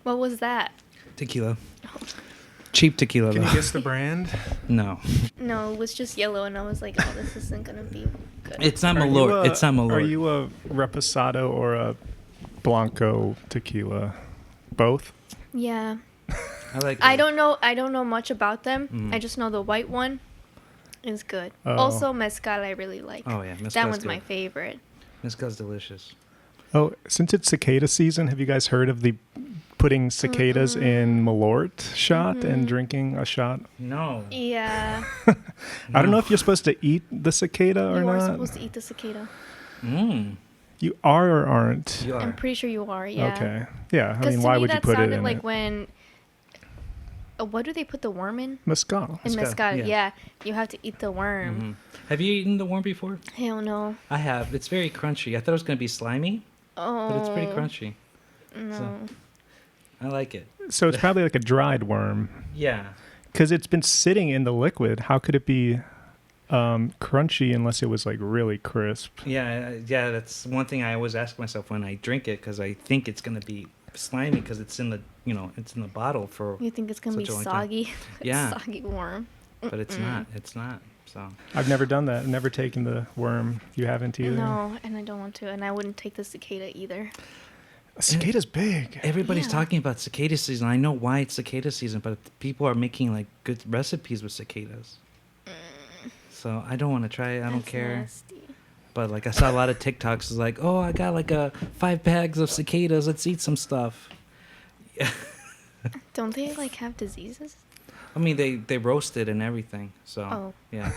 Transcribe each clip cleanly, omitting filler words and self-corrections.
What was that? Tequila. Cheap tequila. Can you guess the brand? No. No, it was just yellow, and I was like, oh, this isn't going to be good. It's not Malort. It's not Malort. Are you a Reposado or a Blanco tequila? Both? Yeah. I don't know much about them. I just know the white one is good. Oh. Also, mezcal I really like. Oh, yeah. Mezcal's that one's good. my favorite. Mezcal's delicious. Oh, since it's cicada season, have you guys heard of the putting cicadas in Malort shot and drinking a shot? No. Yeah. I don't know if you're supposed to eat the cicada or You not. are supposed to eat the cicada. You are or aren't? You are. I'm pretty sure you are, yeah. Okay. Yeah, I 'Cause mean, to why me, would you that put it sounded in like it? when... what do they put the worm in? Mescal. In mezcal, yeah. yeah. You have to eat the worm. Have you eaten the worm before? Hell no. I have. It's very crunchy. I thought it was going to be slimy, Oh. but it's pretty crunchy. No. So, I like it. So it's probably like a dried worm. Yeah. Because it's been sitting in the liquid. How could it be crunchy unless it was like really crisp? Yeah, that's one thing I always ask myself when I drink it, because I think it's going to be slimy because it's in the, it's in the bottle for You think it's going to be such a long time. soggy? Yeah. Soggy worm. But it's not. It's not. So I've never done that. I've never taken the worm. You haven't either? No, and I don't want to. And I wouldn't take the cicada either. A cicada's big. everybody's Yeah. talking about cicada season. I know why it's cicada season, but people are making like good recipes with cicadas. So I don't want to try it. I don't That's care. nasty. But like I saw a lot of TikToks. It's like, oh, I got like 5 bags of cicadas. Let's eat some stuff. Don't they like have diseases? I mean, they roast it and everything. So Oh. yeah,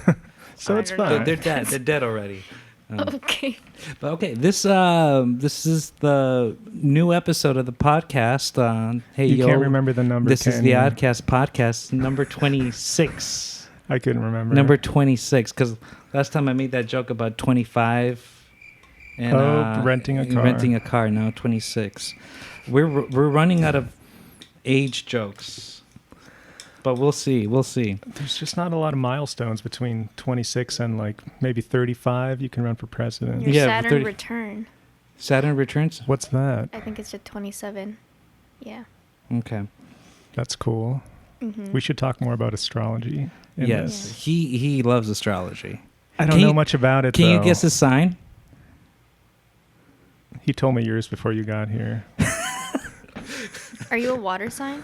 So I it's don't know. fine. they're dead. They're dead already. Okay. But okay, this is the new episode of the podcast. Hey, You yo, can't remember the number. This is can the you? ODcast podcast number 26. I couldn't remember. Number 26, because last time I made that joke about 25 and renting a car. Renting a car. Now 26. We're running out of age jokes, but we'll see. We'll see. There's just not a lot of milestones between 26 and like maybe 35. You can run for president. Your Yeah, Saturn 30 return. Saturn returns. What's that? I think it's at 27. Yeah. Okay. That's cool. Mm-hmm. We should talk more about astrology. in Yes, this. he loves astrology. I don't Can know you- much about it. Can you though. guess his sign? He told me yours before you got here. Are you a water sign?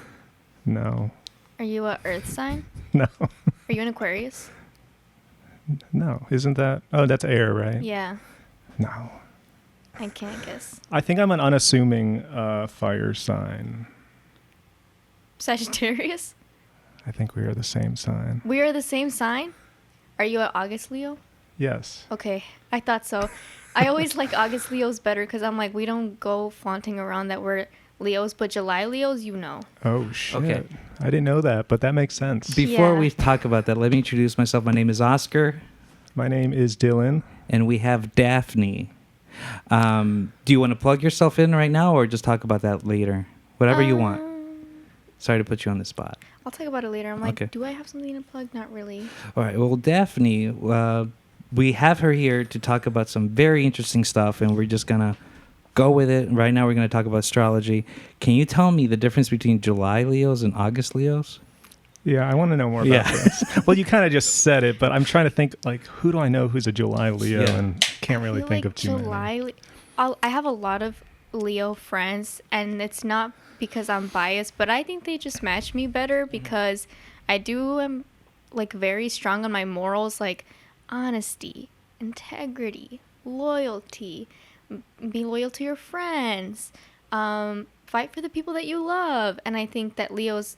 No. Are you a earth sign? No. Are you an Aquarius? No. Isn't that? Oh, that's air, right? Yeah. No. I can't guess. I think I'm an unassuming fire sign. Sagittarius? I think we are the same sign. We are the same sign? Are you an August Leo? Yes. Okay, I thought so. I always like August Leos better because I'm like, we don't go flaunting around that we're Leos, but July Leos, you know. Oh, shit. Okay. I didn't know that, but that makes sense. Before Yeah. we talk about that, let me introduce myself. My name is Oscar, My name is Dylan. and we have Dafne. Do you want to plug yourself in right now, or just talk about that later? Whatever you want. Sorry to put you on the spot. I'll talk about it later. I'm like, Okay. do I have something to plug? Not really. All right. Well, Daphne, we have her here to talk about some very interesting stuff, and we're just going to go with it. Right now, we're going to talk about astrology. Can you tell me the difference between July Leos and August Leos? Yeah, I want to know more about this. Well, you kind of just said it, but I'm trying to think, like, who do I know who's a July Leo Yeah. and can't really I feel think like of too many. July. I have a lot of Leo friends, and it's not because I'm biased, but I think they just match me better because I am like very strong on my morals, like honesty, integrity, loyalty, be loyal to your friends, fight for the people that you love, and I think that Leos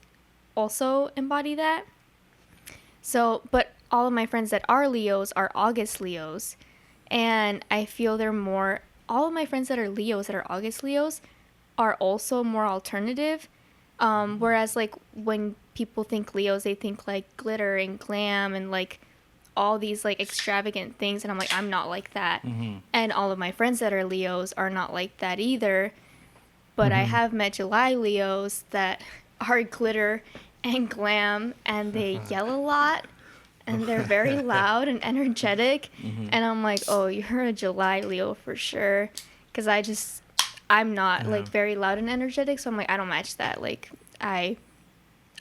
also embody that. So, but all of my friends that are Leos are August Leos, and I feel they're more. All of my friends that are Leos, that are August Leos, are also more alternative. Whereas, like, when people think Leos, they think, like, glitter and glam and, like, all these, like, extravagant things. And I'm like, I'm not like that. Mm-hmm. And all of my friends that are Leos are not like that either. But I have met July Leos that are glitter and glam, and they yell a lot. And they're very loud and energetic. And I'm like, oh, you're a July Leo for sure. Because I'm not like very loud and energetic, so I'm like, I don't match that. Like I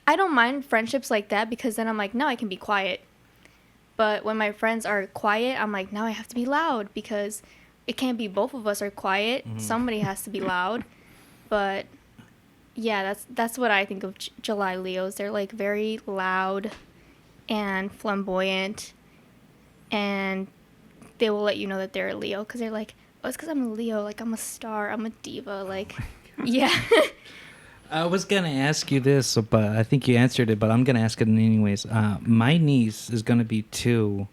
don't mind friendships like that because then I'm like, no, I can be quiet. But when my friends are quiet, I'm like, now I have to be loud because it can't be both of us are quiet. Somebody has to be loud. But yeah, that's what I think of July Leos. They're like very loud and flamboyant, and they will let you know that they're a Leo because they're like, oh, it's because I'm a Leo. Like, I'm a star. I'm a diva. Like, yeah. I was gonna ask you this, but I think you answered it. But I'm gonna ask it anyways. My niece is gonna be 2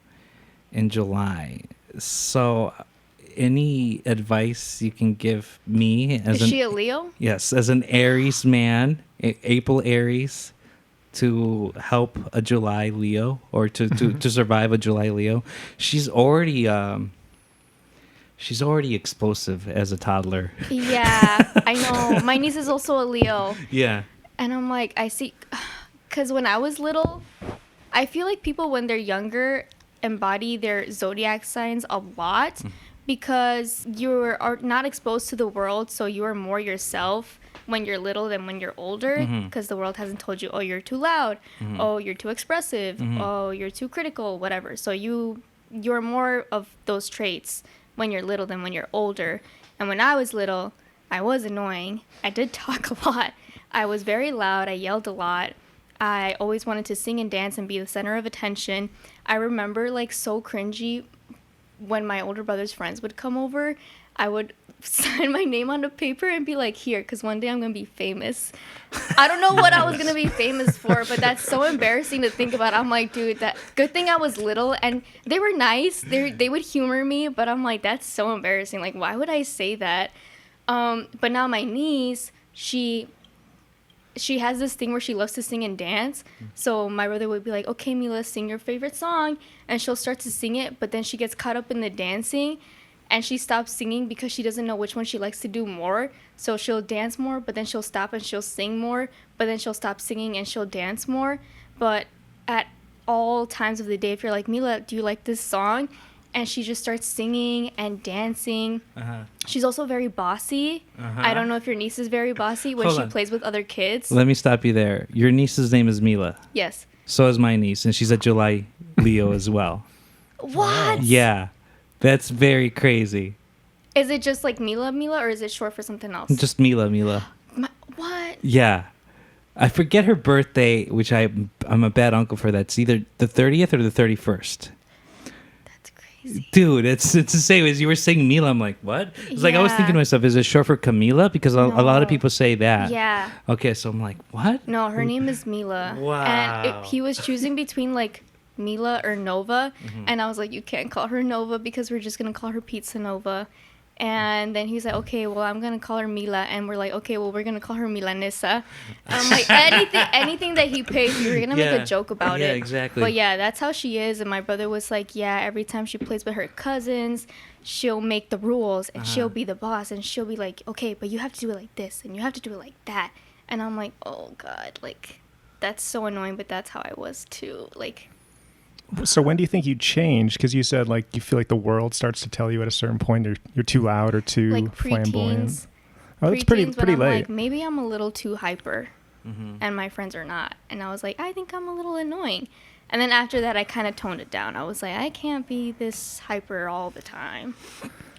in July. So, any advice you can give me as Is she a Leo? yes, as an Aries man, April Aries, to help a July Leo or to survive a July Leo? She's already explosive as a toddler. Yeah, I know. My niece is also a Leo. Yeah. And I'm like, I see, because when I was little, I feel like people when they're younger embody their zodiac signs a lot because you are not exposed to the world, so you are more yourself when you're little than when you're older because the world hasn't told you, oh, you're too loud, oh, you're too expressive, oh, you're too critical, whatever. So you're more of those traits when you're little than when you're older. And when I was little, I was annoying. I did talk a lot. I was very loud. I yelled a lot. I always wanted to sing and dance and be the center of attention. I remember like so cringy when my older brother's friends would come over. I would sign my name on a paper and be like, here, because one day I'm going to be famous. I don't know what I was going to be famous for, but that's so embarrassing to think about. I'm like, dude, that good thing I was little, and they were nice. They would humor me, but I'm like, that's so embarrassing. Like, why would I say that? But now my niece, she has this thing where she loves to sing and dance. So my brother would be like, okay, Mila, sing your favorite song. And she'll start to sing it, but then she gets caught up in the dancing. And she stops singing because she doesn't know which one she likes to do more. So she'll dance more, but then she'll stop and she'll sing more. But then she'll stop singing and she'll dance more. But at all times of the day, if you're like, Mila, do you like this song? And she just starts singing and dancing. She's also very bossy. I don't know if your niece is very bossy when Hold she on. plays with other kids. Let me stop you there. Your niece's name is Mila. Yes. So is my niece, and she's a July Leo as well. What? Yeah. That's very crazy. Is it just like Mila, or is it short for something else? Just Mila. What? Yeah. I forget her birthday, which I'm a bad uncle for that. It's either the 30th or the 31st. That's crazy. Dude, it's the same as you were saying Mila. I'm like, what? It's like I was thinking to myself, is it short for Camila? Because a lot of people say that. Yeah. Okay, so I'm like, what? No, her name is Mila. Wow. And he was choosing between like Mila or Nova, and I was like, you can't call her Nova because we're just gonna call her Pizza Nova. And then he's like, okay, well, I'm gonna call her Mila, and we're like, okay, well, we're gonna call her Milanesa. And I'm like, anything that he pays, we were gonna make a joke about it. Yeah, exactly. But yeah, that's how she is. And my brother was like, yeah, every time she plays with her cousins, she'll make the rules and she'll be the boss, and she'll be like, okay, but you have to do it like this and you have to do it like that. And I'm like, oh god, like that's so annoying, but that's how I was too. Like, So when do you think you change? Because you said like you feel like the world starts to tell you at a certain point you're too loud or too like flamboyant. preteens. Oh, that's pretty But I'm late. like, maybe I'm a little too hyper, and my friends are not. And I was like, I think I'm a little annoying. And then after that, I kind of toned it down. I was like, I can't be this hyper all the time.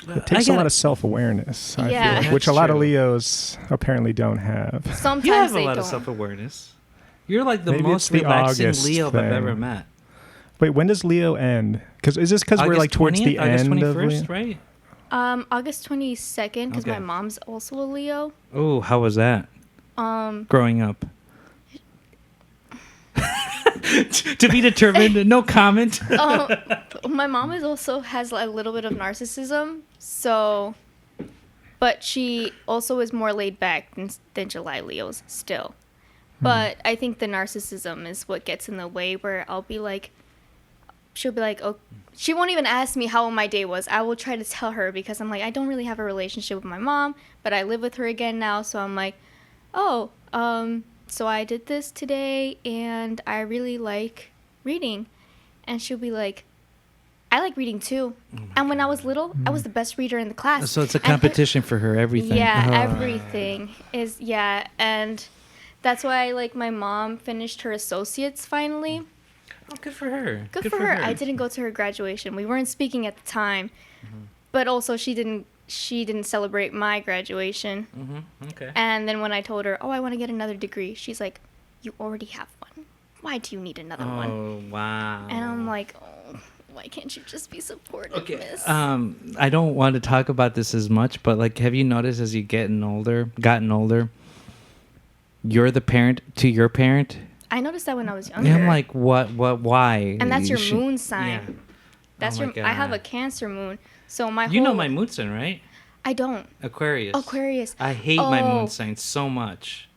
It takes a lot of self-awareness, I Yeah. feel like, which a That's lot of true. Leos apparently don't have. Sometimes You have a they lot don't. of self-awareness. You're like the Maybe most it's the relaxing August Leo I've thing. ever met. Wait, when does Leo end? Is this because we're August like towards 20th? the August end 21st, of Leo? right? August 22nd, because Okay. my mom's also a Leo. Oh, how was that? Growing up. To be determined. No comment. My mom has a little bit of narcissism, so, but she also is more laid back than July Leos still. But I think the narcissism is what gets in the way, where I'll be like, she'll be like, oh, she won't even ask me how my day was. I will try to tell her because I'm like, I don't really have a relationship with my mom, but I live with her again now. So I'm like, oh, so I did this today and I really like reading. And she'll be like, I like reading too. And when I was little, I was the best reader in the class. So it's a competition for her, everything. Yeah, Oh. everything is, yeah. And that's why, like, my mom finished her associates finally. Oh, good for her. Good for her. I didn't go to her graduation. We weren't speaking at the time. But also she didn't celebrate my graduation. Okay. And then when I told her, "Oh, I want to get another degree." She's like, "You already have one. Why do you need another one?" Oh, wow. And I'm like, "Oh, why can't you just be supportive, Okay. miss?" I don't want to talk about this as much, but like, have you noticed as you gotten older, you're the parent to your parent? I noticed that when I was younger. And I'm like, what, why? And that's your You should- moon sign. Yeah. That's Oh my I have a God. Cancer moon. So my You whole know my moon sign, right? I don't. Aquarius. Aquarius. I hate my Oh. moon sign so much.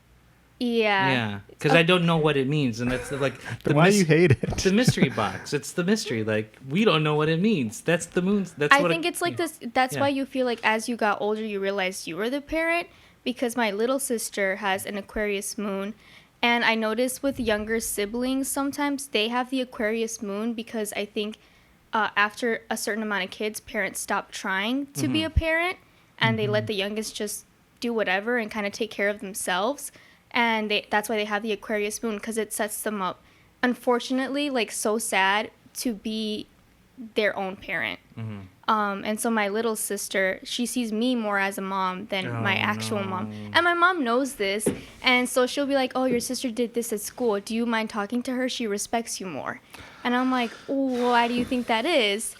Yeah. Yeah, because I don't know what it means, and that's like But why do you hate it? the mystery box. It's the mystery. Like we don't know what it means. That's the moon. That's I what think it's like this. That's Yeah. why you feel like as you got older, you realized you were the parent. Because my little sister has an Aquarius moon, and I notice with younger siblings sometimes they have the Aquarius moon because I think after a certain amount of kids, parents stop trying to be a parent, and they let the youngest just do whatever and kind of take care of themselves. And that's why they have the Aquarius moon, because it sets them up, unfortunately, like so sad to be their own parent. And so my little sister, she sees me more as a mom than my actual mom. And my mom knows this. And so she'll be like, "Oh, your sister did this at school. Do you mind talking to her? She respects you more." And I'm like, "Oh, why do you think that is?"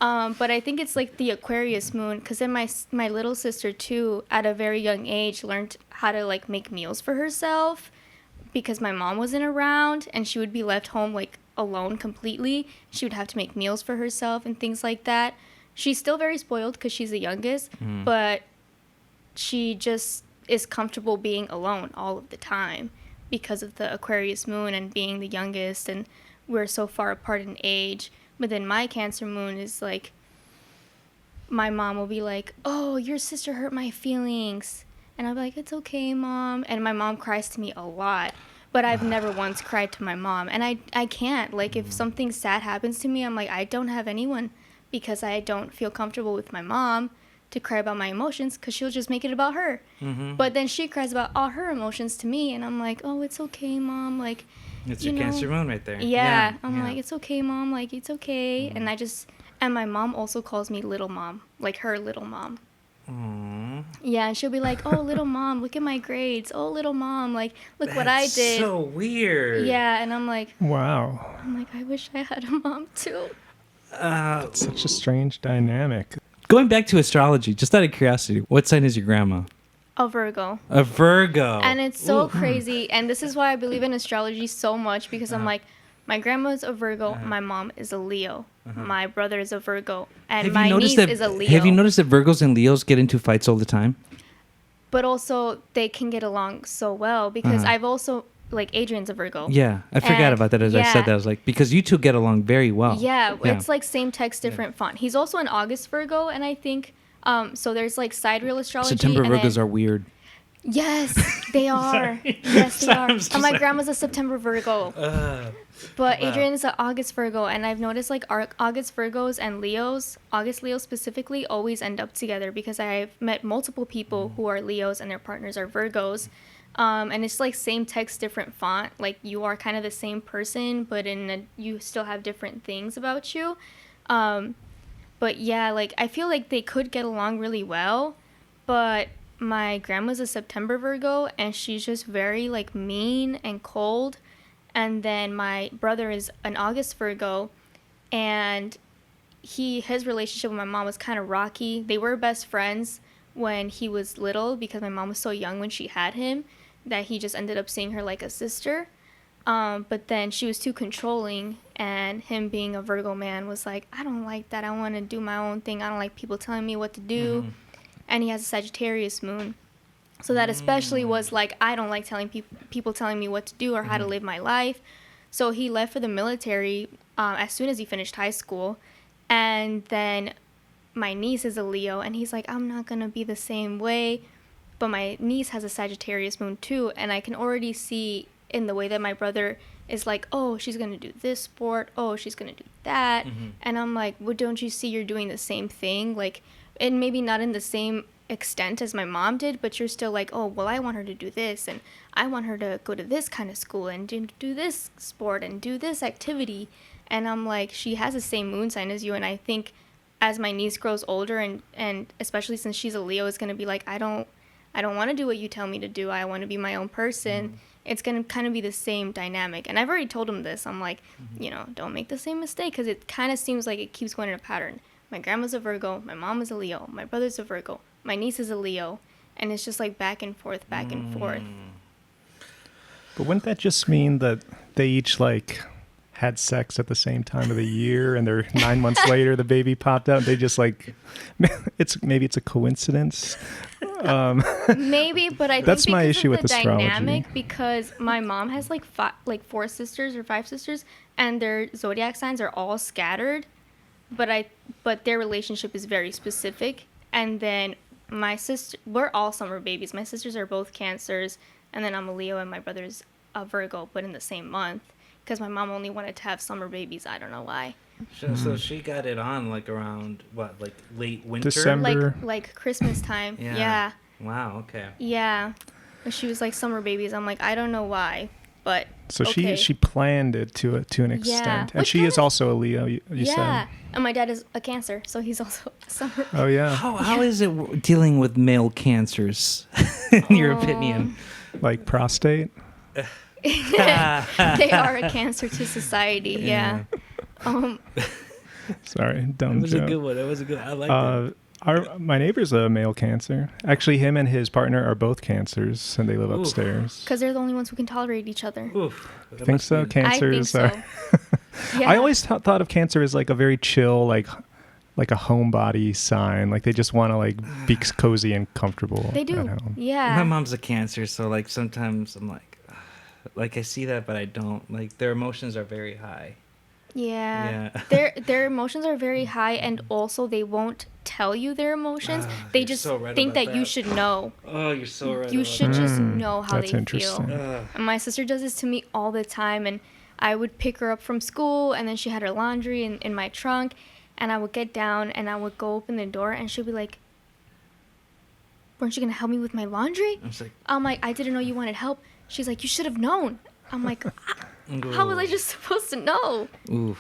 But I think it's like the Aquarius moon, because then my little sister too, at a very young age, learned how to like make meals for herself because my mom wasn't around, and she would be left home like alone completely. She would have to make meals for herself and things like that. She's still very spoiled because she's the youngest, but she just is comfortable being alone all of the time because of the Aquarius moon and being the youngest, and we're so far apart in age. But then my Cancer moon is like, my mom will be like, "Oh, your sister hurt my feelings." And I'll be like, "It's okay, Mom." And my mom cries to me a lot, but I've never once cried to my mom. And I can't. Like, if something sad happens to me, I'm like, I don't have anyone, because I don't feel comfortable with my mom to cry about my emotions, because she'll just make it about her. But then she cries about all her emotions to me, and I'm like, "Oh, it's okay, Mom." Like, It's you your know, Cancer moon right there. yeah. I'm like, "It's okay, Mom." Like, it's okay. And my mom also calls me little mom, like her little mom. Aww. Yeah, and she'll be like, "Oh, little mom, look at my grades. Oh, little mom, like, look what I did." So weird. Yeah, and I'm like, Wow. I wish I had a mom too. It's such a strange dynamic. Going back to astrology, just out of curiosity, what sign is your grandma? A Virgo. A Virgo. And it's so crazy. And this is why I believe in astrology so much, because I'm like, my grandma's a Virgo, my mom is a Leo, my brother is a Virgo, and my niece is a Leo. Have you noticed that Virgos and Leos get into fights all the time? But also, they can get along so well, because I've also, like, Adrian's a Virgo. Yeah, I forgot And- about that as I said that. I was like, because you two get along very well. Yeah, it's like same text, different font. He's also an August Virgo, and I think, so there's like sidereal astrology. September and Virgos then, are weird. Yes, they are. Yes, they are. I'm just And my like- grandma's a September Virgo. But Adrian is an August Virgo, and I've noticed like August Virgos and Leos, August Leos specifically, always end up together, because I've met multiple people who are Leos and their partners are Virgos. And it's like same text, different font. Like, you are kind of the same person, but you still have different things about you. But yeah, like, I feel like they could get along really well, but my grandma's a September Virgo, and she's just very like mean and cold. And then my brother is an August Virgo, and his relationship with my mom was kind of rocky. They were best friends when he was little, because my mom was so young when she had him that he just ended up seeing her like a sister. But then she was too controlling, and him being a Virgo man was like, "I don't like that. I want to do my own thing. I don't like people telling me what to do." And he has a Sagittarius moon. So that especially was like, I don't like telling people telling me what to do or how to live my life. So he left for the military as soon as he finished high school. And then my niece is a Leo, and he's like, "I'm not going to be the same way." But my niece has a Sagittarius moon too, and I can already see in the way that my brother is like, oh, she's going to do this sport. Oh, she's going to do that. And I'm like, well, don't you see you're doing the same thing? Like, and maybe not in the same extent as my mom did, but you're still like, oh, well, I want her to do this, and I want her to go to this kind of school and do this sport and do this activity. And I'm like, she has the same moon sign as you, and I think as my niece grows older, and especially since she's a Leo, it's going to be like, I don't want to do what you tell me to do. I want to be my own person. It's going to kind of be the same dynamic. And I've already told him this. I'm like, you know, don't make the same mistake, because it kind of seems like it keeps going in a pattern. My grandma's a Virgo. My mom is a Leo. My brother's a Virgo. My niece is a Leo. And it's just like back and forth, back and forth. But wouldn't that just mean that they each like had sex at the same time of the year, and they're 9 months later the baby popped out? They just like, maybe it's a coincidence. Maybe, but I think that's my because issue of with the astrology. dynamic, because my mom has like 4 sisters or 5 sisters, and their zodiac signs are all scattered, but their relationship is very specific. And then my sister, we're all summer babies. My sisters are both Cancers, and then I'm a Leo, and my brother's a Virgo, but in the same month, because my mom only wanted to have summer babies. I don't know why. So she got it on like around what, like late winter? December. Like Christmas time. Yeah. Yeah. Wow. Okay. Yeah. And she was like summer babies. I'm like, I don't know why, but So okay. she planned it to an extent, and Which she is kinda- also a Leo. You yeah. said. And my dad is a Cancer, so he's also a summer. Oh yeah, How is it dealing with male cancers, in your opinion? like prostate. They are a Cancer to society. Yeah. Sorry, That dumb was joke. a good one. That was a good. I like that. My neighbor's a male Cancer. Actually, him and his partner are both Cancers, and they live Oof. upstairs. Because they're the only ones who can tolerate each other. Oof. That Think must so? be- Cancers I are. think so. Yeah. I always thought of Cancer as like a very chill, like a homebody sign. Like they just want to like be cozy and comfortable. They at do. home. Yeah. My mom's a Cancer, so like sometimes I'm like I see that, but I don't. Like their emotions are very high. Yeah. Yeah. Their emotions are very high, and also they won't tell you their emotions. They you're just so right think about that you that. should know. Oh, you're so right. You about should that. just know how that's they interesting. feel. And my sister does this to me all the time, and I would pick her up from school, and then she had her laundry in my trunk, and I would get down and I would go open the door, and she'd be like, weren't you gonna help me with my laundry? I was like, I'm like, I didn't know you wanted help. She's like, you should have known. I'm like, how was I just supposed to know? oof.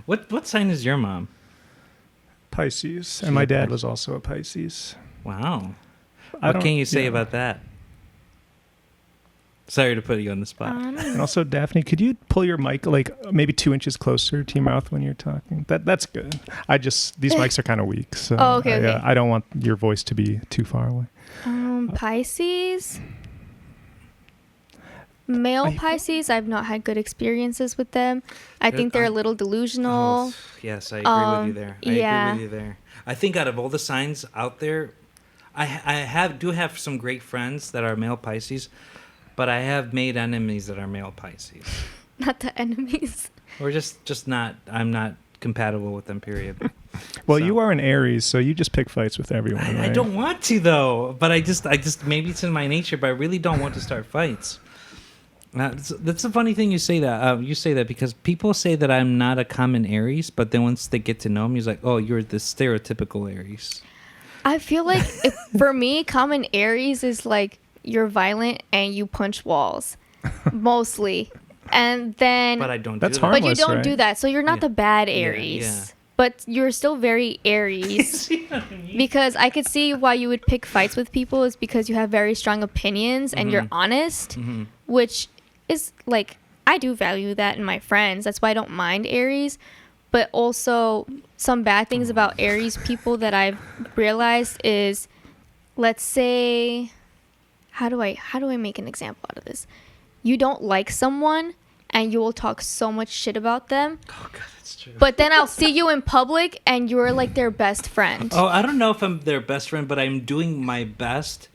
What sign is your mom? Pisces, and my dad was also a Pisces. Wow. I What don't- can you say yeah. about that? Sorry to put you on the spot. And also, Daphne, could you pull your mic like maybe 2 inches closer to your mouth when you're talking? That's good. These mics are kind of weak, so Oh, okay, okay. I don't want your voice to be too far away. Pisces. Male Pisces, I've not had good experiences with them. I think they're a little delusional. Oh, yes, I agree with you there. I yeah. agree with you there. I think out of all the signs out there, I do have some great friends that are male Pisces, but I have made enemies that are male Pisces. Not the enemies. Or just not, I'm not compatible with them, period. Well, So- you are an Aries, so you just pick fights with everyone. I right? don't want to though, but I just maybe it's in my nature, but I really don't want to start fights. That's a funny thing you say that. You say that because people say that I'm not a common Aries, but then once they get to know me, it's like, oh, you're the stereotypical Aries. I feel like for me, common Aries is like you're violent and you punch walls, mostly, and then But I don't. That's do that. but you harmless, don't right? do that, so you're not Yeah. the bad Yeah, Aries. yeah. But you're still very Aries. See what I mean? Because I could see why you would pick fights with people is because you have very strong opinions and you're honest, which is like, I do value that in my friends. That's why I don't mind Aries. But also some bad things about Aries people that I've realized is, let's say, how do I make an example out of this? You don't like someone and you will talk so much shit about them. Oh god, that's true. But then I'll see you in public and you're like their best friend. Oh, I don't know if I'm their best friend, but I'm doing my best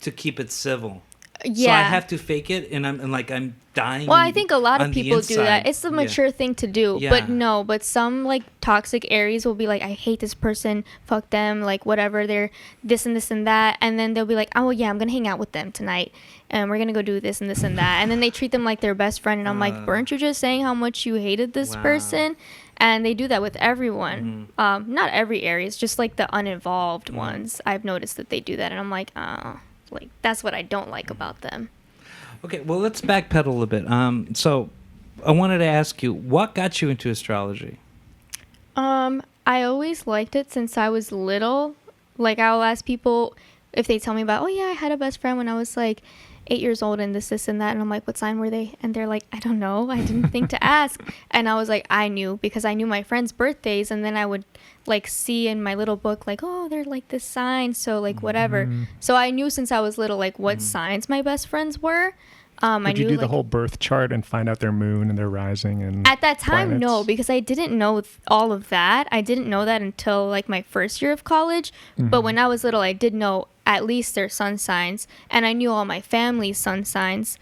to keep it civil. Yeah. So I have to fake it, and I'm dying. Well, I think a lot of on the people do that. inside. It's the mature thing to do. Yeah. But no, but some like toxic Aries will be like, I hate this person, fuck them, like whatever, they're this and this and that. And then they'll be like, oh yeah, I'm gonna hang out with them tonight and we're gonna go do this and this and that. And then they treat them like their best friend, and I'm like, weren't you just saying how much you hated this Wow. person? And they do that with everyone. Not every Aries, just like the uninvolved ones. I've noticed that they do that, and I'm like, oh, like that's what I don't like about them. Okay, well, let's backpedal a little bit. So I wanted to ask you, what got you into astrology? I always liked it since I was little. Like, I'll ask people if they tell me about, oh yeah, I had a best friend when I was like 8 years old and this and that. And I'm like, what sign were they? And they're like, I don't know. I didn't think to ask. And I was like, I knew, because I knew my friends' birthdays. And then I would like see in my little book, like, oh, they're like this sign. So like whatever. So I knew since I was little, like what signs my best friends were. Did you do the whole birth chart and find out their moon and their rising and at that time, planets? no, because I didn't know all of that. I didn't know that until like my first year of college. But when I was little, I did know at least their sun signs, and I knew all my family's sun signs.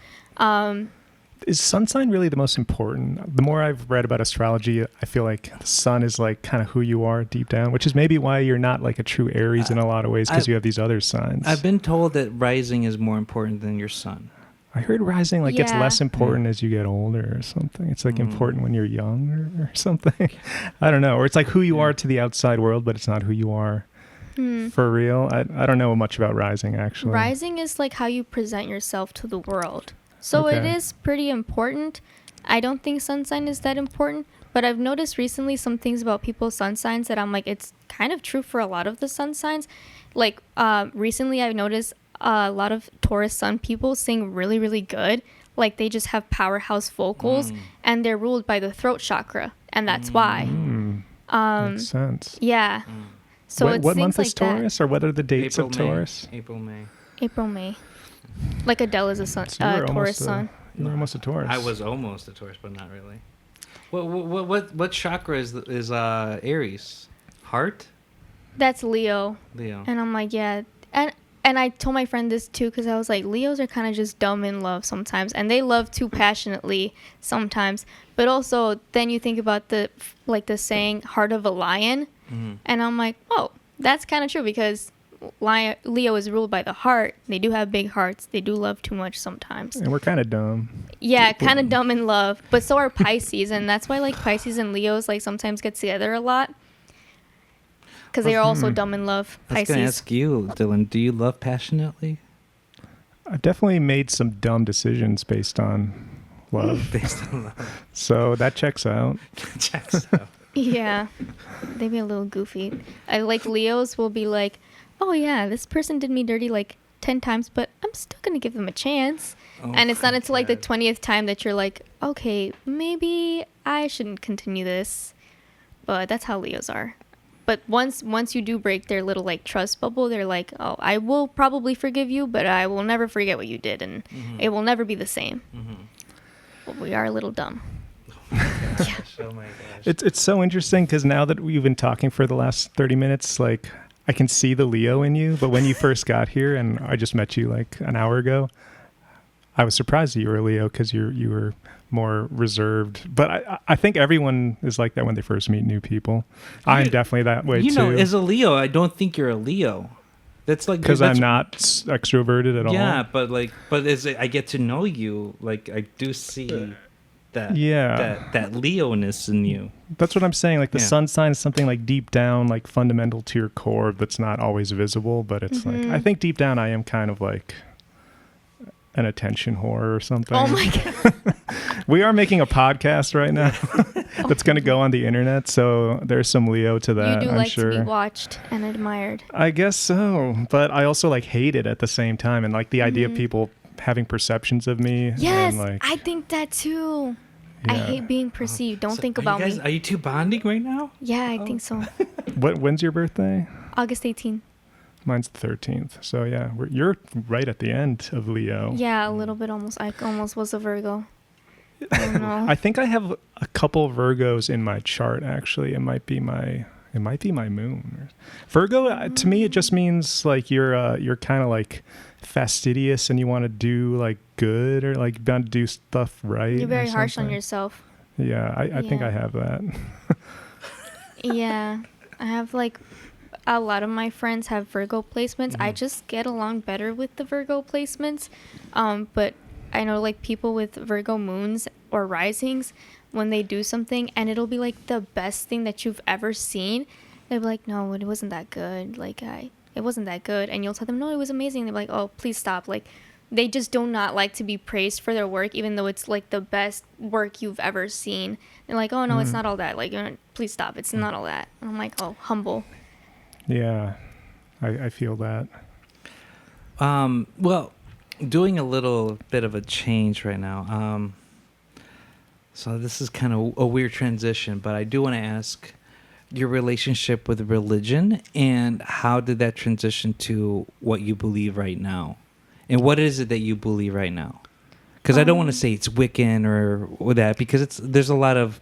Is sun sign really the most important? The more I've read about astrology, I feel like the sun is like kind of who you are deep down, which is maybe why you're not like a true Aries in a lot of ways, because you have these other signs. I've been told that rising is more important than your sun. I heard rising like gets Yeah. less important as you get older or something. It's like important when you're young or something. I don't know. Or it's like who you are to the outside world, but it's not who you are for real. I don't know much about rising, actually. Rising is like how you present yourself to the world. So it Okay. is pretty important. I don't think sun sign is that important, but I've noticed recently some things about people's sun signs that I'm like, it's kind of true for a lot of the sun signs. Like recently I've noticed a lot of Taurus sun people sing really, really good. Like they just have powerhouse vocals, and they're ruled by the throat chakra, and that's why. Makes sense. Yeah. So it's what things month like is Taurus, or what are the dates of Taurus? April, May. that. April, May. Like Adele is a sun, So you were Taurus almost sun. You were almost a Taurus. I was almost a Taurus, but not really. What chakra is Aries? Heart? That's Leo. Leo. And I'm like, yeah. And I told my friend this too, because I was like, Leos are kind of just dumb in love sometimes, and they love too passionately sometimes. But also, then you think about the saying "heart of a lion," and I'm like, oh, that's kind of true, because Leo is ruled by the heart. They do have big hearts. They do love too much sometimes. And we're kind of dumb. Yeah, kind of dumb in love. But so are Pisces, and that's why like Pisces and Leos like sometimes get together a lot. Because they are also dumb in love. I was Pisces. going to ask you, Dylan, do you love passionately? I've definitely made some dumb decisions based on love. Based on love. So that checks out. Checks out. Yeah, they be a little goofy. I like Leos will be like, oh yeah, this person did me dirty like 10 times, but I'm still gonna give them a chance. Oh And it's not my until like the God. 20th time that you're like, okay, maybe I shouldn't continue this. But that's how Leos are. But once you do break their little like trust bubble, they're like, oh, I will probably forgive you, but I will never forget what you did, and it will never be the same. But we are a little dumb. Gosh, oh my gosh. It's so interesting because now that we've been talking for the last 30 minutes, like I can see the Leo in you. But when you first got here, and I just met you like an hour ago, I was surprised that you were a Leo because you were more reserved. But I think everyone is like that when they first meet new people. I'm definitely that way You too. know, as a Leo, I don't think you're a Leo. That's like Because that's- I'm not extroverted at all. Yeah, but as I get to know you, like I do see that that Leo-ness in you. That's what I'm saying. Like the Yeah. sun sign is something like deep down, like fundamental to your core that's not always visible, but it's like, I think deep down I am kind of like an attention whore or something. Oh my god. We are making a podcast right now that's going to go on the internet. So there's some Leo to that, You do I'm like sure. to be watched and admired. I guess so. But I also like hate it at the same time. And like the idea of people having perceptions of me. Yes, And like, I think that too. I Yeah. hate being perceived. Don't So think are about you guys, me. Are you two bonding right now? Yeah, I think so. when's your birthday? August 18th. Mine's the 13th. So yeah, you're right at the end of Leo. Yeah, a little bit almost. I almost was a Virgo. I don't know. I think I have a couple Virgos in my chart, actually. It might be my It might be my moon. Virgo, to me, it just means like you're kind of like fastidious and you want to do like good or like want to do stuff right. You're very harsh on something. yourself. Yeah, I think I Yeah. have that. Yeah, I have like a lot of my friends have Virgo placements. I just get along better with the Virgo placements. But I know like people with Virgo moons or risings, when they do something and it'll be like the best thing that you've ever seen, they'll be like, no, it wasn't that good. It wasn't that good. And you'll tell them, no, it was amazing. They're like, oh, please stop. Like, they just do not like to be praised for their work, even though it's like the best work you've ever seen. They're like, oh no, it's not all that. Like, please stop. It's not all that. And I'm like, oh, humble. Yeah, I feel that. Well, doing a little bit of a change right now. So this is kind of a weird transition, but I do want to ask your relationship with religion and how did that transition to what you believe right now? And what is it that you believe right now? Because I don't want to say it's Wiccan or that, because there's a lot of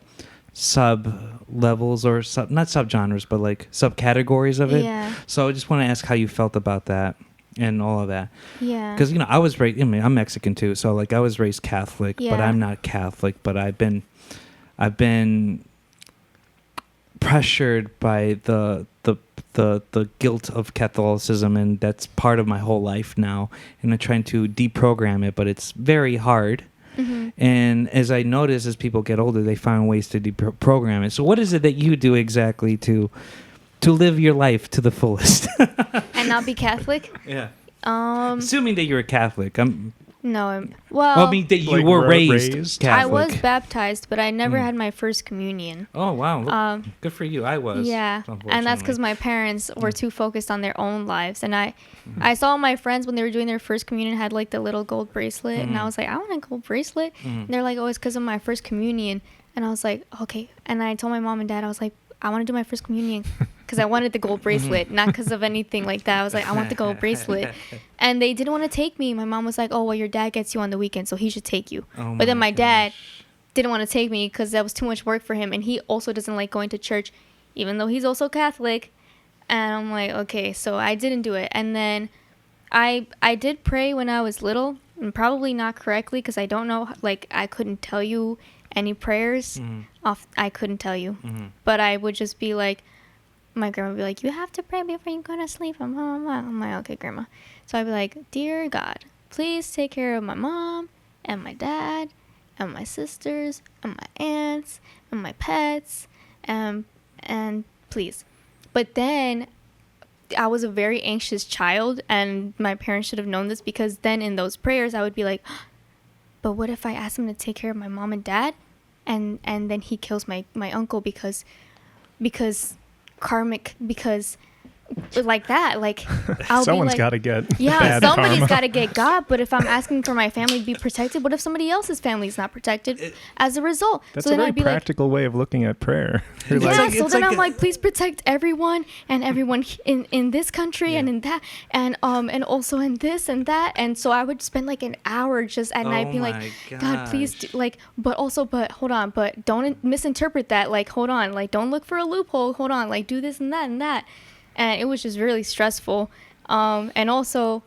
sub levels or not subgenres, but like subcategories of it. Yeah. So I just want to ask how you felt about that and all of that. Yeah. Because I was raised. I mean, I'm Mexican too, so like I was raised Catholic, but Yeah. I'm not Catholic. But I've been pressured by the guilt of Catholicism, and that's part of my whole life now. And I'm trying to deprogram it, but it's very hard. Mm-hmm. And as I notice, as people get older, they find ways to deprogram it. So, what is it that you do exactly to live your life to the fullest? And not be Catholic? Yeah. Assuming that you're a Catholic, No. well, I mean that you Like were raised raised I Catholic. was baptized, but I never had my first communion. Oh wow! Look, Um, good for you. I was. Yeah, and that's because my parents were too focused on their own lives. And I saw my friends when they were doing their first communion had like the little gold bracelet, and I was like, I want a gold bracelet. And they're like, oh, it's because of my first communion. And I was like, okay. And I told my mom and dad, I was like, I want to do my first communion because I wanted the gold bracelet, not because of anything like that. I was like, I want the gold bracelet. And they didn't want to take me. My mom was like, oh, well, your dad gets you on the weekend, so he should take you. Oh But then my dad gosh. didn't want to take me because that was too much work for him. And he also doesn't like going to church, even though he's also Catholic. And I'm like, okay, so I didn't do it. And then I did pray when I was little, and probably not correctly because I don't know, like, I couldn't tell you any prayers off. I couldn't tell you. But I would just be like, my grandma would be like, you have to pray before you go to sleep. I'm like, okay, grandma. So I'd be like, dear God, please take care of my mom and my dad and my sisters and my aunts and my pets and please. But then I was a very anxious child, and my parents should have known this, because then in those prayers I would be like, but what if I ask him to take care of my mom and dad, and then he kills my uncle because karmic, because like that, like I'll Someone's be got like, to get yeah, bad somebody's karma. got to get God. But if I'm asking for my family to be protected, what if somebody else's family is not protected as a result? That's so a then very I'd be like, practical way of looking at prayer. You're yeah, like, so it's then like I'm like, please protect everyone and everyone in this country and in that, and also in this and that. And so I would spend like an hour just at night being like, God, please do, like, but hold on, but don't misinterpret that. Like, hold on, like, don't look for a loophole. Hold on, like, do this and that and that. And it was just really stressful. And also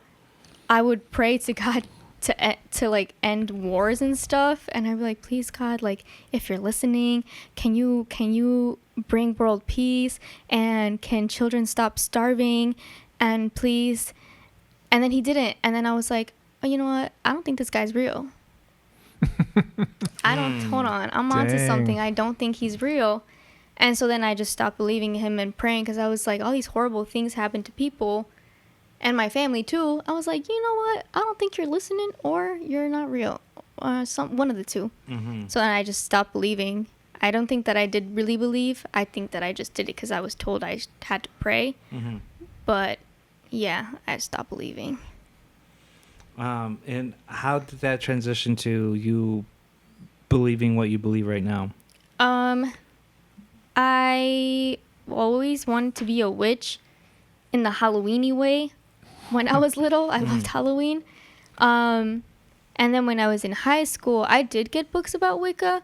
I would pray to God to like end wars and stuff, and I'd be like, please God, like, if you're listening, can you bring world peace, and can children stop starving, and please. And then he didn't, and then I was like, oh, you know what, I don't think this guy's real. Hold on, I'm onto Dang. something. I don't think he's real. And so then I just stopped believing him and praying, because I was like, all these horrible things happen to people and my family too. I was like, you know what? I don't think you're listening, or you're not real. One of the two. So then I just stopped believing. I don't think that I did really believe. I think that I just did it because I was told I had to pray. But yeah, I stopped believing. And how did that transition to you believing what you believe right now? I always wanted to be a witch in the Halloween-y way. When I was little, I loved Halloween. And then when I was in high school, I did get books about Wicca,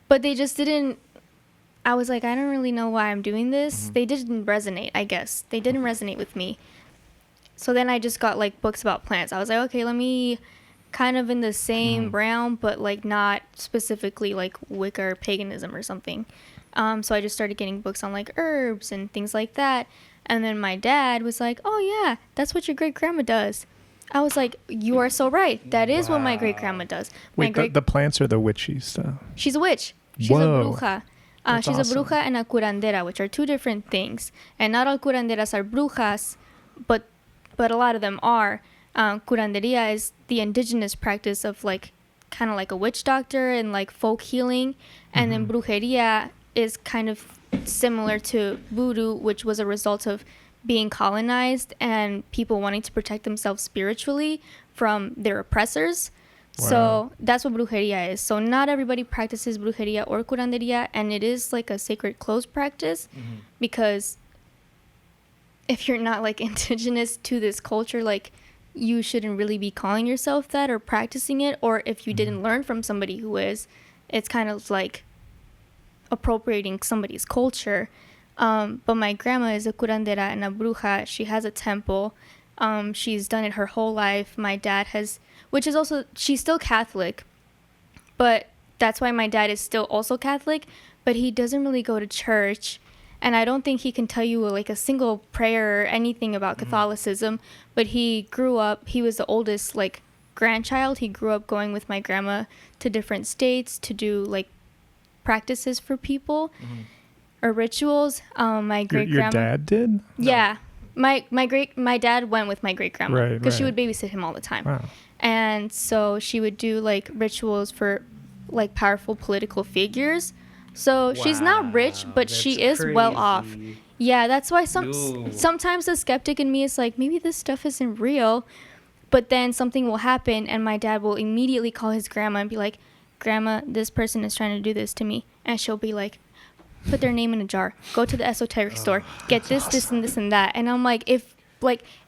but they just didn't, I was like, I don't really know why I'm doing this. They didn't resonate, I guess. They didn't resonate with me. So then I just got like books about plants. I was like, okay, let me kind of in the same realm, but like not specifically like Wicca or paganism or something. So I just started getting books on like herbs and things like that. And then my dad was like, oh yeah, that's what your great grandma does. I was like, you are so right. That is what my great grandma does. Wait, the plants are the witchy stuff. She's a witch. She's Whoa. a bruja. She's awesome. a bruja and a curandera, which are two different things. And not all curanderas are brujas, but a lot of them are. Curanderia is the indigenous practice of like kind of like a witch doctor and like folk healing. And then brujeria is kind of similar to voodoo, which was a result of being colonized and people wanting to protect themselves spiritually from their oppressors. Wow. So that's what brujeria is. So not everybody practices brujeria or curanderia, and it is like a sacred closed practice because if you're not like indigenous to this culture, like you shouldn't really be calling yourself that or practicing it. Or if you didn't learn from somebody who is, it's kind of like appropriating somebody's culture. But my grandma is a curandera and a bruja. She has a temple. She's done it her whole life. My dad has, which is also, she's still Catholic, but that's why my dad is still also Catholic, but he doesn't really go to church. And I don't think he can tell you like a single prayer or anything about Catholicism, but he grew up, he was the oldest like grandchild. He grew up going with my grandma to different states to do like practices for people or rituals. My great Your grandma. dad did? Yeah. My dad went with my great grandma Right, because she right. would babysit him all the time. Wow. And so she would do like rituals for like powerful political figures. So she's not rich, but she is well off. Yeah, that's why sometimes the skeptic in me is like, maybe this stuff isn't real. But then something will happen and my dad will immediately call his grandma and be like, Grandma, this person is trying to do this to me. And she'll be like, put their name in a jar, go to the esoteric store, get this, this, and this, and that. And I'm like,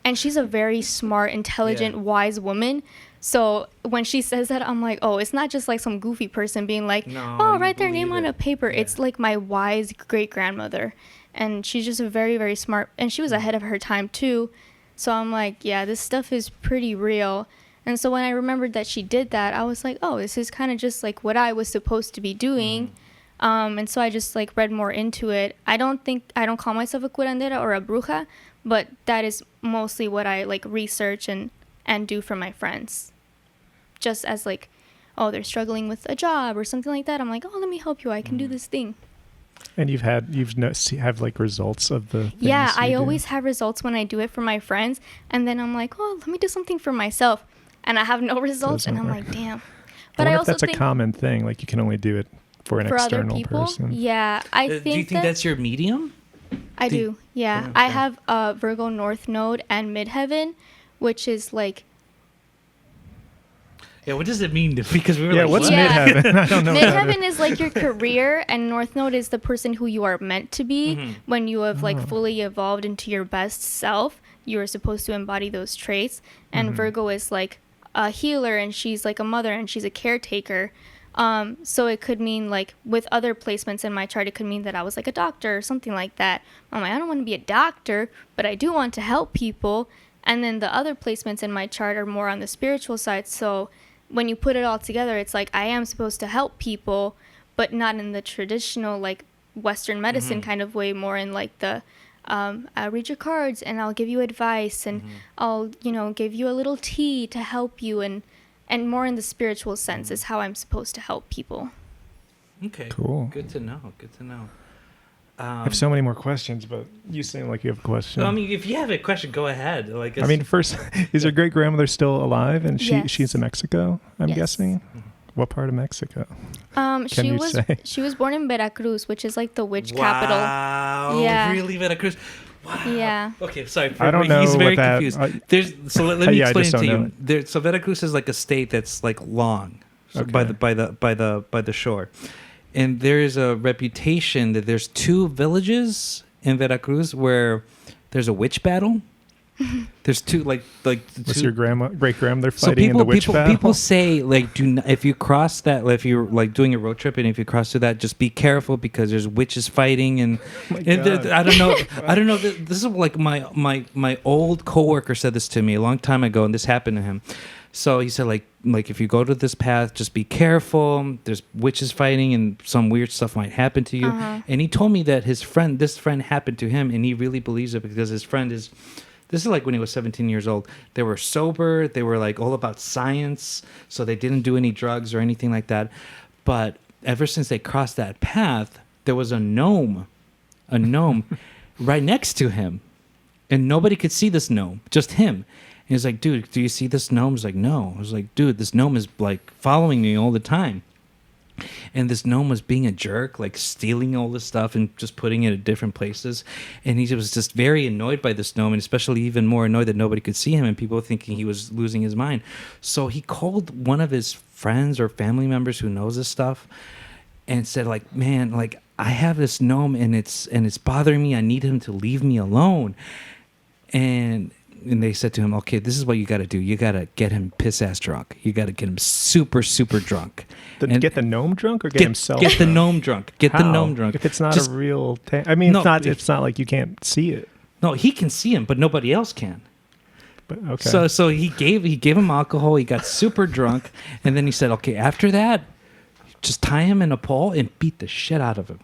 and she's a very smart, intelligent, wise woman. So when she says that, I'm like, oh, it's not just like some goofy person being like, write their name on a paper. Yeah. It's like my wise great grandmother. And she's just a very, very smart, and she was ahead of her time too. So I'm like, yeah, this stuff is pretty real. And so when I remembered that she did that, I was like, oh, this is kind of just like what I was supposed to be doing. And so I just like read more into it. I don't call myself a curandera or a bruja, but that is mostly what I like research and do for my friends. Just as like, oh, they're struggling with a job or something like that. I'm like, oh, let me help you. I can do this thing. And have like results of the things Yeah, I you do? always have results when I do it for my friends. And then I'm like, oh, let me do something for myself. And I have no results. And I'm like, damn. But I also if that's a common thing. Like you can only do it for an for external other people. person. Yeah, I think. Do you think that's your medium? I do. Yeah, okay. I have Virgo North Node and Midheaven, which is like. Yeah, what does it mean? Because we were like, what's what? midheaven? I don't know. Midheaven is like your career, and North Node is the person who you are meant to be when you have like fully evolved into your best self. You are supposed to embody those traits. And Virgo is like a healer, and she's like a mother, and she's a caretaker. So it could mean like with other placements in my chart, it could mean that I was like a doctor or something like that. I'm like, I don't want to be a doctor, but I do want to help people. And then the other placements in my chart are more on the spiritual side. So when you put it all together, it's like I am supposed to help people, but not in the traditional like Western medicine kind of way, more in like the I'll read your cards and I'll give you advice and I'll, give you a little tea to help you, and more in the spiritual sense is how I'm supposed to help people. Okay. Cool. Good to know. Good to know. I have so many more questions, but you seem like you have a question. I mean, if you have a question, go ahead. Like, First, is your great grandmother still alive? And Yes. she's in Mexico, I'm Yes. guessing. What part of Mexico? She was born in Veracruz, which is like the witch capital. Wow. Yeah. Really, Veracruz? Wow. Yeah. Okay, sorry. I don't know He's very what that- confused. Let me Yeah, I explain just it to don't you. So Veracruz is like a state that's like long, by the shore, and there is a reputation that there's two villages in Veracruz where there's a witch battle, There's two like Was your great grandmother so fighting in the witch battle? people say like if you cross that, if you're like doing a road trip and if you cross through that, just be careful because there's witches fighting and, I don't know. This is like my old coworker said this to me a long time ago, and this happened to him. So he said like if you go to this path, just be careful. There's witches fighting and some weird stuff might happen to you. And he told me that this friend happened to him, and he really believes it because his friend is. This is like when he was 17 years old. They were sober. They were like all about science. So they didn't do any drugs or anything like that. But ever since they crossed that path, there was a gnome right next to him. And nobody could see this gnome, just him. And he's like, dude, do you see this gnome? He's like, no. I was like, dude, this gnome is like following me all the time. And this gnome was being a jerk, like stealing all this stuff and just putting it at different places. And he was just very annoyed by this gnome, and especially even more annoyed that nobody could see him and people thinking he was losing his mind. So he called one of his friends or family members who knows this stuff and said, like, man, like I have this gnome and it's bothering me. I need him to leave me alone. And they said to him, okay, this is what you got to do. You got to get him piss-ass drunk. You got to get him super, super drunk. Get the gnome drunk or get himself Get the gnome drunk. Get the gnome drunk. If it's not a real... it's not like you can't see it. No, he can see him, but nobody else can. But okay. So he gave him alcohol. He got super drunk. And then he said, okay, after that, just tie him in a pole and beat the shit out of him.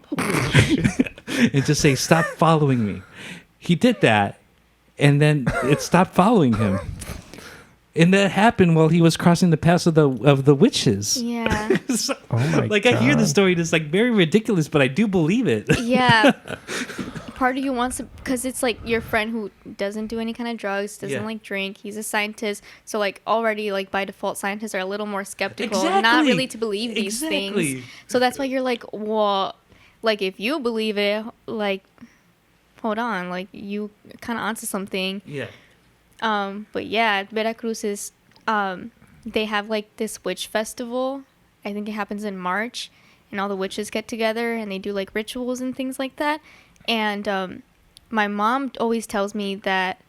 And just say, stop following me. He did that. And then it stopped following him, and that happened while he was crossing the paths of the witches. Yeah. So, oh my like God. I hear the story, and it's like very ridiculous, but I do believe it. Yeah. Part of you wants to, because it's like your friend who doesn't do any kind of drugs, doesn't like drink. He's a scientist, so like already like by default, scientists are a little more skeptical, not really to believe these things. So that's why you're like, well, like if you believe it, like. Hold on, like you kind of onto something. Yeah. But yeah, Veracruz is they have like this witch festival. I think it happens in March, and all the witches get together and they do like rituals and things like that. And my mom always tells me that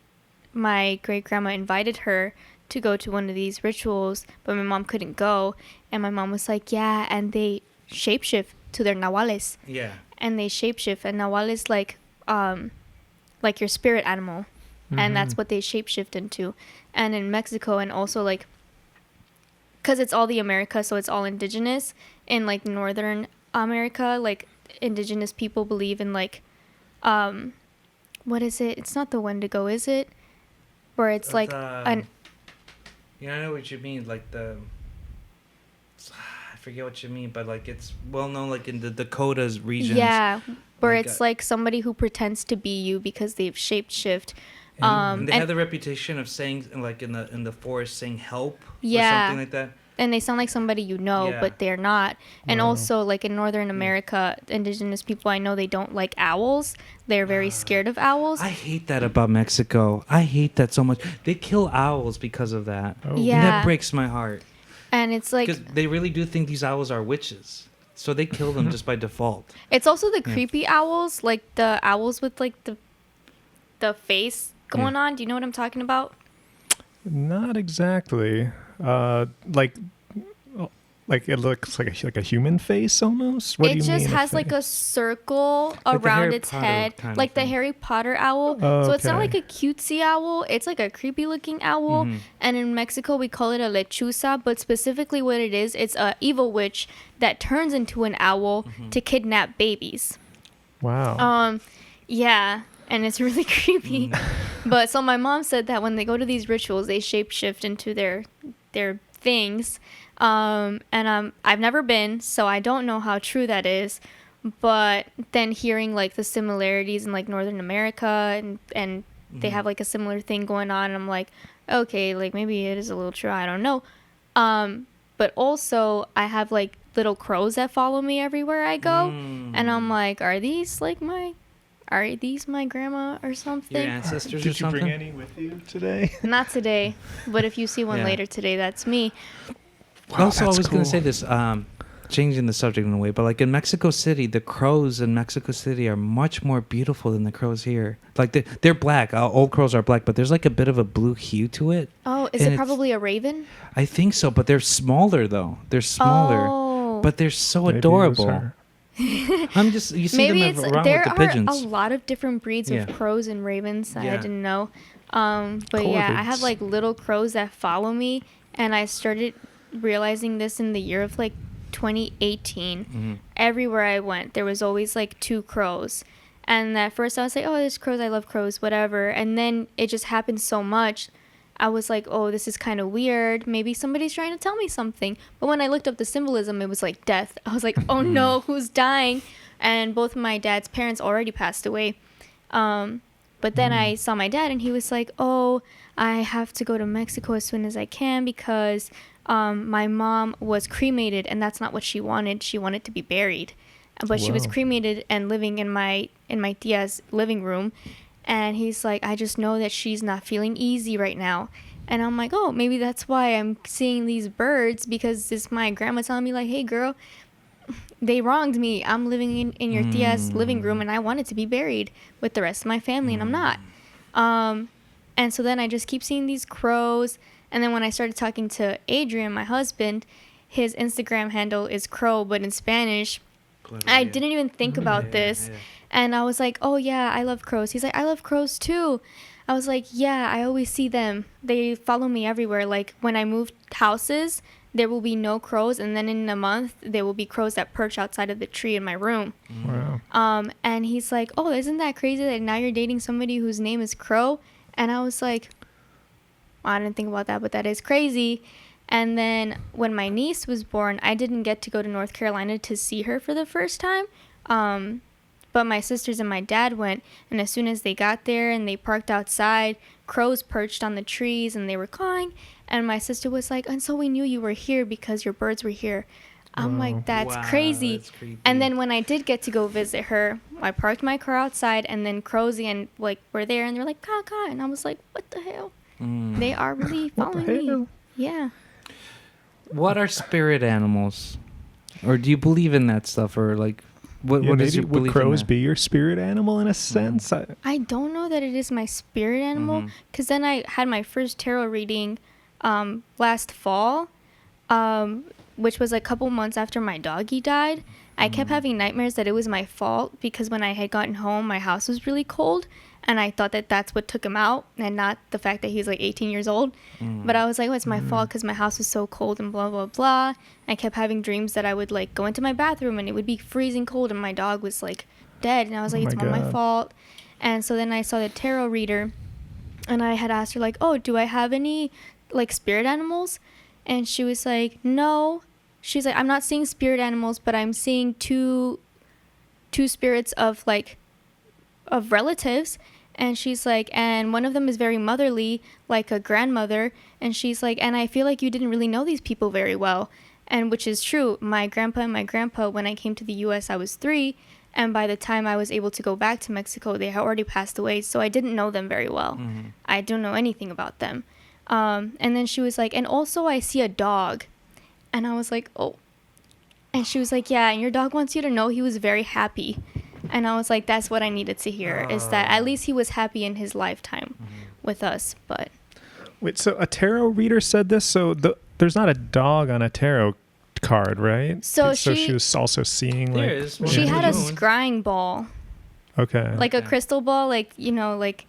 my great grandma invited her to go to one of these rituals, but my mom couldn't go. And my mom was like, yeah, and they shapeshift to their nahuales. Yeah. And they shapeshift, and nahual is like your spirit animal, and that's what they shapeshift into. And in Mexico, and also like because it's all the America, so it's all indigenous. In like Northern America, like indigenous people believe in like what is it? It's not the Wendigo, is it? Where it's like an... Yeah, I know what you mean. Like the... I forget what you mean, but like it's well known like in the Dakotas regions. Yeah, where like it's like somebody who pretends to be you because they've shapeshift. And they have the reputation of saying like in the forest saying help or something like that. And they sound like somebody you know, but they're not. And also, like in Northern America, indigenous people, I know they don't like owls. They're very scared of owls. I hate that about Mexico. I hate that so much. They kill owls because of that. Oh. Yeah. And that breaks my heart. And it's like... Because they really do think these owls are witches. So they kill them just by default. It's also the creepy owls, like the owls with like the face going on. Do you know what I'm talking about? Not exactly. Like it looks like a human face almost. What do you mean? It just has like a circle around its head, like the Harry Potter owl. So it's not like a cutesy owl. It's like a creepy looking owl. And in Mexico we call it a lechuza, but specifically what it is, it's a evil witch that turns into an owl to kidnap babies. Wow. Yeah. And it's really creepy. But so my mom said that when they go to these rituals, they shapeshift into their things. And I've never been, so I don't know how true that is. But then hearing like the similarities in like Northern America and they have like a similar thing going on, and I'm like, okay, like maybe it is a little true. I don't know. But also I have like little crows that follow me everywhere I go, and I'm like, are these my grandma or something? Your ancestors Did or something? you bring any with you today? Not today, but if you see one later today, that's me. Wow, also, I was cool. going to say this. changing the subject in a way, but like in Mexico City, the crows in Mexico City are much more beautiful than the crows here. Like they're black. Old crows are black, but there's like a bit of a blue hue to it. Oh, is And it probably a raven? I think so, but they're smaller though. They're smaller, Oh. but they're so Maybe it was adorable. her. You see Maybe them it's around there with the are pigeons. a lot of different breeds Yeah. of crows and ravens that I Yeah. didn't know. But yeah, I have Corvids. like little crows that follow me, and I started realizing this in the year of like 2018. Mhm. Everywhere I went, there was always like 2 crows. And at first I was like, oh, there's crows, I love crows, whatever. And then it just happened so much. I was like, oh, this is kind of weird. Maybe somebody's trying to tell me something. But when I looked up the symbolism, it was like death. I was like, oh no, who's dying? And both of my dad's parents already passed away. But then I saw my dad, and he was like, oh, I have to go to Mexico as soon as I can because my mom was cremated, and that's not what she wanted. She wanted to be buried. But she was Wow. cremated and living in my tia's living room. And he's like, I just know that she's not feeling easy right now. And I'm like, oh, maybe that's why I'm seeing these birds, because it's my grandma telling me like, hey girl, they wronged me. I'm living in your tia's living room, and I wanted to be buried with the rest of my family, and I'm not. And so then I just keep seeing these crows. And then when I started talking to Adrian, my husband, his Instagram handle is crow, but in Spanish. I didn't even think about this. And I was like, oh yeah, I love crows. He's like, I love crows too. I was like, yeah, I always see them. They follow me everywhere. Like when I moved houses, there will be no crows. And then in a month, there will be crows that perch outside of the tree in my room. Wow. And he's like, oh, isn't that crazy that now you're dating somebody whose name is Crow? And I was like, well, I didn't think about that, but that is crazy. And then when my niece was born, I didn't get to go to North Carolina to see her for the first time. But my sisters and my dad went, and as soon as they got there and they parked outside, crows perched on the trees and they were cawing. And my sister was like, and so we knew you were here because your birds were here. I'm Wow. like, that's Wow, crazy. that's creepy. And then when I did get to go visit her, I parked my car outside, and then crows and like were there, and they're like, caw, caw. And I was like, what the hell? They are really What the following me. hell? Yeah. What are spirit animals? Or do you believe in that stuff? Or like, what Yeah, is maybe your would belief in crows that? be your spirit animal in a sense? I don't know that it is my spirit animal, because then I had my first tarot reading last fall, which was a couple months after my doggy died. I kept having nightmares that it was my fault because when I had gotten home, my house was really cold, and I thought that that's what took him out and not the fact that he's like 18 years old. But I was like, oh, it's my fault because my house was so cold and blah, blah, blah. I kept having dreams that I would like go into my bathroom and it would be freezing cold and my dog was like dead. And I was like, Oh it's my not my God. fault. And so then I saw the tarot reader, and I had asked her like, oh, do I have any like spirit animals? And she was like, no. She's like, I'm not seeing spirit animals, but I'm seeing two spirits of like of relatives. And she's like, and one of them is very motherly, like a grandmother. And she's like, and I feel like you didn't really know these people very well. And which is true. My grandpa and my grandpa, when I came to the US, I was 3. And by the time I was able to go back to Mexico, they had already passed away. So I didn't know them very well. I don't know anything about them. And then she was like, and also I see a dog. And I was like, oh. And she was like, yeah, and your dog wants you to know he was very happy. And I was like, that's what I needed to hear, is that at least he was happy in his lifetime with us. But Wait, so a tarot reader said this? So there's not a dog on a tarot card, right? So she she- was also seeing There like is one. she Yeah. had a Moon. scrying ball, okay. like a Okay. crystal ball, like, you know, like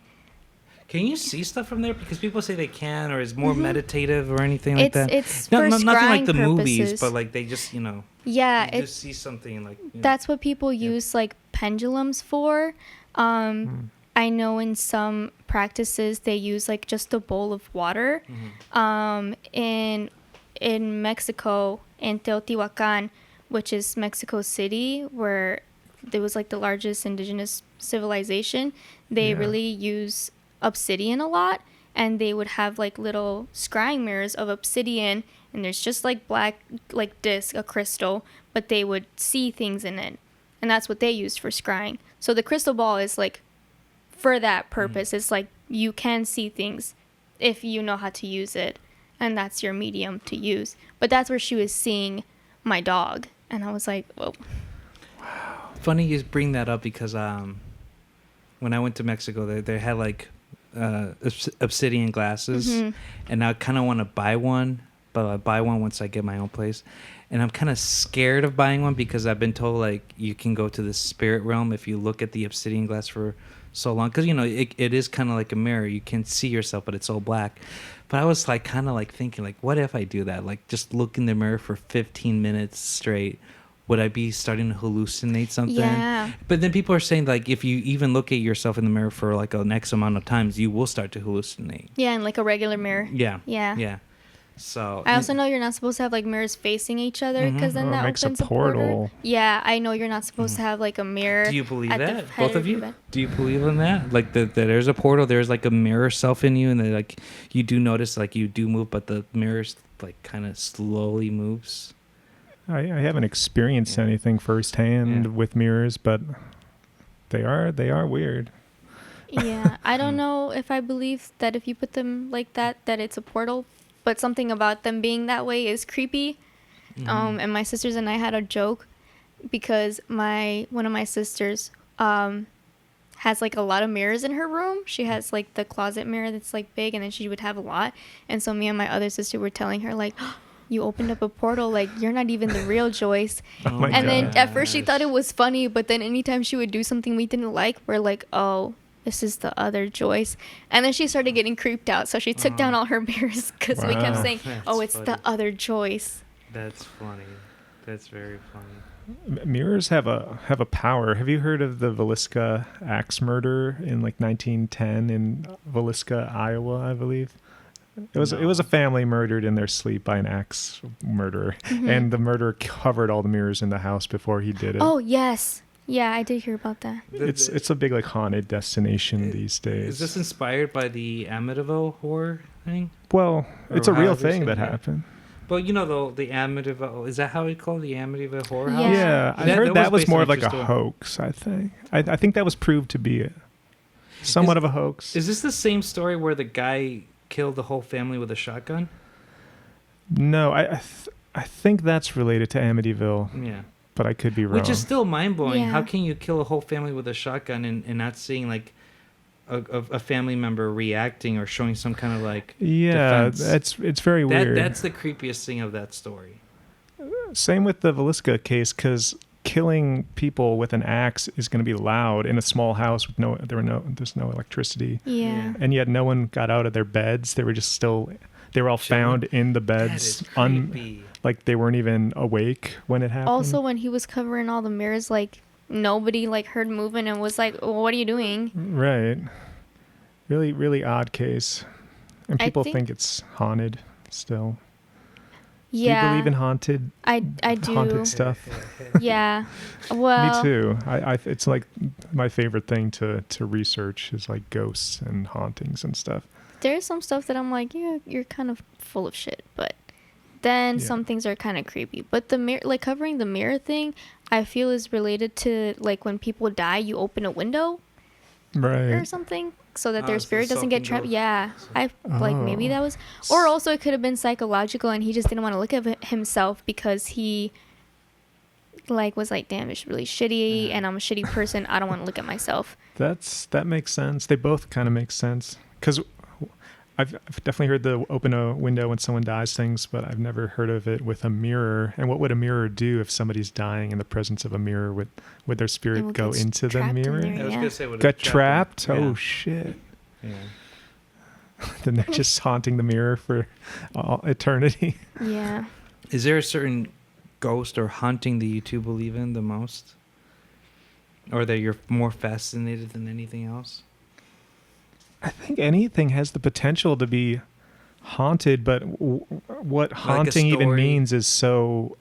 Can you see stuff from there? Because people say they can, or is more meditative or anything like that. it's No, for nothing like scrying the movies, purposes. but like they just, Yeah, you it's just see something like. that's what people use like pendulums for. I know in some practices they use like just a bowl of water. In Mexico, in Teotihuacan, which is Mexico City, where there was like the largest indigenous civilization, they Yeah. really use obsidian a lot, and they would have like little scrying mirrors of obsidian, and there's just like black like disc, a crystal, but they would see things in it, and that's what they used for scrying. So the crystal ball is like for that purpose. It's like you can see things if you know how to use it, and that's your medium to use. But that's where she was seeing my dog, And I was like, whoa. Funny you bring that up because when I went to Mexico, they had like obsidian glasses, and I kind of want to buy one, but I buy one once I get my own place. And I'm kind of scared of buying one because I've been told like you can go to the spirit realm if you look at the obsidian glass for so long, because it is kind of like a mirror. You can see yourself, but it's all black. But I was like kind of like thinking like, what if I do that? Like just look in the mirror for 15 minutes straight. Would I be starting to hallucinate something? Yeah. But then people are saying like if you even look at yourself in the mirror for like an X amount of times, you will start to hallucinate. Yeah, in like a regular mirror. Yeah. Yeah. Yeah. So I also know you're not supposed to have like mirrors facing each other because then that makes a opens a portal. portal. Yeah, I know you're not supposed to have like a mirror. do you believe at the that? head Both of your you? bed. Do you believe in that? Like that there's a portal, there's like a mirror self in you, and then like you do notice like you do move, but the mirror's like kind of slowly moves. I haven't experienced anything firsthand with mirrors, but they are weird. Yeah, I don't know if I believe that if you put them like that it's a portal, but something about them being that way is creepy. And my sisters and I had a joke because one of my sisters has like a lot of mirrors in her room. She has like the closet mirror that's like big, and then she would have a lot. And so me and my other sister were telling her like, you opened up a portal, like you're not even the real Joyce. my And then God. at first she thought it was funny, but then anytime she would do something we didn't like, we're like, oh, this is the other Joyce. And then she started getting creeped out, so she took down all her mirrors because we kept Wow. saying, That's it's funny. the other Joyce. That's funny. That's very funny. Mirrors have a power. Have you heard of the Villisca axe murder in like 1910 in Villisca, Iowa, I believe? It was a family murdered in their sleep by an axe murderer, and the murderer covered all the mirrors in the house before he did it. Oh, yes. Yeah, I did hear about that. It's a big like haunted destination these days. Is this inspired by the Amityville horror thing? Well, it's a Or real however you thing say that it. happened. Well, the Amityville, is that how we call it? The Amityville horror house? Yeah, I heard that was based more on of like a true story. hoax. I think. I think that was proved to be somewhat of a hoax. Is this the same story where the guy killed the whole family with a shotgun? No, I think that's related to Amityville, Yeah. but I could be wrong. Which is still mind-blowing. Yeah. How can you kill a whole family with a shotgun and not seeing like a family member reacting or showing some kind of like defense? it's very weird. That's the creepiest thing of that story. Same with the Villisca case, because killing people with an axe is going to be loud in a small house with there's no electricity, Yeah. and yet no one got out of their beds. They were all found in the That beds, is creepy. like they weren't even awake when it happened. Also, when he was covering all the mirrors, like nobody like heard moving and was like, what are you doing? Right. Really, really odd case, and I people think- think it's haunted still. Yeah. Do you believe in haunted I do. haunted stuff? Yeah. Well. Me too. It's like my favorite thing to research is like ghosts and hauntings and stuff. There's some stuff that I'm like, yeah, you're kind of full of shit, but then some things are kind of creepy. But the mirror, like covering the mirror thing, I feel is related to like when people die, you open a window or Right. something so that their so spirit doesn't get trapped. self-indulged. Yeah, I like maybe that was, or also it could have been psychological and he just didn't want to look at himself because he like was like, damn, it's really shitty and I'm a shitty person. I don't want to look at myself. That makes sense. They both kind of make sense, because I've definitely heard the open a window when someone dies things, but I've never heard of it with a mirror. And what would a mirror do if somebody's dying in the presence of a mirror? Would their It spirit would go get into the trapped in mirror? there. I was Yeah. gonna say, would it Got trap trapped? them? Oh Yeah. shit. Yeah. Then they're just haunting the mirror for all eternity. Yeah. Is there a certain ghost or haunting that you two believe in the most, or that you're more fascinated than anything else? I think anything has the potential to be haunted, but what haunting even story. means is so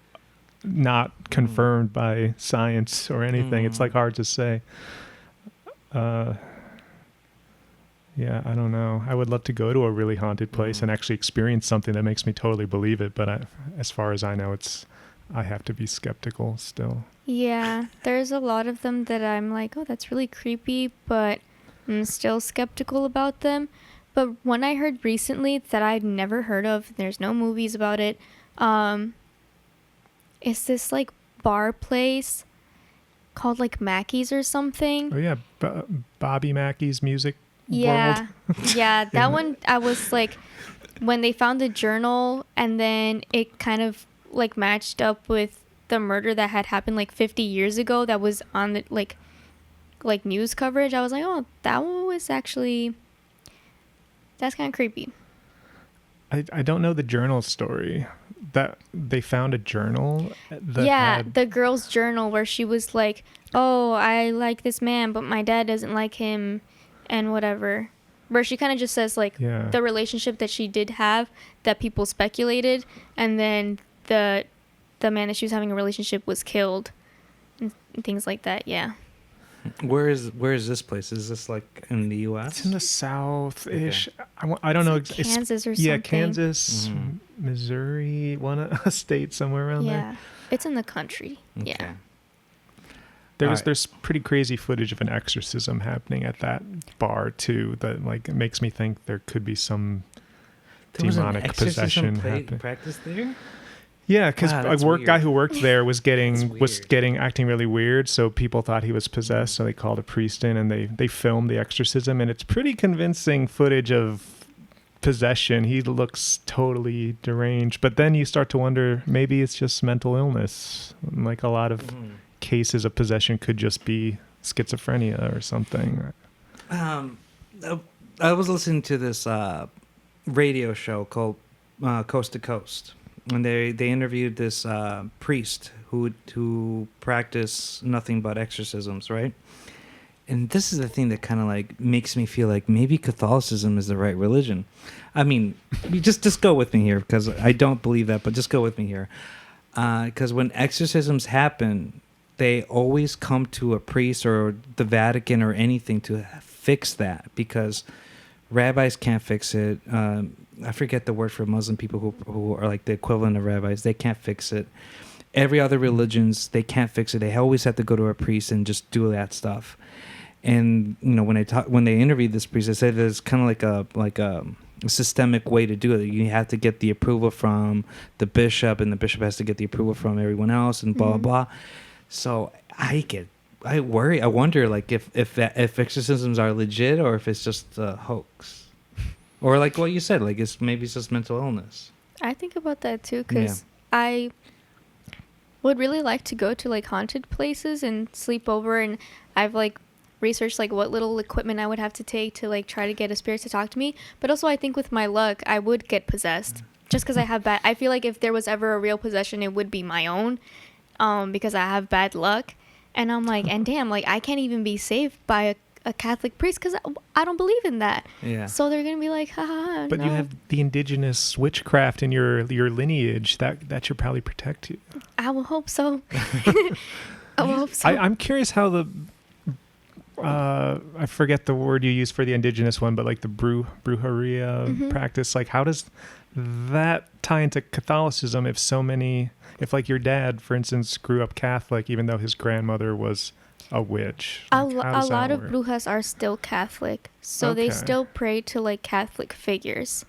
not confirmed by science or anything. It's like hard to say. Yeah, I don't know. I would love to go to a really haunted place and actually experience something that makes me totally believe it. But as far as I know, I have to be skeptical still. Yeah, there's a lot of them that I'm like, oh, that's really creepy, but I'm still skeptical about them. But one I heard recently that I'd never heard of, there's no movies about it, is this like bar place called like Mackey's or something. Oh yeah, Bobby Mackey's Music Yeah. World. Yeah, that one I was like, when they found the journal and then it kind of like matched up with the murder that had happened like 50 years ago that was on the like news coverage. I was like, oh, that one was actually, that's kind of creepy. I don't know the journal story. That they found a journal that Yeah, had, the girl's journal where she was like, oh, I like this man, but my dad doesn't like him and whatever. Where she kind of just says like yeah. the relationship that she did have that people speculated, and then the man that she was having a relationship was killed and things like that. Yeah. Where is this place? Is this like in the U.S.? It's in the south-ish. I don't know. Like Kansas or something. Yeah, Kansas, Missouri, a state somewhere around there. Yeah. It's in the country. Okay. Yeah. There's pretty crazy footage of an exorcism happening at that bar too. That like it makes me think there could be some demonic possession happening. Practice there. Yeah, because a guy who worked there was That's acting really weird, so people thought he was possessed. So they called a priest in, and they filmed the exorcism, and it's pretty convincing footage of possession. He looks totally deranged, but then you start to wonder maybe it's just mental illness. Like a lot of cases of possession could just be schizophrenia or something. I was listening to this radio show called Coast to Coast. And they interviewed this priest who practiced nothing but exorcisms, right? And this is the thing that kind of like makes me feel like maybe Catholicism is the right religion. I mean, you just go with me here because I don't believe that, but just go with me here. Because when exorcisms happen, they always come to a priest or the Vatican or anything to fix that because rabbis can't fix it. I forget the word for Muslim people who are like the equivalent of rabbis. They can't fix it. Every other religions, they can't fix it. They always have to go to a priest and just do that stuff. And you know, when they interviewed this priest, they said there's kind of like a systemic way to do it. You have to get the approval from the bishop, and the bishop has to get the approval from everyone else, and blah blah. So I worry. I wonder like if exorcisms are legit or if it's just a hoax. Or like what you said, like maybe it's just mental illness. I think about that too because I would really like to go to like haunted places and sleep over, and I've like researched like what little equipment I would have to take to like try to get a spirit to talk to me. But also I think with my luck I would get possessed just because I feel like if there was ever a real possession it would be my own, because I have bad luck. And I'm like, and damn, like I can't even be saved by a Catholic priest because I don't believe in that. Yeah. So they're gonna be like, haha. But no. You have the indigenous witchcraft in your lineage that should probably protect you. I will hope so. I will hope so. I'm curious how the I forget the word you use for the indigenous one, but like the brujería practice. Like, how does that tie into Catholicism? If like your dad, for instance, grew up Catholic, even though his grandmother was a witch. Like, a lot of brujas are still Catholic, so they still pray to like Catholic figures.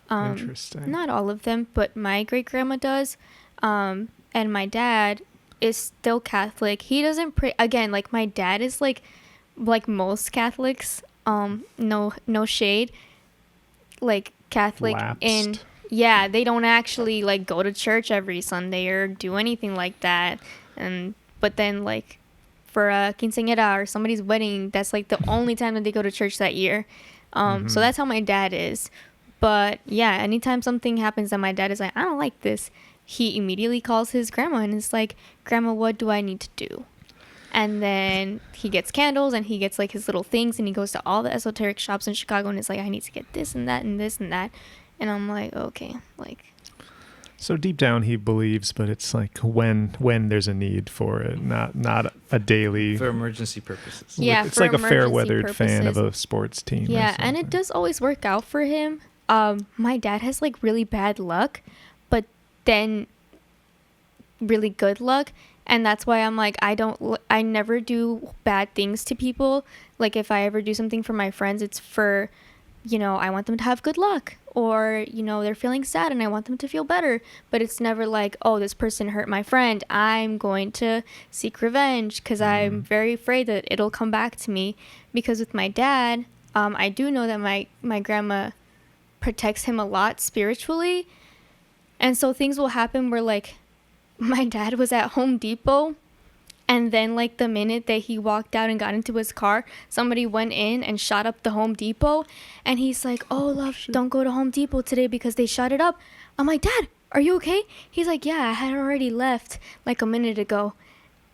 Interesting. Not all of them, but my great grandma does, and my dad is still Catholic. He doesn't pray again. Like my dad is like most Catholics. No shade. Like Catholic Lapsed. they don't actually like go to church every Sunday or do anything like that. But then like for a quinceañera or somebody's wedding, that's like the only time that they go to church that year. So that's how my dad is. But yeah, anytime something happens that my dad is like, I don't like this, he immediately calls his grandma and is like, Grandma, what do I need to do? And then he gets candles and he gets like his little things and he goes to all the esoteric shops in Chicago and is like, I need to get this and that and this and that. And I'm like, okay, like. So deep down he believes, but it's like when there's a need for it, not a daily. For emergency purposes. Yeah, it's like a fair-weathered fan of a sports team. Yeah, and it does always work out for him. My dad has like really bad luck, but then really good luck. And that's why I'm like, I never do bad things to people. Like if I ever do something for my friends, it's for, I want them to have good luck or they're feeling sad and I want them to feel better. But it's never like, oh, this person hurt my friend, I'm going to seek revenge, because I'm very afraid that it'll come back to me. Because with my dad, I do know that my grandma protects him a lot spiritually, and so things will happen where, like, my dad was at Home Depot, and then, like, the minute that he walked out and got into his car, somebody went in and shot up the Home Depot. And he's like, oh, love, don't go to Home Depot today because they shot it up. I'm like, Dad, are you okay? He's like, yeah, I had already left like a minute ago.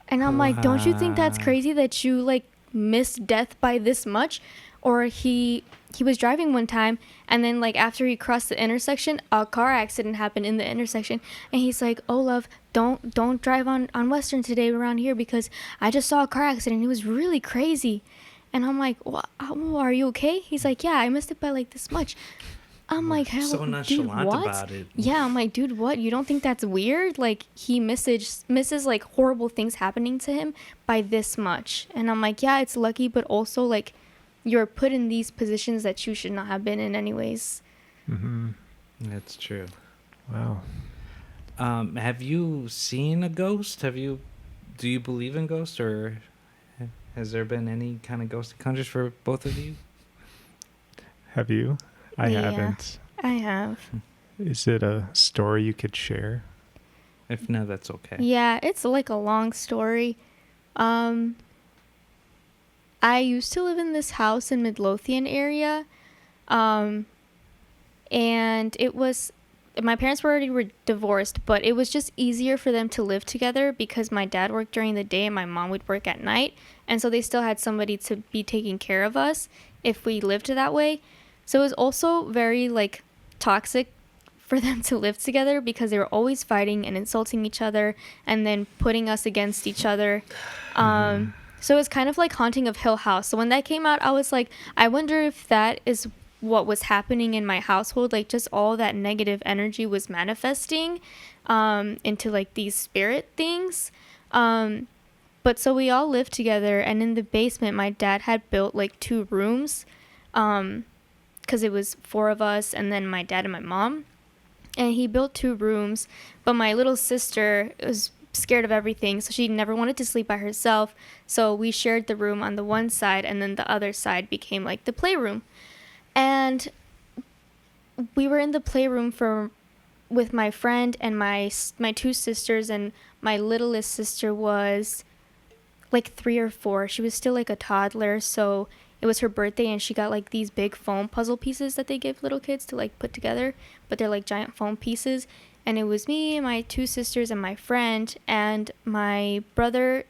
And I'm like, don't you think that's crazy that you, like, missed death by this much? Or he was driving one time, and then, like, after he crossed the intersection, a car accident happened in the intersection, and he's like, oh, love, don't drive on Western today around here because I just saw a car accident. It was really crazy. And I'm like, are you okay? He's like, yeah, I missed it by, like, this much. I'm like, so nonchalant dude, what? about it. Yeah, I'm like, dude, what? You don't think that's weird? Like, he misses like horrible things happening to him by this much. And I'm like, yeah, it's lucky, but also, like, you're put in these positions that you should not have been in anyways. Mm-hmm. That's true. Wow. Have you seen a ghost? Do you believe in ghosts, or has there been any kind of ghost encounters for both of you? Have you? I Yeah, haven't. I have. Is it a story you could share? If not, that's okay. Yeah, it's like a long story. I used to live in this house in Midlothian area, and it was, my parents were divorced, but it was just easier for them to live together because my dad worked during the day and my mom would work at night, and so they still had somebody to be taking care of us if we lived that way. So it was also very, like, toxic for them to live together because they were always fighting and insulting each other and then putting us against each other. So it was kind of like Haunting of Hill House. So when that came out, I was like, I wonder if that is what was happening in my household. Like, just all that negative energy was manifesting into, like, these spirit things. But so we all lived together, and in the basement, my dad had built, like, 2 rooms because it was 4 of us, and then my dad and my mom. And he built 2 rooms, but my little sister was scared of everything, so she never wanted to sleep by herself. So we shared the room on the one side, and then the other side became, like, the playroom. And we were in the playroom with my friend and my 2 sisters, and my littlest sister was like 3 or 4. She was still, like, a toddler, so it was her birthday, and she got, like, these big foam puzzle pieces that they give little kids to, like, put together, but they're, like, giant foam pieces. And it was me and my 2 sisters and my friend, and my brother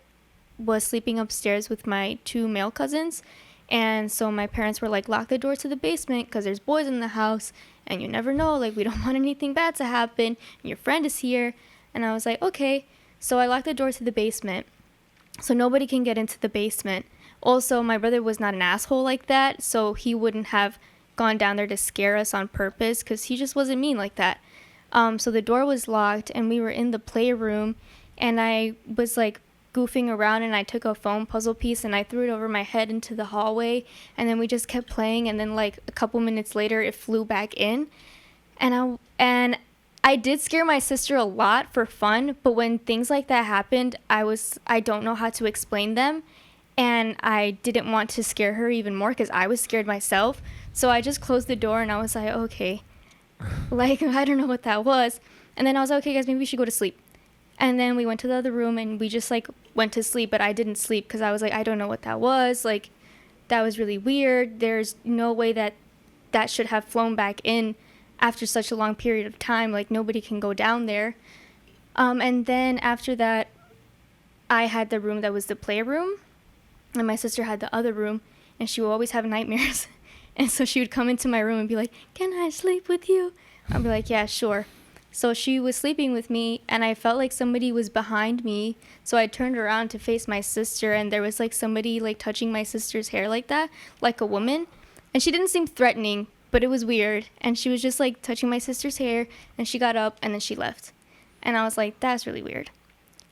was sleeping upstairs with my 2 male cousins. And so my parents were like, lock the door to the basement because there's boys in the house and you never know, like, we don't want anything bad to happen, and your friend is here. And I was like, okay. So I locked the door to the basement so nobody can get into the basement. Also, my brother was not an asshole like that, so he wouldn't have gone down there to scare us on purpose because he just wasn't mean like that. So the door was locked, and we were in the playroom, and I was, like, goofing around, and I took a foam puzzle piece and I threw it over my head into the hallway, and then we just kept playing, and then, like, a couple minutes later it flew back in, and I did scare my sister a lot for fun, but when things like that happened, I don't know how to explain them, and I didn't want to scare her even more because I was scared myself. So I just closed the door and I was like, okay, like, I don't know what that was. And then I was like, okay, guys, maybe we should go to sleep. And then we went to the other room and we just, like, went to sleep, but I didn't sleep because I was like, I don't know what that was. Like, that was really weird. There's no way that should have flown back in after such a long period of time. Like, nobody can go down there. And then after that, I had the room that was the playroom, and my sister had the other room, and she would always have nightmares. And so she would come into my room and be like, can I sleep with you? I'd be like, yeah, sure. So she was sleeping with me, and I felt like somebody was behind me. So I turned around to face my sister, and there was, like, somebody, like, touching my sister's hair like that, like a woman. And she didn't seem threatening, but it was weird. And she was just, like, touching my sister's hair, and she got up, and then she left. And I was like, that's really weird.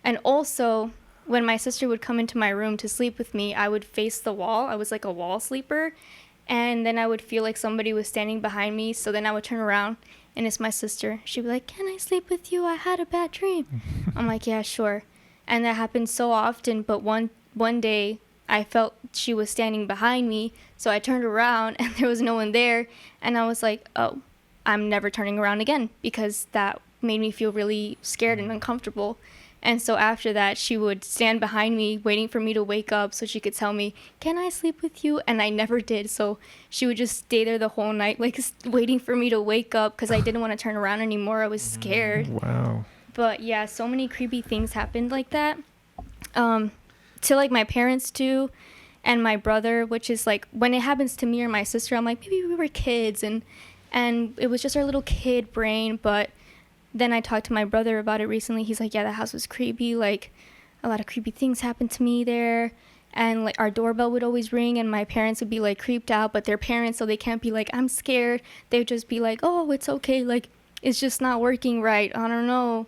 And also, when my sister would come into my room to sleep with me, I would face the wall. I was, like, a wall sleeper. And then I would feel like somebody was standing behind me. So then I would turn around and it's my sister. She'd be like, "Can I sleep with you? I had a bad dream." I'm like, "Yeah, sure." And that happened so often. But one day I felt she was standing behind me. So I turned around and there was no one there. And I was like, "Oh, I'm never turning around again," because that made me feel really scared and uncomfortable. And so after that, she would stand behind me waiting for me to wake up so she could tell me, "Can I sleep with you?" And I never did. So she would just stay there the whole night, like waiting for me to wake up because I didn't want to turn around anymore. I was scared. Wow. But yeah, so many creepy things happened like that. To like my parents too, and my brother, which is like when it happens to me or my sister, I'm like, maybe we were kids and it was just our little kid brain. But then I talked to my brother about it recently. He's like, "Yeah, the house was creepy. Like, a lot of creepy things happened to me there." And like our doorbell would always ring and my parents would be like creeped out, but they're parents, so they can't be like, "I'm scared." They would just be like, "Oh, it's okay. Like, it's just not working right. I don't know."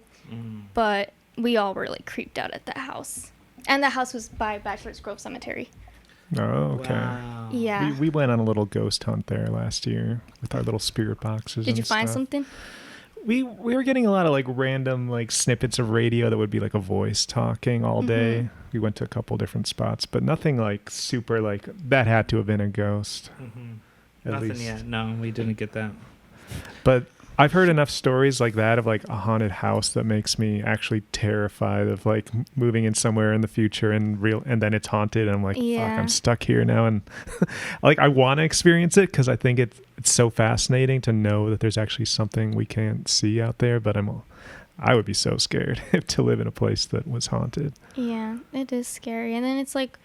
But we all were like creeped out at that house. And the house was by Bachelor's Grove Cemetery. Oh, okay. Wow. Yeah. We went on a little ghost hunt there last year with our little spirit boxes. Did and you find stuff. something? We were getting a lot of like random like snippets of radio that would be like a voice talking all day. We went to a couple different spots, but nothing like super like that had to have been a ghost. At Nothing least. yet. No, we didn't get that. But I've heard enough stories like that of like a haunted house that makes me actually terrified of like moving in somewhere in the future and then it's haunted and I'm like, fuck, Yeah. I'm stuck here now. And like, I want to experience it because I think it's so fascinating to know that there's actually something we can't see out there. But I would be so scared to live in a place that was haunted. Yeah, it is scary. And then it's like,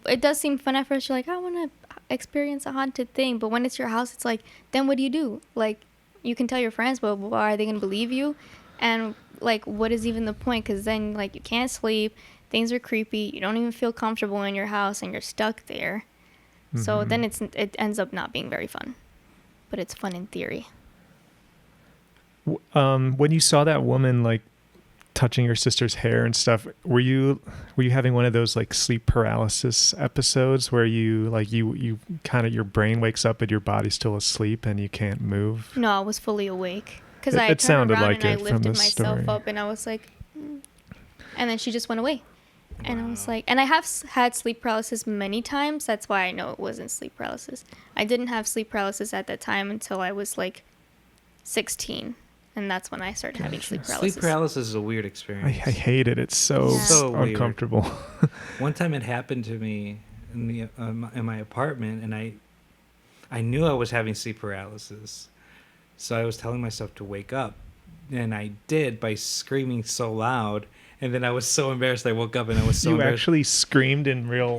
it does seem fun at first. You're like, I want to experience a haunted thing. But when it's your house, it's like, then what do you do? Like, you can tell your friends, but are they going to believe you? And like, what is even the point? Because then like you can't sleep. Things are creepy. You don't even feel comfortable in your house and you're stuck there. So then it ends up not being very fun. But it's fun in theory. When you saw that woman like touching your sister's hair and stuff, were you having one of those like sleep paralysis episodes where you kind of your brain wakes up but your body's still asleep and you can't move? No, I was fully awake. Because It I turned sounded around like and I it from lifted the myself story. up and I was like, and then she just went away. And I was like, and I have had sleep paralysis many times. That's why I know it wasn't sleep paralysis. I didn't have sleep paralysis at that time until I was like 16. And that's when I started having sleep paralysis. Sleep paralysis is a weird I experience. hate it. It's so, Yeah. So weird. uncomfortable. One time it happened to me in my apartment, and I knew I was having sleep paralysis, so I was telling myself to wake up, and I did by screaming so loud, and then I was so embarrassed. I woke up and I was so You embarrassed. actually screamed in real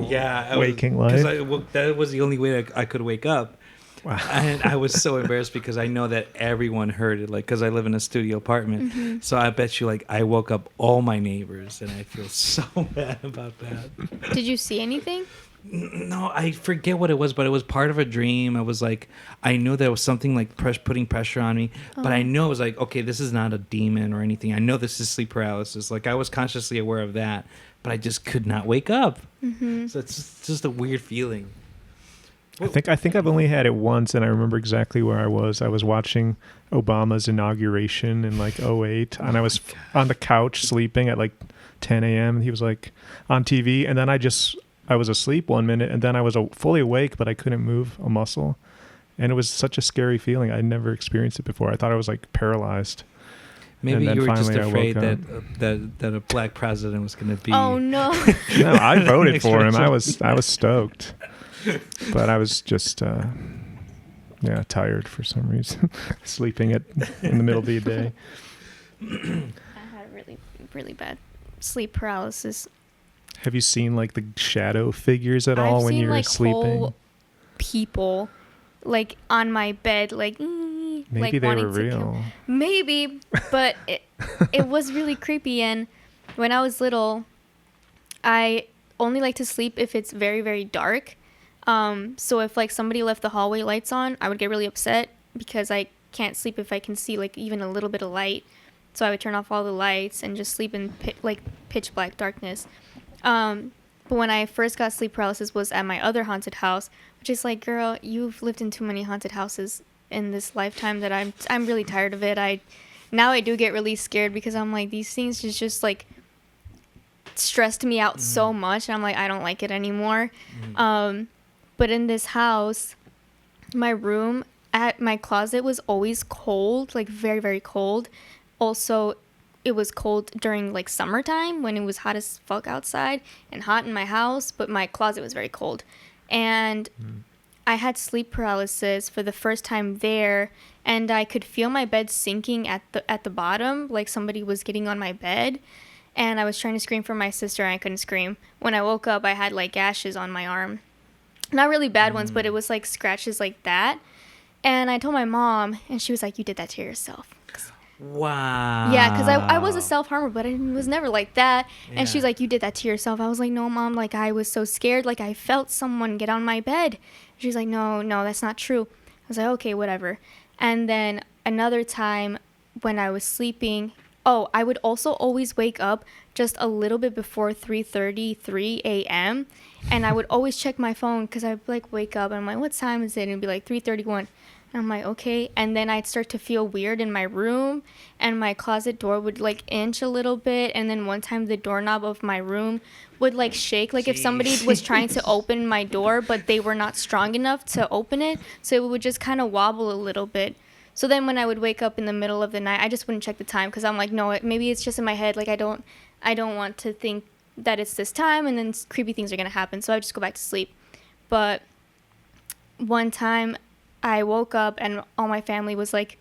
waking Because life? that was the only way I could wake up. Wow. And I was so embarrassed because I know that everyone heard it, like, because I live in a studio apartment. So I bet you, like, I woke up all my neighbors, and I feel so bad about that. Did you see anything? No, I forget what it was, but it was part of a dream. I was like, I knew there was something like putting pressure on me, but I know it was like, okay, this is not a demon or anything. I know this is sleep paralysis. Like, I was consciously aware of that, but I just could not wake up. So it's just a weird feeling. I think I've only had it once, and I remember exactly where I was. I was watching Obama's inauguration in like '08, and I was on the couch sleeping at like 10 a.m. and he was like on TV, and then I was asleep 1 minute, and then I was fully awake, but I couldn't move a muscle, and it was such a scary feeling. I'd never experienced it before. I thought I was like paralyzed. Maybe And you then were just finally I afraid woke that a black president was going to be. Oh, no. No, I voted for him. I was stoked, but I was just tired for some reason, sleeping in the middle of the day. I had really, really bad sleep paralysis. Have you seen like the shadow figures at all I've when seen, you're like, sleeping? whole people like on my bed, like Maybe like they wanting were to kill. real. Maybe, but it was really creepy. And when I was little, I only like to sleep if it's very, very dark. So if like somebody left the hallway lights on, I would get really upset because I can't sleep if I can see like even a little bit of light. So I would turn off all the lights and just sleep in pitch black darkness. But But when I first got sleep paralysis was at my other haunted house, which is like, girl, you've lived in too many haunted houses in this lifetime that I'm really tired of it. Now I do get really scared because I'm like, these things just like stressed me out so much. And I'm like, I don't like it anymore. But in this house, my room at my closet was always cold, like very, very cold. Also, it was cold during like summertime when it was hot as fuck outside and hot in my house, but my closet was very cold. And I had sleep paralysis for the first time there, and I could feel my bed sinking at the bottom, like somebody was getting on my bed. And I was trying to scream for my sister, and I couldn't scream. When I woke up, I had like gashes on my arm. Not really bad ones, but it was like scratches like that. And I told my mom, and she was like, you did that to yourself. Wow. Yeah, because I was a self-harmer, but I was never like that. Yeah. And she was like, you did that to yourself. I was like, no, Mom, like I was so scared. Like I felt someone get on my bed. She was like, no, that's not true. I was like, okay, whatever. And then another time when I was sleeping, I would also always wake up just a little bit before 3:33 a.m. And I would always check my phone because I'd like wake up and I'm like, what time is it? And it'd be like 3:31. And I'm like, okay. And then I'd start to feel weird in my room, and my closet door would like inch a little bit. And then one time the doorknob of my room would like shake, like if somebody was trying to open my door, but they were not strong enough to open it. So it would just kind of wobble a little bit. So then when I would wake up in the middle of the night, I just wouldn't check the time because I'm like, no, maybe it's just in my head. Like I don't want to think that it's this time and then creepy things are going to happen. So I would just go back to sleep. But one time I woke up and all my family was like,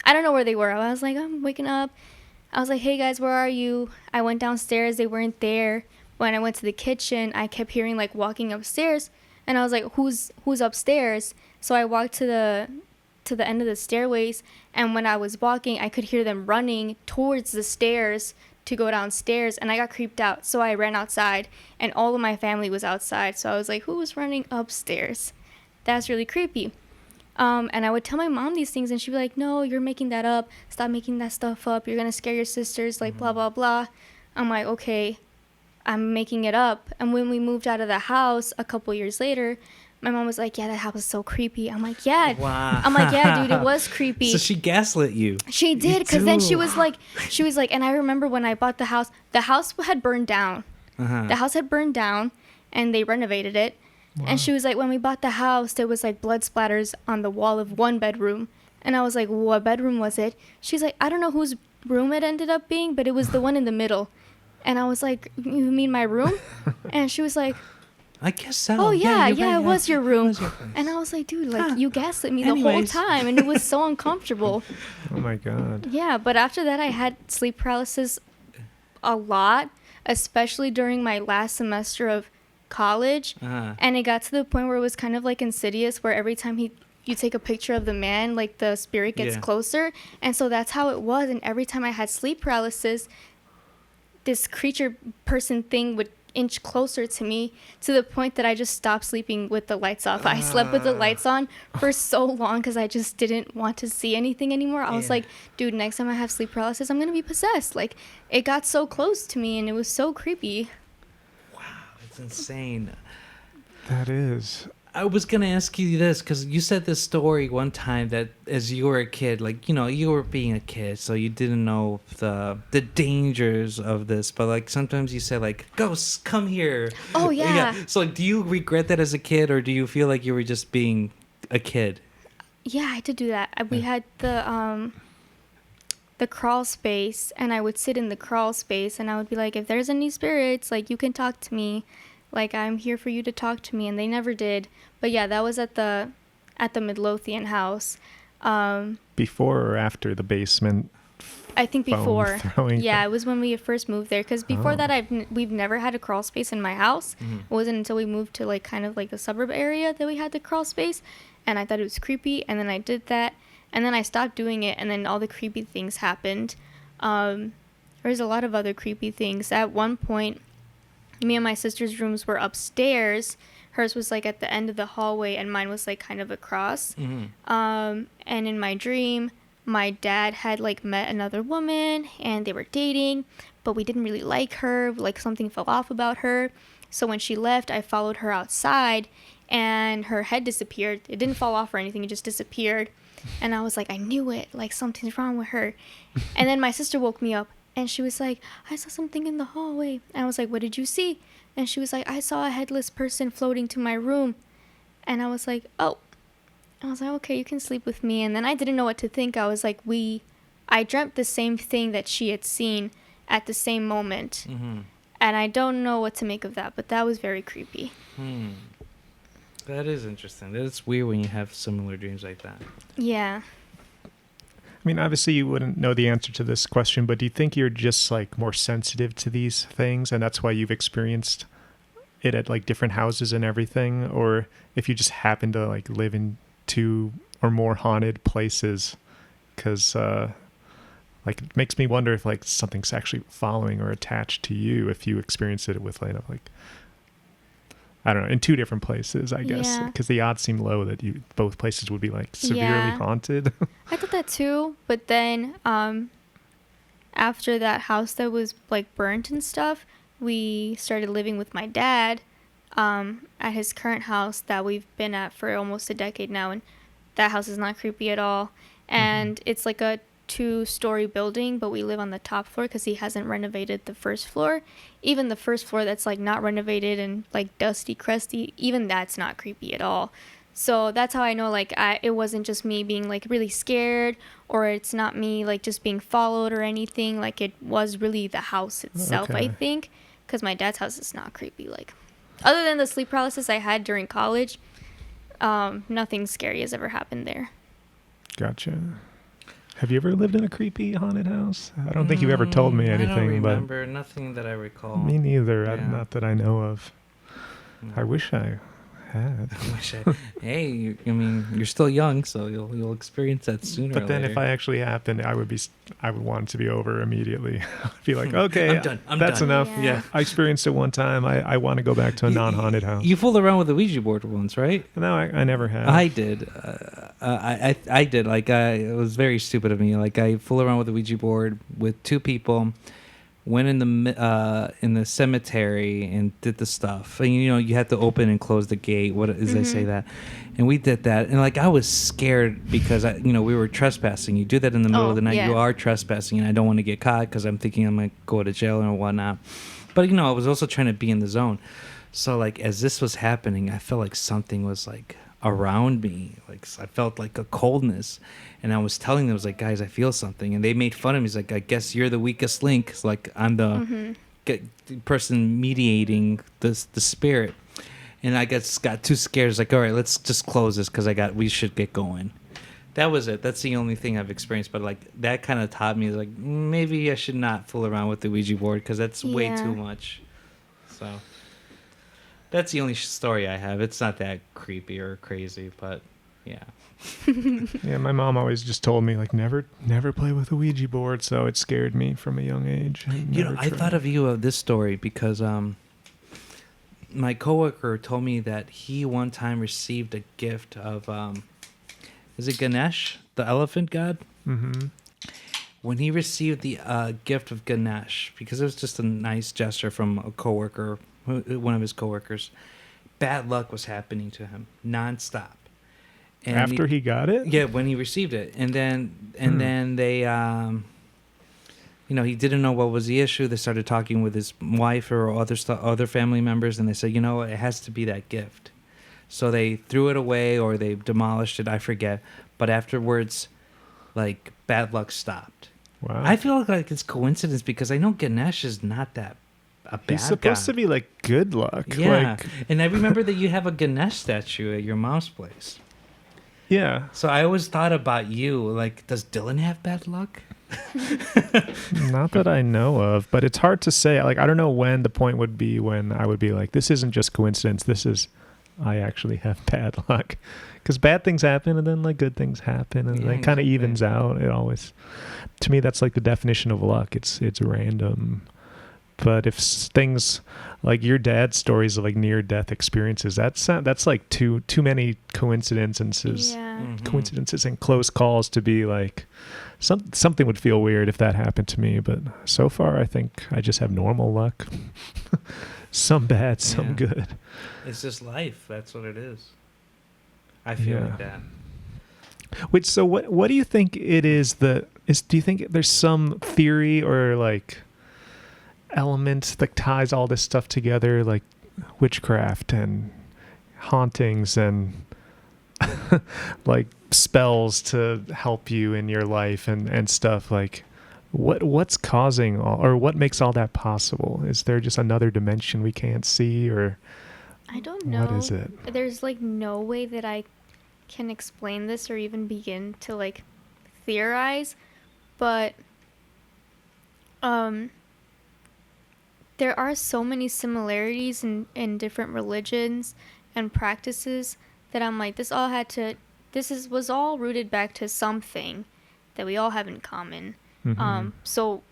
I don't know where they were. I was like, I'm waking up. I was like, hey guys, where are you? I went downstairs. They weren't there. When I went to the kitchen, I kept hearing like walking upstairs, and I was like, who's upstairs? So I walked to the end of the stairways, and when I was walking, I could hear them running towards the stairs to go downstairs, and I got creeped out. So I ran outside, and all of my family was outside. So I was like, who was running upstairs? That's really creepy. And I would tell my mom these things, and she'd be like, no, you're making that up. Stop making that stuff up. You're going to scare your sisters, like, blah, blah, blah. I'm like, okay, I'm making it up. And when we moved out of the house a couple years later, my mom was like, yeah, that house was so creepy. I'm like, yeah. Wow. I'm like, yeah, dude, it was creepy. So she gaslit you. She did, because then she was like, and I remember when I bought the house had burned down. The house had burned down, and they renovated it. Wow. And she was like, when we bought the house, there was like blood splatters on the wall of one bedroom. And I was like, what bedroom was it? She's like, I don't know whose room it ended up being, but it was the one in the middle. And I was like, you mean my room? And she was like, I guess so. Oh, yeah, right. it was your room. Was your and I was like, dude, like, you gaslit me the whole time, and it was so uncomfortable. Oh, my God. Yeah, but after that, I had sleep paralysis a lot, especially during my last semester of college. And it got to the point where it was kind of like insidious, where every time you take a picture of the man, like, the spirit gets closer. And so that's how it was. And every time I had sleep paralysis, this creature person thing would inch closer to me, to the point that I just stopped sleeping with the lights off. I slept with the lights on for so long because I just didn't want to see anything anymore. I was like, dude, next time I have sleep paralysis, I'm gonna be possessed. Like, it got so close to me, and it was so creepy. Wow, it's insane. That is. I was going to ask you this, because you said this story one time that as you were a kid, like, you know, you were being a kid, so you didn't know the dangers of this. But, like, sometimes you said, like, ghosts, come here. Oh, yeah. So, like, do you regret that as a kid, or do you feel like you were just being a kid? Yeah, I did do that. We had the crawl space, and I would sit in the crawl space, and I would be like, if there's any spirits, like, you can talk to me. Like, I'm here for you to talk to me, and they never did. But yeah, that was at the Midlothian house. Before or after the basement? I think before. Yeah, thing. it was when we first moved there. Because before that, we've never had a crawl space in my house. It wasn't until we moved to like kind of like the suburb area that we had the crawl space, and I thought it was creepy. And then I did that, and then I stopped doing it, and then all the creepy things happened. There's a lot of other creepy things. At one point, me and my sister's rooms were upstairs. Hers was like at the end of the hallway, and mine was like kind of across. And in my dream, my dad had like met another woman and they were dating, but we didn't really like her. Like something fell off about her. So when she left, I followed her outside and her head disappeared. It didn't fall off or anything. It just disappeared. And I was like, I knew it. Like something's wrong with her. And then my sister woke me up and she was like, I saw something in the hallway. And I was like, what did you see? And she was like, I saw a headless person floating to my room. And I was like, oh. I was like, okay, you can sleep with me. And then I didn't know what to think. I was like, I dreamt the same thing that she had seen at the same moment. Mm-hmm. And I don't know what to make of that, but that was very creepy. That is interesting. It's weird when you have similar dreams like that. Yeah. I mean, obviously you wouldn't know the answer to this question, but do you think you're just like more sensitive to these things and that's why you've experienced it at like different houses and everything? Or if you just happen to like live in 2 or more haunted places? Because like it makes me wonder if like something's actually following or attached to you if you experience it with like I don't know, in 2 different places, I guess, because the odds seem low that both places would be like severely haunted. I thought that too, but then after that house that was like burnt and stuff, we started living with my dad at his current house that we've been at for almost a decade now, and that house is not creepy at all. And it's like a 2-story building, but we live on the top floor because he hasn't renovated the first floor. Even the first floor that's like not renovated and like dusty, crusty, even that's not creepy at all. So that's how I know like it wasn't just me being like really scared, or it's not me like just being followed or anything. Like it was really the house itself, I think, because my dad's house is not creepy. Like other than the sleep paralysis I had during college, nothing scary has ever happened there. Gotcha. Have you ever lived in a creepy haunted house? I don't think you've ever told me anything. I don't remember. Nothing that I recall. Me neither. Yeah. Not that I know of. No. I wish I had. Hey, I mean, you're still young, so you'll experience that sooner. But then, or later. if I actually happened, I would want it to be over immediately. I'd be like, okay, I'm done. That's done. enough. Yeah. I experienced it one time. I want to go back to a non-haunted house. You fooled around with the Ouija board once, right? No, I never have. I did. I did. Like, it was very stupid of me. Like, I fooled around with the Ouija board with 2 people. Went in the cemetery and did the stuff. And you had to open and close the gate. What is they say that? And we did that. And like I was scared because we were trespassing. You do that in the middle of the night. You are trespassing, and I don't want to get caught because I'm thinking I'm gonna go to jail and whatnot. But I was also trying to be in the zone. So like as this was happening, I felt like something was like around me. Like I felt like a coldness. And I was telling them, I was like, guys, I feel something. And they made fun of me. He's like, I guess you're the weakest link. It's like I'm the person mediating the spirit. And I got too scared. It's like, all right, let's just close this because we should get going. That was it. That's the only thing I've experienced. But like that kind of taught me like maybe I should not fool around with the Ouija board because that's way too much. So that's the only story I have. It's not that creepy or crazy, but yeah. Yeah, my mom always just told me like never play with a Ouija board, so it scared me from a young age. I thought of you of this story because my coworker told me that he one time received a gift of is it Ganesh, the elephant god? Mm-hmm. When he received the gift of Ganesh, because it was just a nice gesture from a coworker, one of his coworkers, bad luck was happening to him nonstop. And after he got it? Yeah, when he received it. And then they he didn't know what was the issue. They started talking with his wife or other family members, and they said, it has to be that gift. So they threw it away or they demolished it, I forget. But afterwards, like, bad luck stopped. Wow. I feel like it's coincidence because I know Ganesh is not that a bad He's supposed to be like good luck. Yeah. And I remember that you have a Ganesh statue at your mom's place. Yeah. So I always thought about you, like, does Dylan have bad luck? Not that I know of, but it's hard to say. Like, I don't know when the point would be when I would be like, this isn't just coincidence. I actually have bad luck. Because bad things happen and then like good things happen and it kind of evens out. It always, to me, that's like the definition of luck. It's random. But if things like your dad's stories of like near-death experiences, that's like too many coincidences, Yeah. coincidences and close calls to be like something would feel weird if that happened to me. But so far, I think I just have normal luck. Some bad, some good. It's just life. That's what it is. I feel like that. Wait, so what do you think it is do you think there's some theory or like element that ties all this stuff together, like witchcraft and hauntings and like spells to help you in your life and stuff? Like what's causing or what makes all that possible? Is there just another dimension we can't see, or I don't know. what is it? There's like no way that I can explain this or even begin to like theorize, but there are so many similarities in different religions and practices that I'm like, was all rooted back to something that we all have in common. So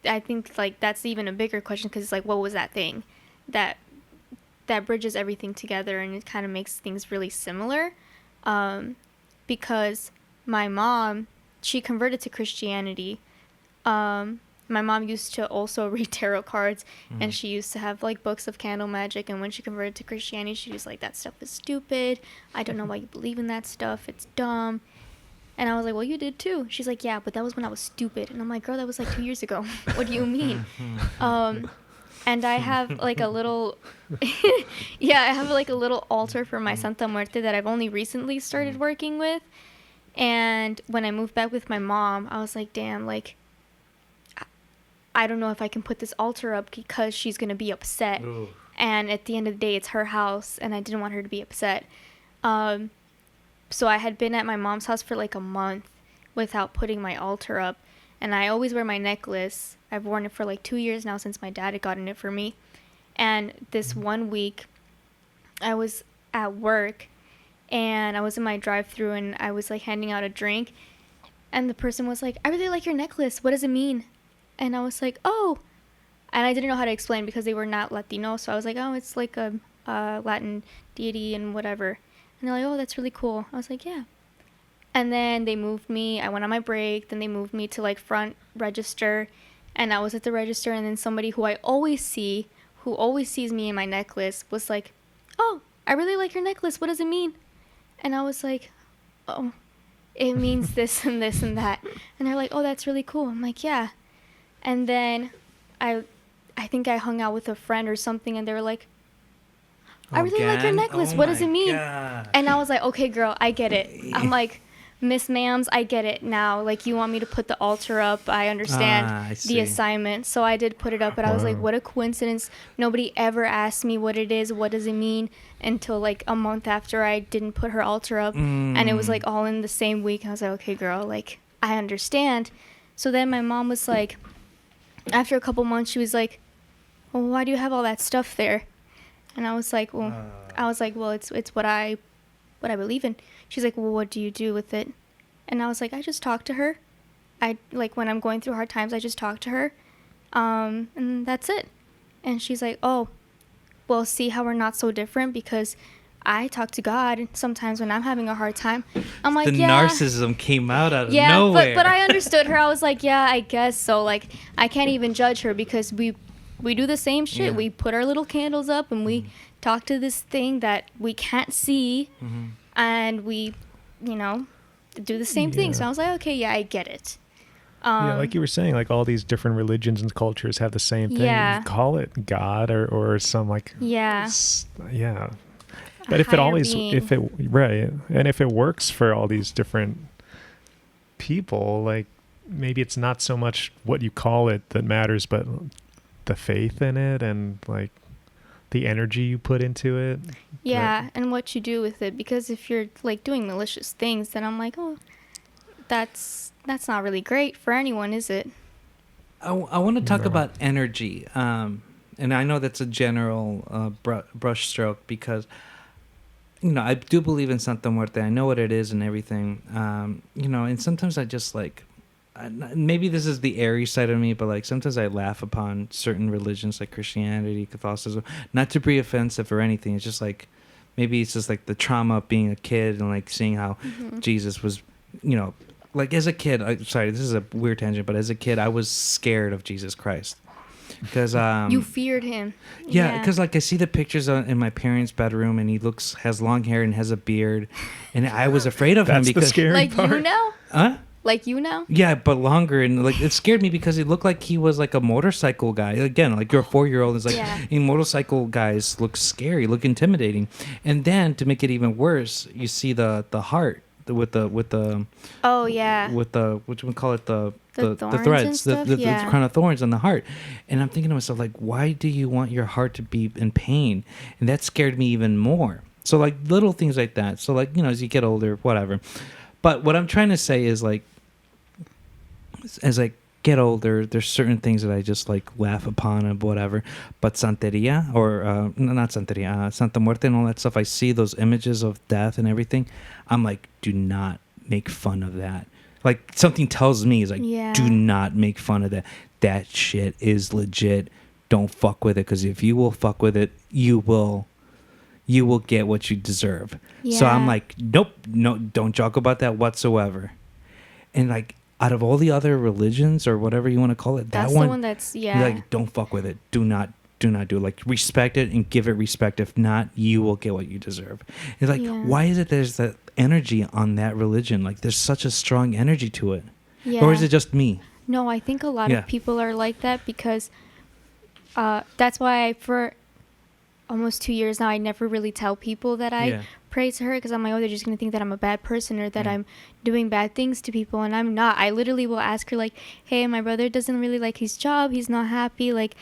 I think like that's even a bigger question, because it's like, what was that thing that bridges everything together, and it kind of makes things really similar. Because my mom, she converted to Christianity. My mom used to also read tarot cards, and she used to have like books of candle magic, and when she converted to Christianity, she was like, that stuff is stupid. I don't know why you believe in that stuff. It's dumb. And I was like, well, you did too. She's like, yeah, but that was when I was stupid. And I'm like, girl, that was like 2 years ago. What do you mean? And I have like a little, I have like a little altar for my Santa Muerte that I've only recently started working with. And when I moved back with my mom, I was like, damn, like, I don't know if I can put this altar up because she's going to be upset. Ooh. And at the end of the day, it's her house, and I didn't want her to be upset. So I had been at my mom's house for like a month without putting my altar up. And I always wear my necklace. I've worn it for like 2 years now since my dad had gotten it for me. And this one week, I was at work, and I was in my drive-thru, and I was like handing out a drink. And the person was like, I really like your necklace. What does it mean? And I was like, oh. And I didn't know how to explain because they were not Latino. So I was like, oh, it's like a Latin deity and whatever. And they're like, oh, that's really cool. I was like, yeah. And then they moved me. I went on my break. Then they moved me to like front register. And I was at the register. And then somebody who I always see, who always sees me in my necklace, was like, oh, I really like your necklace. What does it mean? And I was like, oh, it means this and this and that. And they're like, oh, that's really cool. I'm like, yeah. And then I think I hung out with a friend or something, and they were like, I really like your necklace. What does it mean? God. And I was like, okay, girl, I get it. I'm like, Miss Ma'ams, I get it now. Like, you want me to put the altar up. I understand the assignment. So I did put it up, but I was like, what a coincidence. Nobody ever asked me what it is. What does it mean? Until like a month after I didn't put her altar up. And it was like all in the same week. I was like, okay, girl, like, I understand. So then my mom was like, after a couple months, she was like, well, why do you have all that stuff there? And I was like, well, it's what I believe in. She's like, well, what do you do with it? And I was like, I just talk to her. I like, when I'm going through hard times, I just talk to her. And that's it. And she's like, oh, well, see how we're not so different, because I talk to God sometimes when I'm having a hard time. I'm like, the narcissism came out of nowhere. nowhere. But I understood her. I was like, yeah, I guess so. Like, I can't even judge her because we do the same shit. Yeah. We put our little candles up and we talk to this thing that we can't see, and we, do the same thing. So I was like, okay, yeah, I get it. Like you were saying, like all these different religions and cultures have the same thing. Yeah. You call it God or some like yeah. But if it works for all these different people, like maybe it's not so much what you call it that matters, but the faith in it and like the energy you put into it. Yeah, and what you do with it. Because if you're like doing malicious things, then I'm like, oh, that's not really great for anyone, is it? I want to talk about energy, and I know that's a general brush stroke, because I do believe in Santa Muerte. I know what it is and everything, and sometimes I just like maybe this is the airy side of me, but like sometimes I laugh upon certain religions like Christianity, Catholicism, not to be offensive or anything. It's just like, maybe it's just like the trauma of being a kid and like seeing how Jesus was, you know, like as a kid, sorry, this is a weird tangent, but as a kid, I was scared of Jesus Christ. Because you feared him. Yeah, because like I see the pictures in my parents' bedroom, and he has long hair and has a beard, and I was afraid of him That's because the scary like part. you now. Huh? Like you now. Yeah, but longer, and like it scared me because it looked like he was like a motorcycle guy. Again, like you're a 4-year-old, it's like motorcycle guys look scary, look intimidating, and then to make it even worse, you see the heart with the Oh yeah. with the what you would call it the thorns and threads, stuff? the Yeah. crown of thorns on the heart. And I'm thinking to myself, like, why do you want your heart to be in pain? And that scared me even more. So like little things like that. So like, you know, as you get older, whatever. But what I'm trying to say is like, as I get older, there's certain things that I just like laugh upon and whatever. But Santeria, or not Santeria, Santa Muerte and all that stuff, I see those images of death and everything. I'm like, do not make fun of that. Like something tells me is like, do not make fun of that. That shit is legit. Don't fuck with it, because if you will fuck with it, you will get what you deserve. Yeah. So I'm like, nope, no, don't joke about that whatsoever. And like, out of all the other religions or whatever you want to call it, That's that one, the one that's like, don't fuck with it. Do not do it. Like, respect it and give it respect. If not, you will get what you deserve. It's like, why is it there's that energy on that religion? Like, there's such a strong energy to it. Yeah. Or is it just me? No, I think a lot of people are like that because that's why for almost 2 years now, I never really tell people that I pray to her, because I'm like, oh, they're just going to think that I'm a bad person or that I'm doing bad things to people, and I'm not. I literally will ask her, like, hey, my brother doesn't really like his job. He's not happy. Like,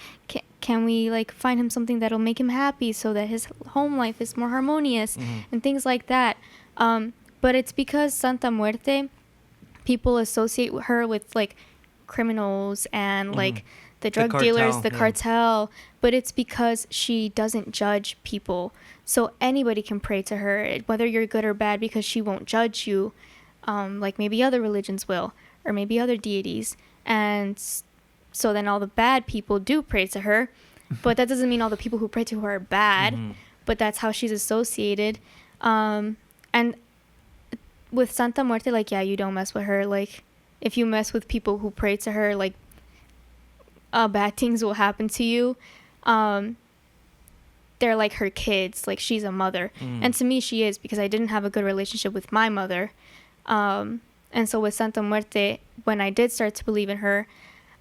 can we, like, find him something that'll make him happy so that his home life is more harmonious and things like that. But it's because Santa Muerte, people associate her with, like, criminals and, like, the drug dealers, the cartel, but it's because she doesn't judge people. So anybody can pray to her, whether you're good or bad, because she won't judge you, like maybe other religions will, or maybe other deities. And so then all the bad people do pray to her, but that doesn't mean all the people who pray to her are bad, but that's how she's associated. And with Santa Muerte, like, yeah, you don't mess with her. Like, if you mess with people who pray to her, like, bad things will happen to you. They're like her kids. Like, she's a mother. And to me, she is, because I didn't have a good relationship with my mother. And so with Santa Muerte, when I did start to believe in her,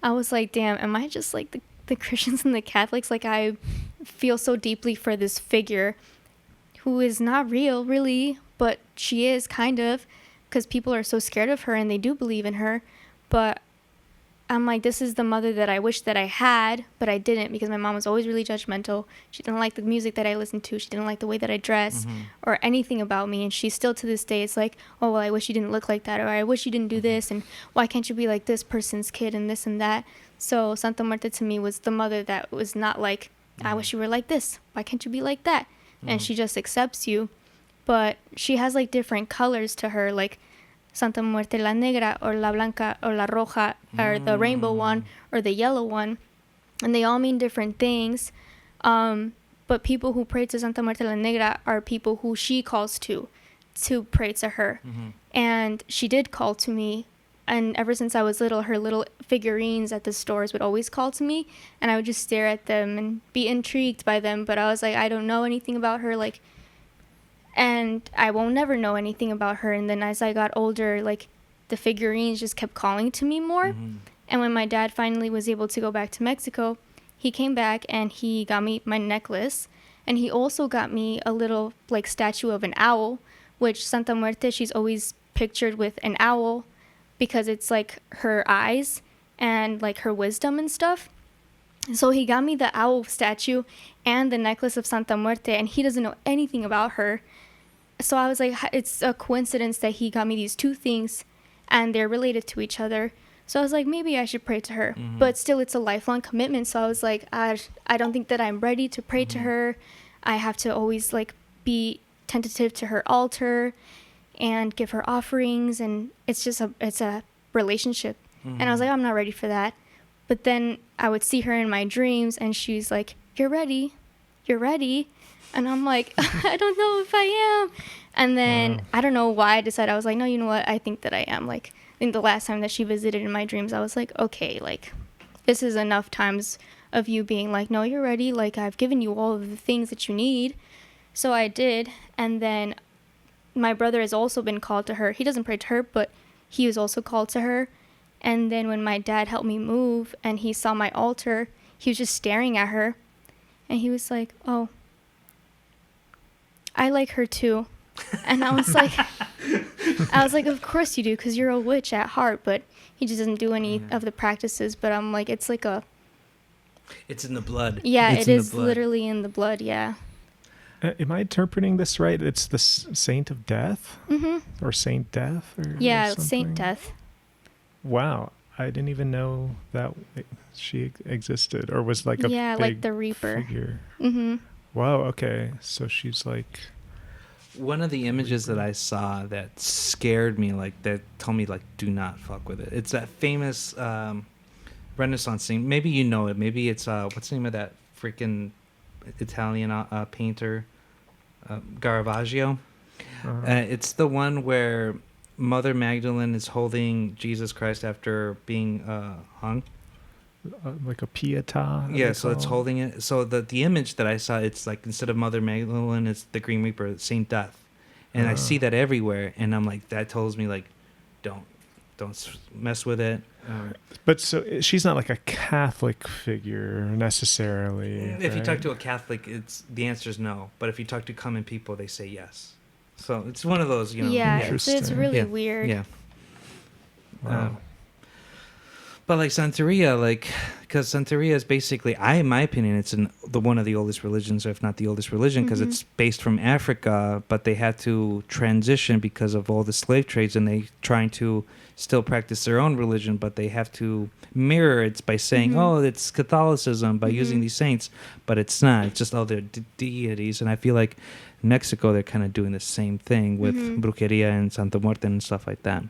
I was like, damn, am I just like the Christians and the Catholics? Like, I feel so deeply for this figure who is not real, really, but she is kind of, because people are so scared of her and they do believe in her. But I'm like, this is the mother that I wish that I had, but I didn't, because my mom was always really judgmental. She didn't like the music that I listened to. She didn't like the way that I dress or anything about me. And she still to this day, it's like, oh, well, I wish you didn't look like that, or I wish you didn't do this, and why can't you be like this person's kid and this and that. So Santa Muerte to me was the mother that was not like, I wish you were like this. Why can't you be like that? And she just accepts you. But she has like different colors to her, like Santa Muerte la Negra or la Blanca or la Roja, or the rainbow one or the yellow one, and they all mean different things. But people who pray to Santa Muerte la Negra are people who she calls to pray to her. And she did call to me, and ever since I was little, her little figurines at the stores would always call to me, and I would just stare at them and be intrigued by them. But I was like, I don't know anything about her, like, and I won't never know anything about her. And then as I got older, like, the figurines just kept calling to me more. And when my dad finally was able to go back to Mexico, he came back and he got me my necklace, and he also got me a little, like, statue of an owl, which Santa Muerte, she's always pictured with an owl because it's like her eyes and like her wisdom and stuff. So he got me the owl statue and the necklace of Santa Muerte, and he doesn't know anything about her. So I was like, it's a coincidence that he got me these two things and they're related to each other. So I was like, maybe I should pray to her. But still, it's a lifelong commitment. So I was like, I don't think that I'm ready to pray to her. I have to always, like, be tentative to her altar and give her offerings. And it's just it's a relationship. And I was like, I'm not ready for that. But then I would see her in my dreams, and she's like, you're ready. And I'm like, I don't know if I am. And then I don't know why I decided, I was like, no, you know what? I think that I am. Like, I think the last time that she visited in my dreams, I was like, okay, like, this is enough times of you being like, no, you're ready. Like, I've given you all of the things that you need. So I did. And then my brother has also been called to her. He doesn't pray to her, but he was also called to her. And then when my dad helped me move and he saw my altar, he was just staring at her. And he was like, oh, I like her too. And I was like, of course you do, because you're a witch at heart. But he just doesn't do any of the practices. But I'm like, it's like a... It's in the blood. Yeah, it's it is literally in the blood, yeah. Am I interpreting this right? It's the Saint of Death? Mm-hmm. Or Saint Death? Yeah, or Saint Death. Wow. I didn't even know that she existed, or was like a big like the Reaper figure. Mm-hmm. Wow, okay. So she's like... One of the images that I saw that scared me, like, that told me, like, do not fuck with it. It's that famous Renaissance scene. Maybe you know it. Maybe it's, what's the name of that freaking Italian painter? Caravaggio. It's the one where Mother Magdalene is holding Jesus Christ after being hung. Like a pietà. Yeah, so it's holding it. So the image that I saw, it's like, instead of Mother Magdalene, it's the Green Reaper, Saint Death. And I see that everywhere, and I'm like, that tells me, like, don't mess with it. But so she's not like a Catholic figure necessarily. If you talk to a Catholic, the answer is no. But if you talk to common people, they say yes. So it's one of those, you know. Yeah, it's really weird. Yeah. Wow. But like Santeria, because Santeria is basically, in my opinion, it's one of the oldest religions, if not the oldest religion, because it's based from Africa, but they had to transition because of all the slave trades, and they trying to still practice their own religion, but they have to mirror it by saying, oh, it's Catholicism, by using these saints, but it's not. It's just all their deities, and I feel like in Mexico they're kind of doing the same thing with brujería and Santa Muerte and stuff like that.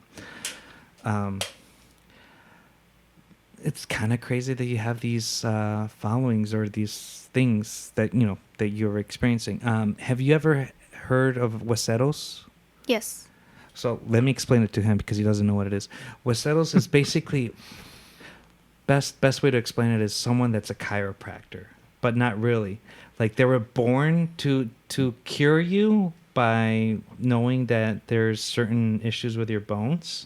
It's kind of crazy that you have these followings or these things that that you're experiencing. Have you ever heard of hueseros? Yes. So let me explain it to him because he doesn't know what it is. Hueseros is basically best way to explain it is someone that's a chiropractor, but not really. Like they were born to cure you by knowing that there's certain issues with your bones.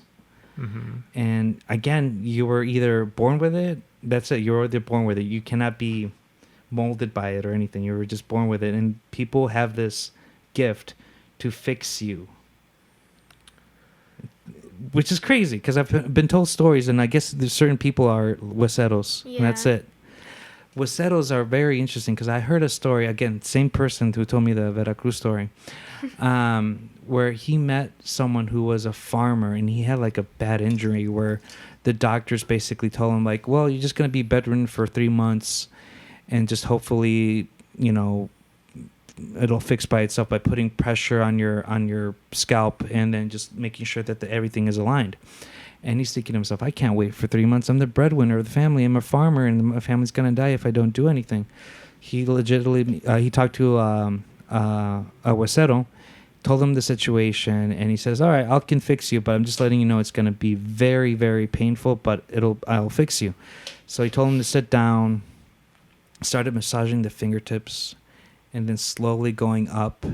And again, you were either born with it. That's it. You're either born with it. You cannot be molded by it or anything. You were just born with it. And people have this gift to fix you, which is crazy because I've been told stories, and I guess there's certain people are hueseros, and that's it. Hueseros are very interesting because I heard a story, again, same person who told me the Veracruz story, where he met someone who was a farmer and he had like a bad injury where the doctors basically told him like, well, you're just going to be bedridden for 3 months and just hopefully, it'll fix by itself by putting pressure on your scalp and then just making sure that everything is aligned. And he's thinking to himself, I can't wait for 3 months. I'm the breadwinner of the family. I'm a farmer, and my family's going to die if I don't do anything. He legitimately, he talked to a huesero, told him the situation, and he says, all right, I can fix you, but I'm just letting you know it's going to be very, very painful, but I'll fix you. So he told him to sit down, started massaging the fingertips, and then slowly going up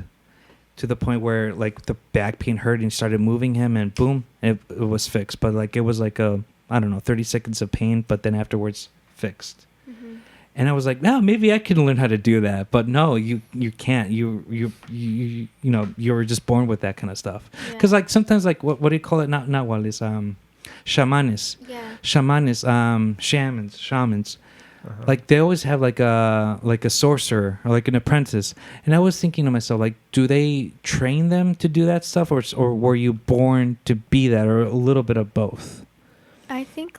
to the point where like the back pain hurt, and he started moving him, and boom, it was fixed. But like it was like 30 seconds of pain, but then afterwards fixed. And I was like, no, maybe I can learn how to do that. But no, you can't. You were just born with that kind of stuff. Because like sometimes like what do you call it? Not wales, shamanes. Yeah. Shamans. Like they always have like a sorcerer or like an apprentice. And I was thinking to myself, like, do they train them to do that stuff, or were you born to be that, or a little bit of both? I think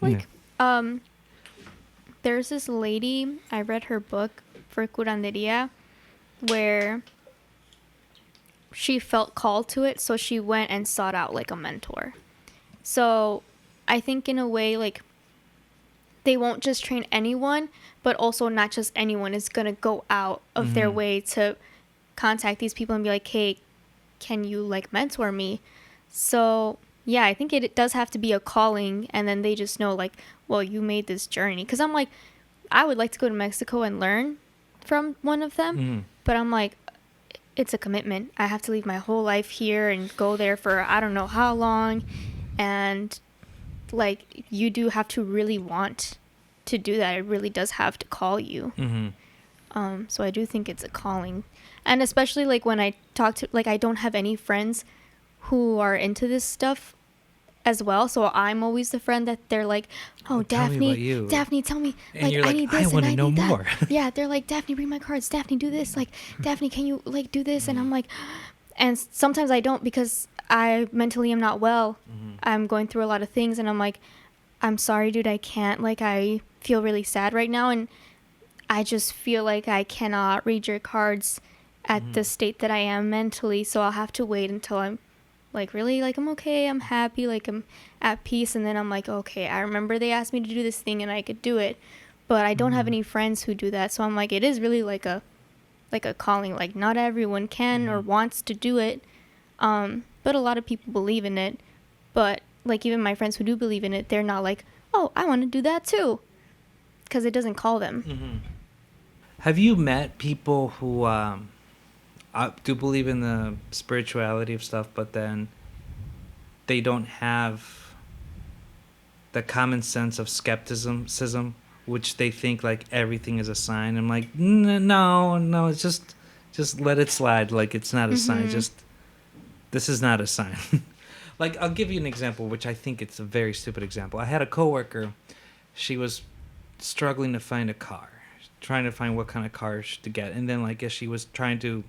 there's this lady, I read her book for curanderia, where she felt called to it, so she went and sought out like a mentor. So I think in a way, like, they won't just train anyone, but also not just anyone is going to go out of their way to contact these people and be like, hey, can you, like, mentor me? So, yeah, I think it does have to be a calling, and then they just know, like, well, you made this journey. Because I'm like, I would like to go to Mexico and learn from one of them, but I'm like, it's a commitment. I have to leave my whole life here and go there for I don't know how long, and like, you do have to really want to do that. It really does have to call you. So I do think it's a calling. And especially, like, when I talk to, like, I don't have any friends who are into this stuff as well. So I'm always the friend that they're like, oh, Tell me about Daphne, you. Daphne, tell me, And like, you're I like, need I this wanna and I know need that. more. Yeah, they're like, Daphne, read my cards. Daphne, do this. Like, Daphne, can you, like, do this? And I'm like, and sometimes I don't because I mentally am not well. I'm going through a lot of things, and I'm like, I'm sorry, dude, I can't. Like, I feel really sad right now, and I just feel like I cannot read your cards at the state that I am mentally, so I'll have to wait until I'm, like, really, like, I'm okay, I'm happy, like, I'm at peace, and then I'm like, okay, I remember they asked me to do this thing, and I could do it, but I don't have any friends who do that, so I'm like, it is really like a calling. Like, not everyone can or wants to do it, but a lot of people believe in it. But, like, even my friends who do believe in it, they're not like, oh, I want to do that too, because it doesn't call them. Have you met people who do believe in the spirituality of stuff, but then they don't have the common sense of skepticism, which they think, like, everything is a sign? I'm like, no, it's just let it slide. Like, it's not a sign. This is not a sign. Like, I'll give you an example, which I think it's a very stupid example. I had a coworker. She was struggling to find a car, trying to find what kind of car to get. And then, like, as she was trying to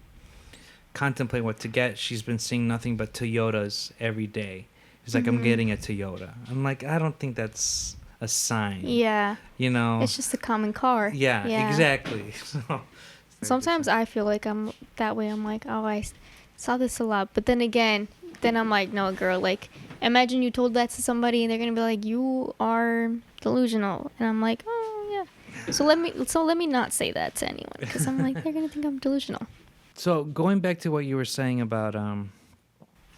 contemplate what to get, she's been seeing nothing but Toyotas every day. He's like, I'm getting a Toyota. I'm like, I don't think that's a sign. Yeah. You know? It's just a common car. Yeah. Exactly. So, Sometimes I feel like I'm that way. I'm like, oh, I saw this a lot. But then again, I'm like, no, girl, like, imagine you told that to somebody and they're going to be like, you are delusional. And I'm like, oh, yeah. So let me not say that to anyone, because I'm like, they're going to think I'm delusional. So going back to what you were saying about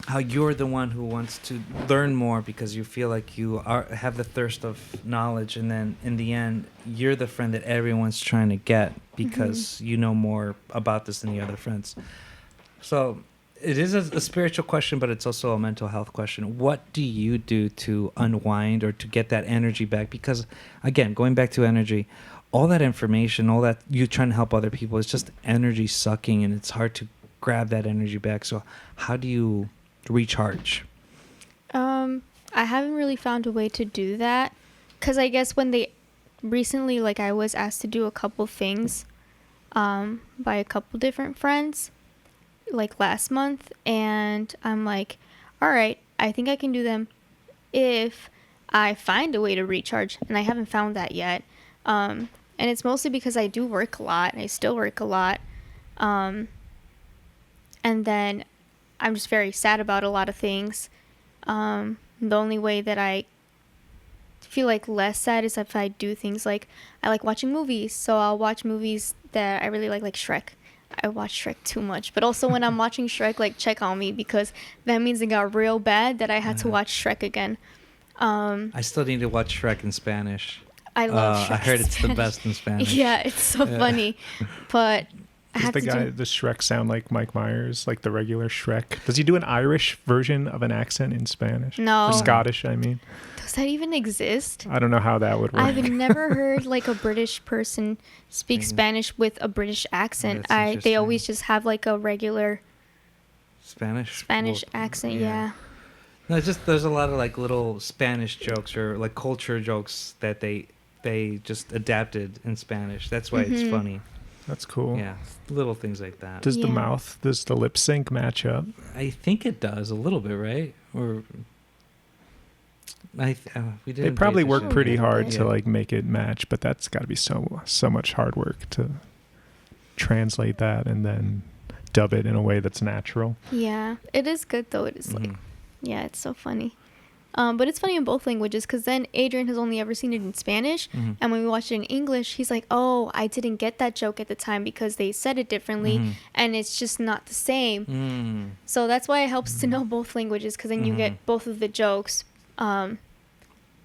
how you're the one who wants to learn more because you feel like you have the thirst of knowledge, and then in the end, you're the friend that everyone's trying to get because you know more about this than the other friends. So it is a spiritual question, but it's also a mental health question. What do you do to unwind or to get that energy back? Because, again, going back to energy, all that information, all that you trying to help other people is just energy sucking, and it's hard to grab that energy back. So how do you recharge? I haven't really found a way to do that, because I guess when they recently, like, I was asked to do a couple things by a couple different friends, like, last month, and I'm like, all right, I think I can do them if I find a way to recharge, and I haven't found that yet. And it's mostly because I do work a lot, and I still work a lot, and then I'm just very sad about a lot of things. The only way that I feel like less sad is if I do things like, I like watching movies, so I'll watch movies that I really like Shrek. I watch Shrek too much, but also when I'm watching Shrek, like, check on me, because that means it got real bad that I had to watch Shrek again. I still need to watch Shrek in Spanish. I love Shrek. I heard in it's the Spanish. best in Spanish. Yeah, it's so funny, but I Does have the to guy, do. the Shrek, sound like Mike Myers, like the regular Shrek? Does he do an Irish version of an accent in Spanish? No. Or Scottish, I mean. Does that even exist? I don't know how that would work. I've never heard, like, a British person speak Spanish with a British accent. That's They interesting. always just have, like, a regular Spanish accent. Yeah. No, it's just there's a lot of, like, little Spanish jokes or, like, culture jokes that they just adapted in Spanish. That's why it's funny. That's cool. Yeah, little things like that. Does the Yeah. does the lip sync match up? I think it does a little bit, right? Or we didn't. They probably pay work attention. pretty hard Yeah. to, like, make it match, but that's got to be so much hard work to translate that and then dub it in a way that's natural. Yeah. It is good, though. It is, like, Mhm. yeah, it's so funny. But it's funny in both languages because then Adrian has only ever seen it in Spanish. And when we watched it in English, he's like, oh, I didn't get that joke at the time because they said it differently and it's just not the same. So that's why it helps to know both languages because then you get both of the jokes. But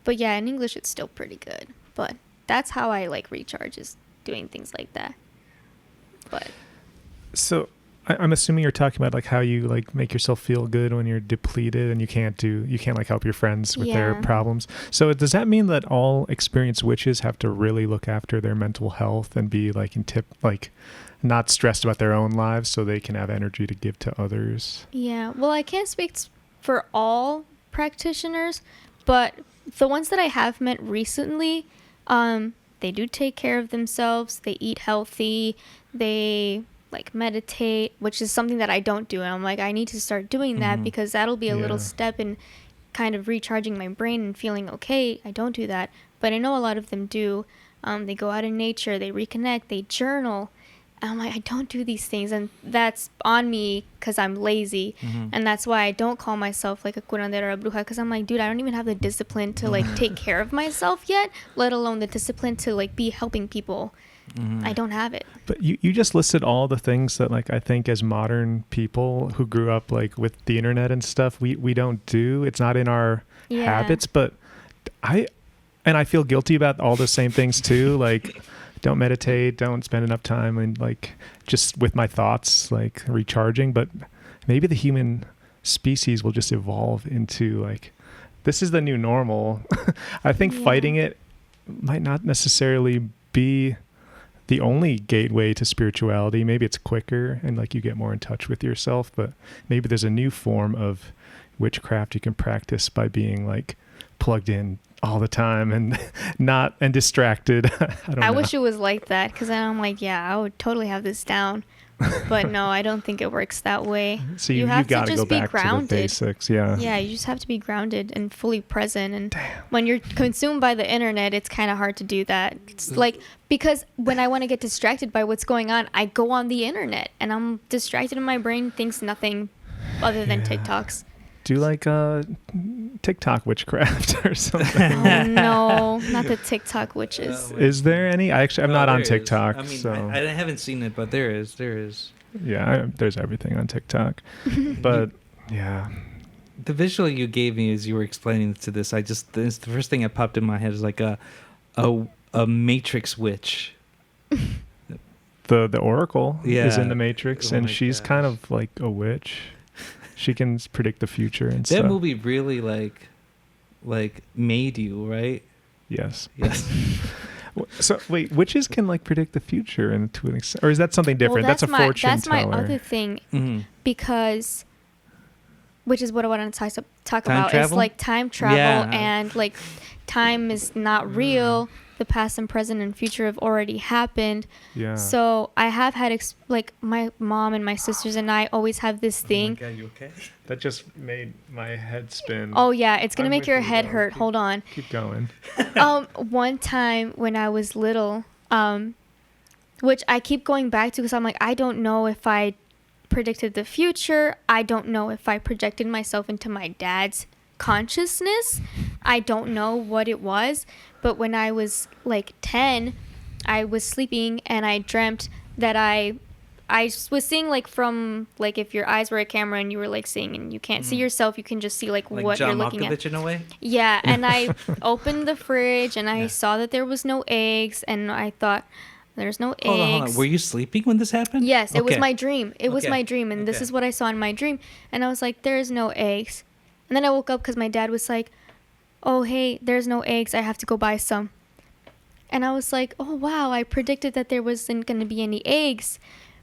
yeah, in English, it's still pretty good. But that's how I like recharge, is doing things like that. But So I'm assuming you're talking about like how you like make yourself feel good when you're depleted and you can't like help your friends with their problems. So does that mean that all experienced witches have to really look after their mental health and be like not stressed about their own lives so they can have energy to give to others? yeah, well, I can't speak for all practitioners, but the ones that I have met recently, they do take care of themselves. They eat healthy. They like meditate, which is something that I don't do. And I'm like, I need to start doing that because that'll be a little step in kind of recharging my brain and feeling okay. I don't do that, but I know a lot of them do. They go out in nature, they reconnect, they journal. And I'm like, I don't do these things, and that's on me because I'm lazy, and that's why I don't call myself like a curandera or a bruja, because I'm like, dude, I don't even have the discipline to like take care of myself yet, let alone the discipline to like be helping people. I don't have it. But you just listed all the things that like I think as modern people who grew up like with the internet and stuff, we don't do. It's not in our habits. But I feel guilty about all the same things too. Like, don't meditate, don't spend enough time and like just with my thoughts, like recharging. But maybe the human species will just evolve into like, this is the new normal. I think fighting it might not necessarily be the only gateway to spirituality. Maybe it's quicker and like you get more in touch with yourself, but maybe there's a new form of witchcraft you can practice by being like plugged in all the time and distracted. I wish it was like that, because then I'm like, yeah, I would totally have this down. But no, I don't think it works that way. So you have to just be grounded. To the basics, yeah, you just have to be grounded and fully present. And when you're consumed by the internet, it's kind of hard to do that. It's like, because when I want to get distracted by what's going on, I go on the internet and I'm distracted and my brain thinks nothing other than TikToks. Do like TikTok witchcraft or something? Oh, no, not the TikTok witches. Is there any? I'm not on TikTok. I mean, so I haven't seen it, but there is. Yeah, there's everything on TikTok. But yeah, the visual you gave me as you were explaining to this, the first thing that popped in my head is like a Matrix witch. The Oracle is in the Matrix, and she's gosh. kind of like a witch. She can predict the future and stuff. That movie really like made you, right? Yes. So wait, witches can like predict the future and to an extent, or is that something different? Well, that's a fortune teller. That's my other thing. Because, which is what I want to talk about. Travel? It's like time travel and like time is not real. The past and present and future have already happened. Yeah. So I have had like my mom and my sisters and I always have this thing. Oh my God, you okay? That just made my head spin. Oh yeah, it's gonna make your head hurt. Hold on. Keep going. One time when I was little, which I keep going back to because I'm like, I don't know if I predicted the future. I don't know if I projected myself into my dad's consciousness. I don't know what it was. But when I was like 10, I was sleeping and I dreamt that I was seeing like from like if your eyes were a camera and you were like seeing and you can't see yourself, you can just see like what John you're looking Malkovich at. In a way? Yeah, and I opened the fridge and I saw that there was no eggs and I thought there's no eggs. Hold on. Were you sleeping when this happened? Yes, it was my dream. It was my dream and this is what I saw in my dream. And I was like, there's no eggs. And then I woke up because my dad was like, oh, hey, there's no eggs. I have to go buy some. And I was like, oh, wow, I predicted that there wasn't going to be any eggs.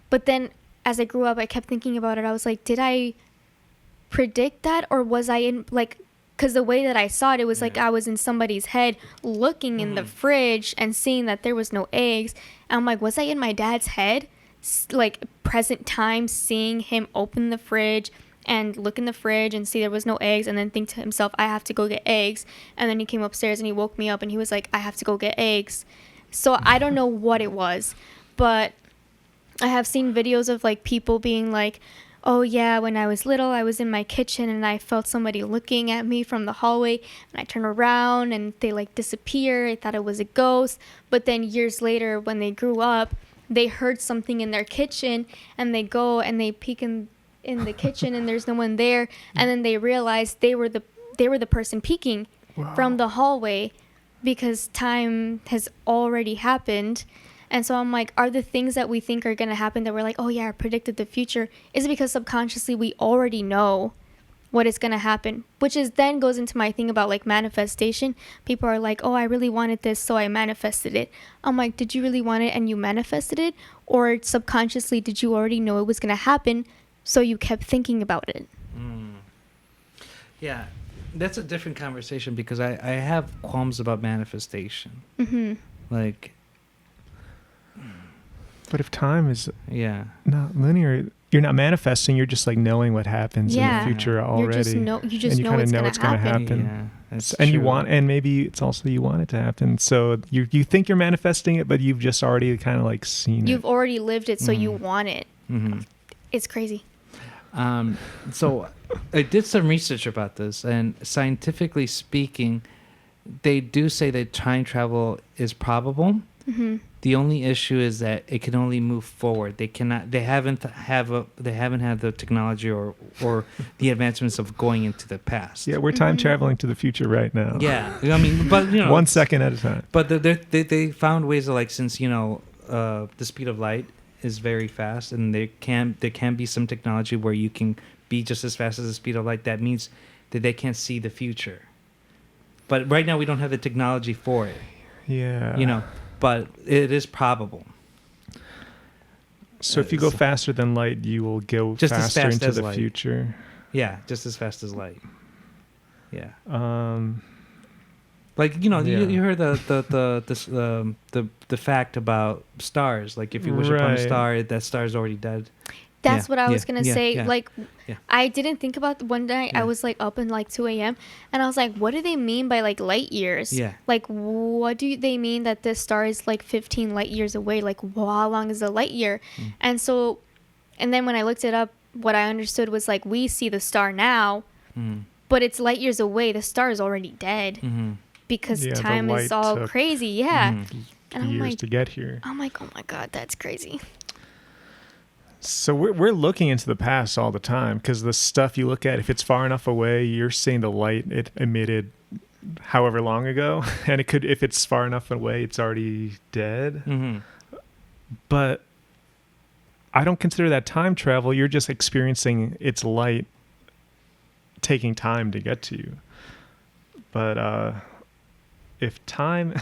But then as I grew up, I kept thinking about it. I was like, did I predict that? Or was I in, like, because the way that I saw it, it was like I was in somebody's head looking in the fridge and seeing that there was no eggs. And I'm like, was I in my dad's head? Like, present time, seeing him open the fridge and look in the fridge and see there was no eggs and then think to himself, I have to go get eggs. And then he came upstairs and he woke me up and he was like, I have to go get eggs. So I don't know what it was, but I have seen videos of like people being like, oh yeah, when I was little, I was in my kitchen and I felt somebody looking at me from the hallway, and I turned around and they like disappear. I thought it was a ghost. But then years later, when they grew up, they heard something in their kitchen, and they go and they peek in the kitchen and there's no one there, and then they realize they were the person peeking from the hallway, because time has already happened. And so I'm like, are the things that we think are going to happen that we're like, oh yeah, I predicted the future, is it because subconsciously we already know what is going to happen? Which is then goes into my thing about like manifestation. People are like, oh, I really wanted this, so I manifested it. I'm like, did you really want it and you manifested it? Or subconsciously, did you already know it was going to happen, so you kept thinking about it? Yeah, that's a different conversation, because I have qualms about manifestation. Like, but if time is yeah, not linear, you're not manifesting. You're just like knowing what happens in the future already. You just and you know kind of it's know going what's to going to happen. happen. Yeah, that's And true. you want, and maybe it's also you want it to happen. So you think you're manifesting it, but you've just already kind of like seen You've it. already lived it, so you want it. It's crazy. So I did some research about this, and scientifically speaking, they do say that time travel is probable. The only issue is that it can only move forward. They cannot. They haven't had the technology or the advancements of going into the past. Yeah, we're time traveling to the future right now. Yeah, I mean, but 1 second at a time. But they found ways of, like, since the speed of light is very fast, and there can be some technology where you can be just as fast as the speed of light. That means that they can't see the future. But right now we don't have the technology for it. Yeah. But it is probable. So if you go faster than light, you will go Just as faster fast into as the light. future. Yeah, just as fast as light. Yeah. Yeah. You heard the fact about stars. Like, if you wish upon a Right. star, that star is already dead. That's Yeah, what I was yeah, going to yeah, say. yeah, Like, yeah. I didn't think about one night. Yeah. I was like up in like 2 a.m. and I was like, what do they mean by like light years? Yeah. Like, what do they mean that this star is like 15 light years away? Like, how long is a light year? And then when I looked it up, what I understood was like, we see the star now, but it's light years away. The star is already dead because Yeah, the time is light all took- crazy. Yeah. And I'm years like, to get here. I'm like, oh my God, that's crazy. So we're looking into the past all the time, because the stuff you look at, if it's far enough away, you're seeing the light it emitted however long ago, and it could, if it's far enough away, it's already dead. But I don't consider that time travel. You're just experiencing its light taking time to get to you. But if time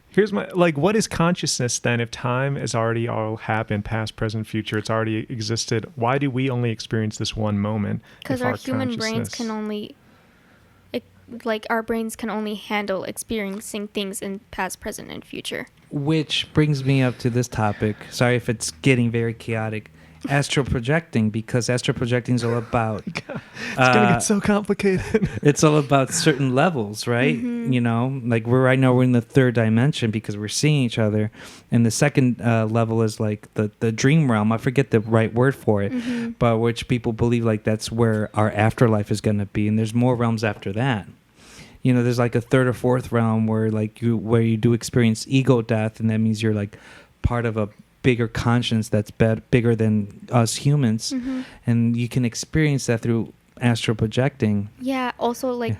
here's my, like, what is consciousness then? If time has already all happened, past, present, future, it's already existed, why do we only experience this one moment? Because if our human brains consciousness- can only, our brains can only handle experiencing things in past, present, and future. Which brings me up to this topic. Sorry if it's getting very chaotic. Astral projecting, because astral projecting is all about It's gonna get so complicated. it's all about certain levels, right? Like we're in the third dimension because we're seeing each other, and the second level is like the dream realm. I forget the right word for it, but which people believe like that's where our afterlife is going to be, and there's more realms after that. There's like a third or fourth realm where you do experience ego death, and that means you're like part of a bigger conscience that's bigger than us humans, and you can experience that through astral projecting. Yeah. Also, like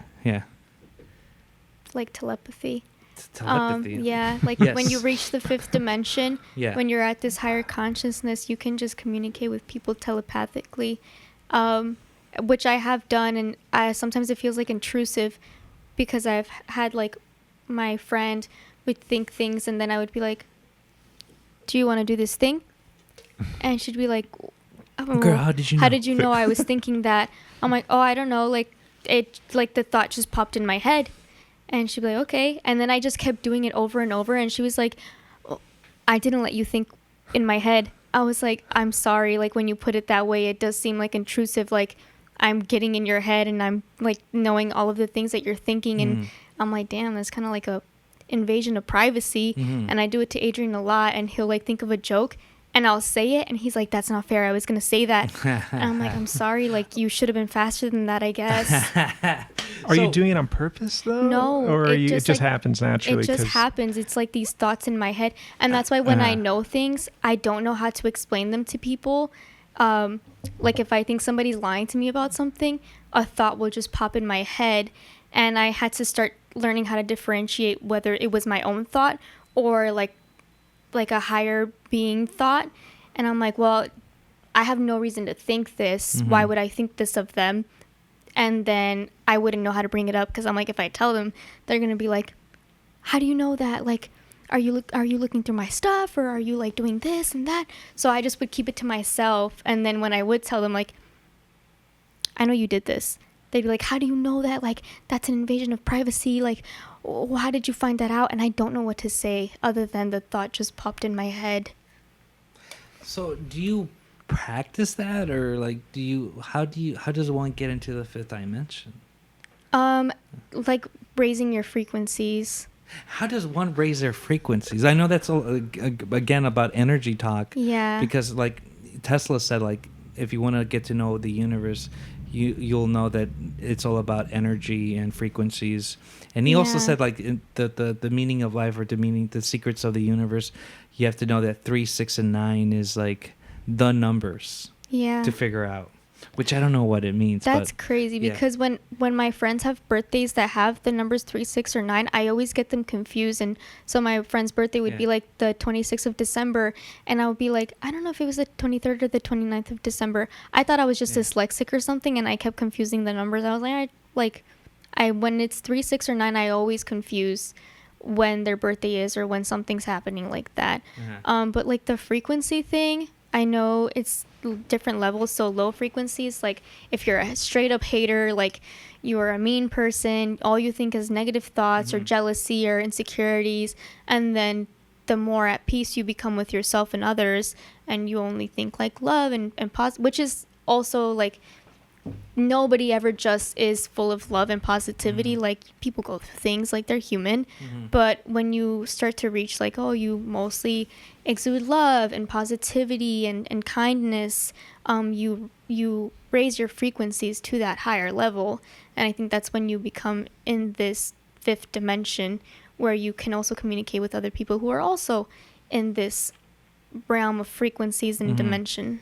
telepathy. Telepathy. Yeah. Like Yes. when you reach the fifth dimension, Yeah. when you're at this higher consciousness, you can just communicate with people telepathically, which I have done, and sometimes it feels like intrusive, because I've had like my friend would think things, and then I would be like, do you want to do this thing? And she'd be like, oh, Girl, how did you know? How did you know I was thinking that? I'm like, oh, I don't know. Like, the thought just popped in my head. And she'd be like, okay. And then I just kept doing it over and over. And she was like, oh, I didn't let you think in my head. I was like, I'm sorry. Like, when you put it that way, it does seem like intrusive. Like, I'm getting in your head and I'm like knowing all of the things that you're thinking. And I'm like, damn, that's kind of like a invasion of privacy. And I do it to Adrian a lot, and he'll like think of a joke and I'll say it, and he's like, "That's not fair. I was gonna say that." And I'm like, "I'm sorry. Like, you should have been faster than that, I guess." Are you doing it on purpose though? No, or it it just like, happens naturally? It just 'cause- happens. It's like these thoughts in my head, and that's why when I know things, I don't know how to explain them to people. Like if I think somebody's lying to me about something, a thought will just pop in my head, and I had to start learning how to differentiate whether it was my own thought or like a higher being thought. And I'm like, well, I have no reason to think this. Why would I think this of them? And then I wouldn't know how to bring it up, because I'm like, if I tell them, they're gonna be like, how do you know that? Like, are you looking through my stuff, or are you like doing this and that? So I just would keep it to myself. And then when I would tell them, like, I know you did this, they'd be like, how do you know that? Like, that's an invasion of privacy. Like, how did you find that out? And I don't know what to say other than the thought just popped in my head. So do you practice that, or like how does one get into the fifth dimension? Like raising your frequencies. How does one raise their frequencies? I know that's again about energy talk. Yeah. Because like Tesla said, like if you want to get to know the universe, you'll know that it's all about energy and frequencies. And he also said, like, the meaning of life, or the secrets of the universe, you have to know that 3, 6, and 9 is like the numbers to figure out, which I don't know what it means. That's crazy, because when my friends have birthdays that have the numbers 3, 6, or 9, I always get them confused. And so my friend's birthday would be like the 26th of December, and I would be like, I don't know if it was the 23rd or the 29th of December. I thought I was just dyslexic or something, and I kept confusing the numbers. I was like, when it's 3, 6, or 9, I always confuse when their birthday is or when something's happening like that. But like the frequency thing, I know it's different levels. So low frequencies, like if you're a straight up hater, like you're a mean person, all you think is negative thoughts or jealousy or insecurities, and then the more at peace you become with yourself and others, and you only think like love and positive, which is also like, nobody ever just is full of love and positivity. Like, people go through things, like, they're human. But when you start to reach like, oh, you mostly exude love and positivity and kindness, you raise your frequencies to that higher level. And I think that's when you become in this fifth dimension, where you can also communicate with other people who are also in this realm of frequencies and dimension.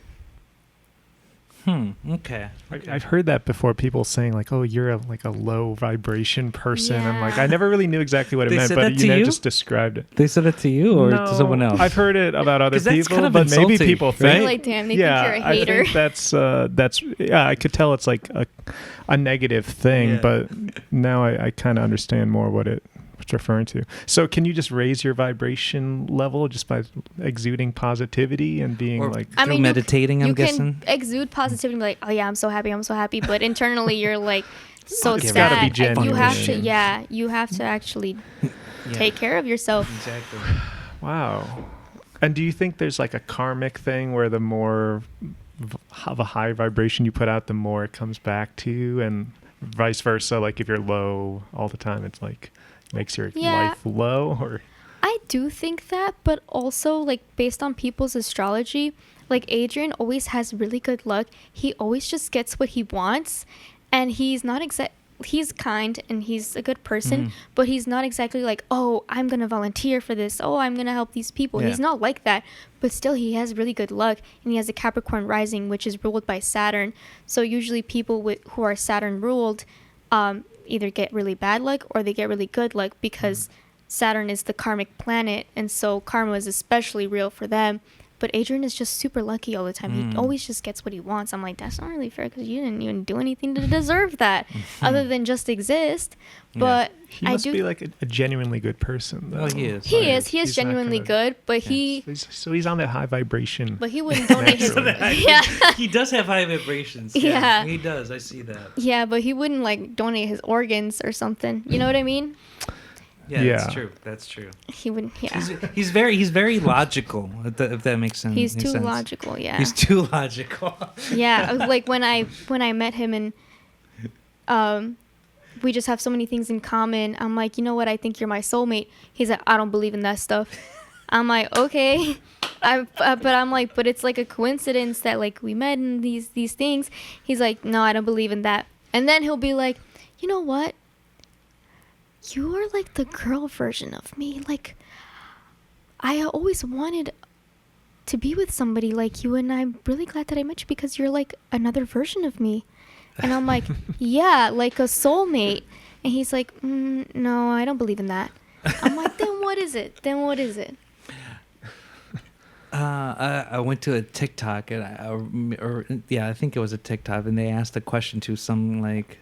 Okay. I've heard that before. People saying like, "Oh, you're a low vibration person." Yeah. I'm like, I never really knew exactly what it They meant, said but that to you? just described it. They said it to you or to someone else? I've heard it about other 'Cause that's people, kind of but maybe insulting, people right? think, Like, damn, they think you're a hater. I think that's I could tell it's like a negative thing, but now I kind of understand more what it's referring to. So can you just raise your vibration level just by exuding positivity and being through meditating, I'm guessing? You can exude positivity and be like, oh yeah, I'm so happy, but internally you're like so It's sad. gotta be And genuine. you have to actually take care of yourself. Exactly. Wow. And do you think there's like a karmic thing where the more of a high vibration you put out, the more it comes back to you, and vice versa? Like if you're low all the time, it's like makes your life low? Or I do think that, but also like based on people's astrology, like Adrian always has really good luck. He always just gets what he wants, and he's not he's kind and he's a good person, but he's not exactly like, oh, I'm gonna volunteer for this, oh, I'm gonna help these people. He's not like that, but still he has really good luck, and he has a Capricorn rising, which is ruled by Saturn. So usually people who are Saturn ruled either get really bad luck or they get really good luck, because Saturn is the karmic planet, and so karma is especially real for them. But Adrian is just super lucky all the time. He always just gets what he wants. I'm like, that's not really fair, because you didn't even do anything to deserve that other than just exist. But he must be like a genuinely good person, though. Well, he is. He is genuinely good, but so he's on that high vibration. But he wouldn't donate his He does have high vibrations. Yeah. He does. I see that. Yeah, but he wouldn't like donate his organs or something. You know what I mean? Yeah, that's true. That's true. He wouldn't. Yeah. He's very logical. If that makes sense. He's too logical. Yeah. He's too logical. Yeah, like when I met him, and we just have so many things in common. I'm like, you know what? I think you're my soulmate. He's like, I don't believe in that stuff. I'm like, okay. But I'm like, but it's like a coincidence that like we met in these things. He's like, no, I don't believe in that. And then he'll be like, you know what? You are like the girl version of me. Like, I always wanted to be with somebody like you, and I'm really glad that I met you because you're like another version of me. And I'm like, yeah, like a soulmate. And he's like, no, I don't believe in that. I'm like, then what is it? Then what is it? I went to a TikTok, and I think it was a TikTok, and they asked a question to some like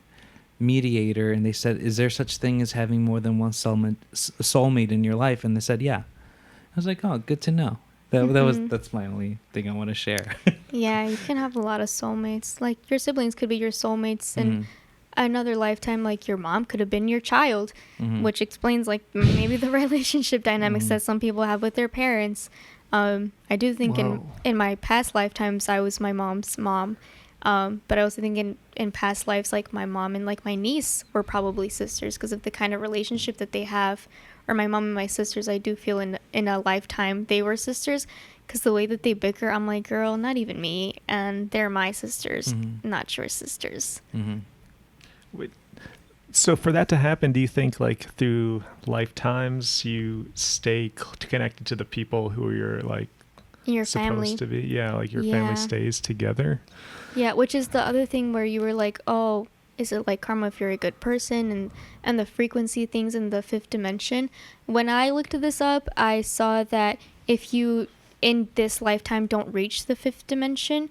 mediator, and they said, "Is there such thing as having more than one soulmate in your life?" And they said, "Yeah." I was like, "Oh, good to know." That's my only thing I want to share. Yeah, you can have a lot of soulmates. Like your siblings could be your soulmates, and another lifetime, like your mom could have been your child, which explains like maybe the relationship dynamics that some people have with their parents. I do think in my past lifetimes I was my mom's mom, but I also think in past lives, like my mom and like my niece were probably sisters because of the kind of relationship that they have. Or my mom and my sisters, I do feel in a lifetime they were sisters because the way that they bicker, I'm like, girl, not even me, and they're my sisters, not your sisters. So for that to happen, do you think like through lifetimes you stay connected to the people who you're like Your supposed family. to be? Yeah, like your family stays together. Yeah, which is the other thing where you were like, oh, is it like karma if you're a good person and the frequency things in the fifth dimension? When I looked this up, I saw that if you in this lifetime don't reach the fifth dimension,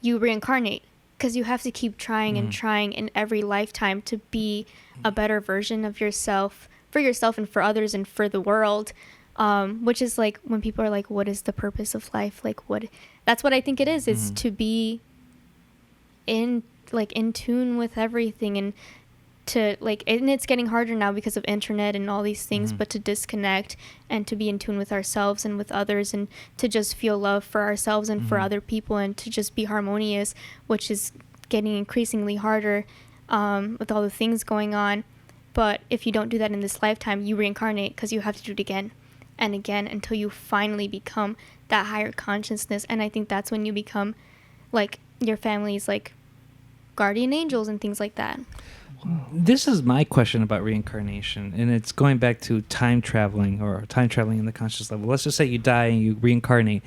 you reincarnate because you have to keep trying and trying in every lifetime to be a better version of yourself for yourself and for others and for the world. Which is like when people are like, what is the purpose of life? Like that's what I think it is to be in tune with everything and to like, and it's getting harder now because of internet and all these things, but to disconnect and to be in tune with ourselves and with others and to just feel love for ourselves and for other people and to just be harmonious, which is getting increasingly harder with all the things going on. But if you don't do that in this lifetime, you reincarnate because you have to do it again and again until you finally become that higher consciousness. And I think that's when you become like your family's like guardian angels and things like that. This is my question about reincarnation, and it's going back to time traveling in the conscious level. Let's just say you die and you reincarnate.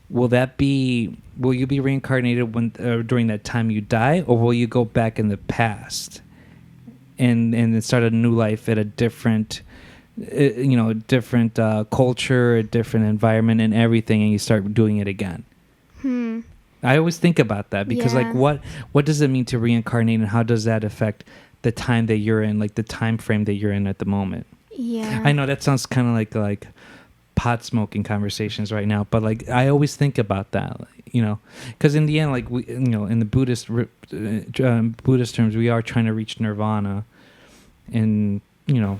Will you be reincarnated when during that time you die, or will you go back in the past and then start a new life at a different culture, a different environment and everything, and you start doing it again? I always think about that because like what does it mean to reincarnate, and how does that affect the time that you're in, like the time frame that you're in at the moment? Yeah. I know that sounds kind of like pot smoking conversations right now, but like I always think about that, because in the end, like we, in the Buddhist terms, we are trying to reach nirvana, and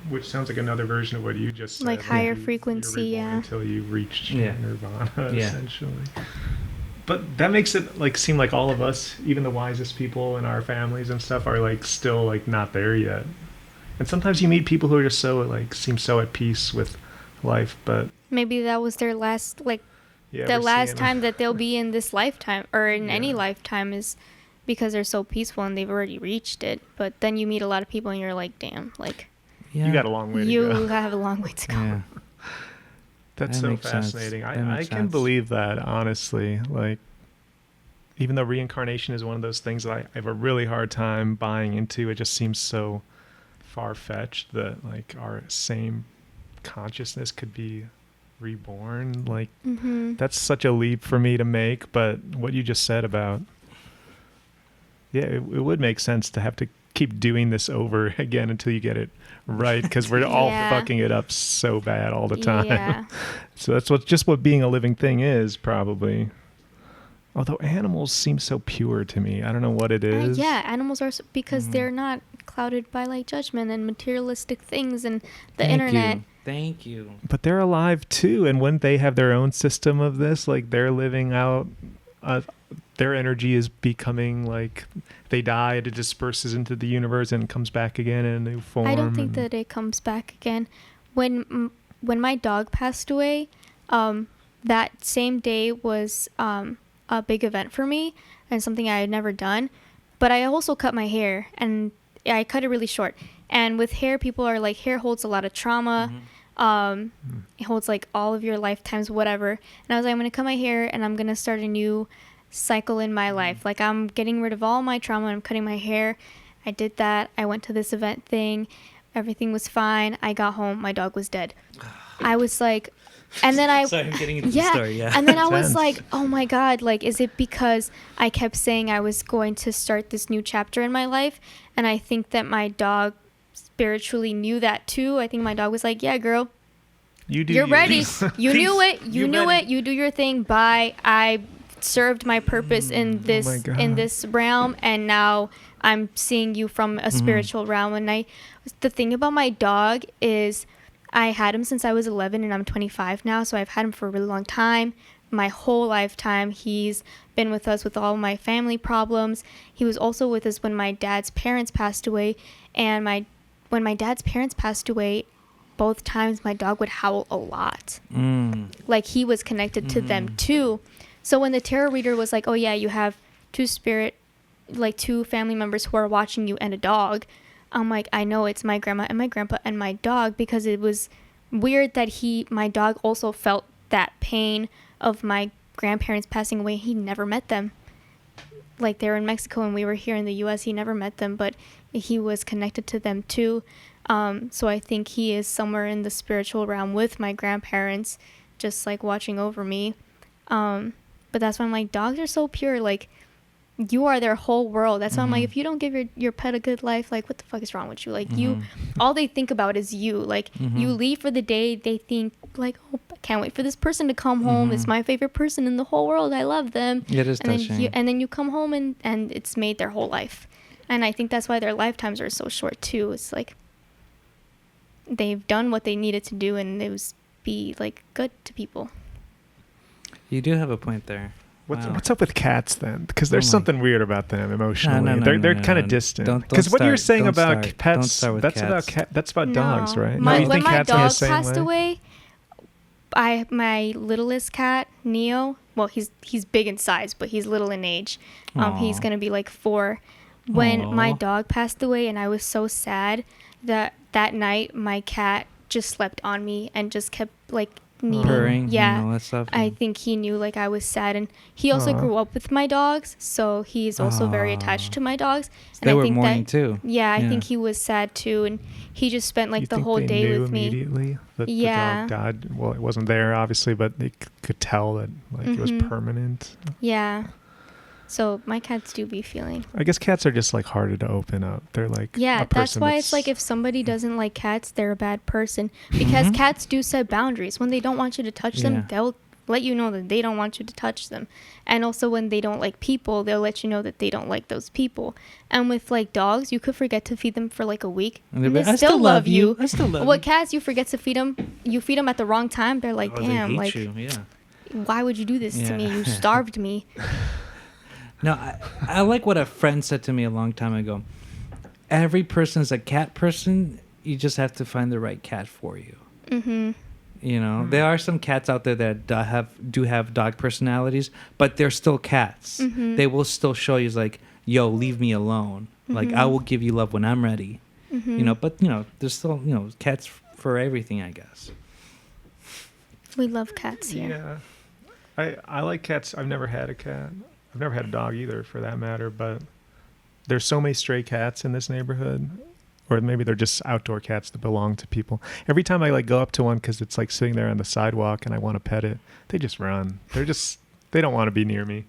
Which sounds like another version of what you just said. Like higher frequency, you're until you reach Yeah. nirvana, Yeah. essentially. But that makes it like seem like all of us, even the wisest people in our families and stuff, are like still like not there yet. And sometimes you meet people who are just so like seem so at peace with life, but maybe that was their last yeah, the we're last seeing- time that they'll be in this lifetime or in any lifetime is because they're so peaceful and they've already reached it. But then you meet a lot of people and you're like, damn, like yeah. You got a long way to you go. have a long way to go. Yeah. That's That so makes sense. fascinating. That I makes can sense. believe that, honestly. Like, even though reincarnation is one of those things that I have a really hard time buying into, it just seems so far-fetched that, like, our same consciousness could be reborn. Like, that's such a leap for me to make. But what you just said about, it would make sense to have to keep doing this over again until you get it right, because we're all fucking it up so bad all the time. Yeah. So that's what being a living thing is, probably. Although animals seem so pure to me. I don't know what it is. Yeah, animals are because they're not clouded by like judgment and materialistic things and the internet. Thank you. But they're alive too, and wouldn't they have their own system of this? Like they're living out, their energy is becoming like they die, it disperses into the universe and comes back again in a new form. I don't think that it comes back again. When my dog passed away, that same day was a big event for me and something I had never done. But I also cut my hair, and I cut it really short. And with hair, people are like, hair holds a lot of trauma. It holds like all of your lifetimes, whatever. And I was like, I'm going to cut my hair and I'm going to start a new cycle in my life. Like, I'm getting rid of all my trauma and I'm cutting my hair. I did that. I went to this event thing. Everything was fine. I got home. My dog was dead. I was like, and then I, Sorry, I'm getting into the story. Yeah. and then I was Intense. like, oh my God, like, is it because I kept saying I was going to start this new chapter in my life? And I think that my dog spiritually knew that too. I think my dog was like, yeah, girl, you're ready. You knew it. You knew it. You do your thing. Bye. I served my purpose in this my God. in this realm, and now I'm seeing you from a spiritual realm. And the thing about my dog is, I had him since I was 11, and I'm 25 now, so I've had him for a really long time. My whole lifetime, he's been with us with all my family problems. He was also with us when my dad's parents passed away, and when my dad's parents passed away, both times my dog would howl a lot. Like, he was connected to them too. So when the tarot reader was like, oh yeah, you have two family members who are watching you and a dog, I'm like, I know it's my grandma and my grandpa and my dog, because it was weird that my dog also felt that pain of my grandparents passing away. He never met them. Like, they were in Mexico and we were here in the US. He never met them, but he was connected to them too. So I think he is somewhere in the spiritual realm with my grandparents, just like watching over me. But that's why I'm like, dogs are so pure. Like, you are their whole world. That's why I'm like, if you don't give your pet a good life, like, what the fuck is wrong with you? Like, all they think about is you. Like, you leave for the day, they think like, oh, I can't wait for this person to come home. It's my favorite person in the whole world. I love them. It is and touching. then you come home and it's made their whole life. And I think that's why their lifetimes are so short too. It's like, they've done what they needed to do, and it was be like good to people. You do have a point there. What's up with cats then? Because there's Oh my- something weird about them emotionally. No, they're no, kind of no. distant. Don't Because what you're start. saying Don't about start. pets, Don't start with that's cats. that's about dogs, right? My, you when think my cats are the dog same passed way? away, my littlest cat, Neo, well, he's big in size, but he's little in age. He's Aw. gonna be like 4. When my Aw. dog passed away, and I was so sad that night my cat just slept on me and just kept like kneeling. Purring Yeah. and all that stuff. I think he knew like I was sad, and he also Aw. grew up with my dogs, so he's also very attached to my dogs. And They I were think mourning that, too. Yeah, I Yeah. think he was sad too, and he just spent like You the think whole they day knew with me. immediately that Yeah. the dog died? Well, it wasn't there, obviously, but they could tell that like it was permanent. Yeah. So my cats do be feeling. I guess cats are just like harder to open up. They're like Yeah, a that's person why it's like if somebody doesn't like cats, they're a bad person. Because cats do set boundaries. When they don't want you to touch them, Yeah. they'll let you know that they don't want you to touch them. And also when they don't like people, they'll let you know that they don't like those people. And with like dogs, you could forget to feed them for like a week, And and they'll they be, still love you. I still love With you. cats, you forget to feed them. You feed them at the wrong time. They're like, Oh, they damn, hate like, you. Yeah. why would you do this to Yeah. me? You starved me. No, I like what a friend said to me a long time ago. Every person is a cat person. You just have to find the right cat for you. Mm-hmm. You know, there are some cats out there that do have dog personalities, but they're still cats. Mm-hmm. They will still show you like, yo, leave me alone. Like, I will give you love when I'm ready. Mm-hmm. You know, but there's still cats for everything, I guess. We love cats here. Yeah. I like cats. I've never had a cat. I've never had a dog either, for that matter, but there's so many stray cats in this neighborhood, or maybe they're just outdoor cats that belong to people. Every time I like go up to one because it's like sitting there on the sidewalk and I want to pet it, they just run. They don't want to be near me.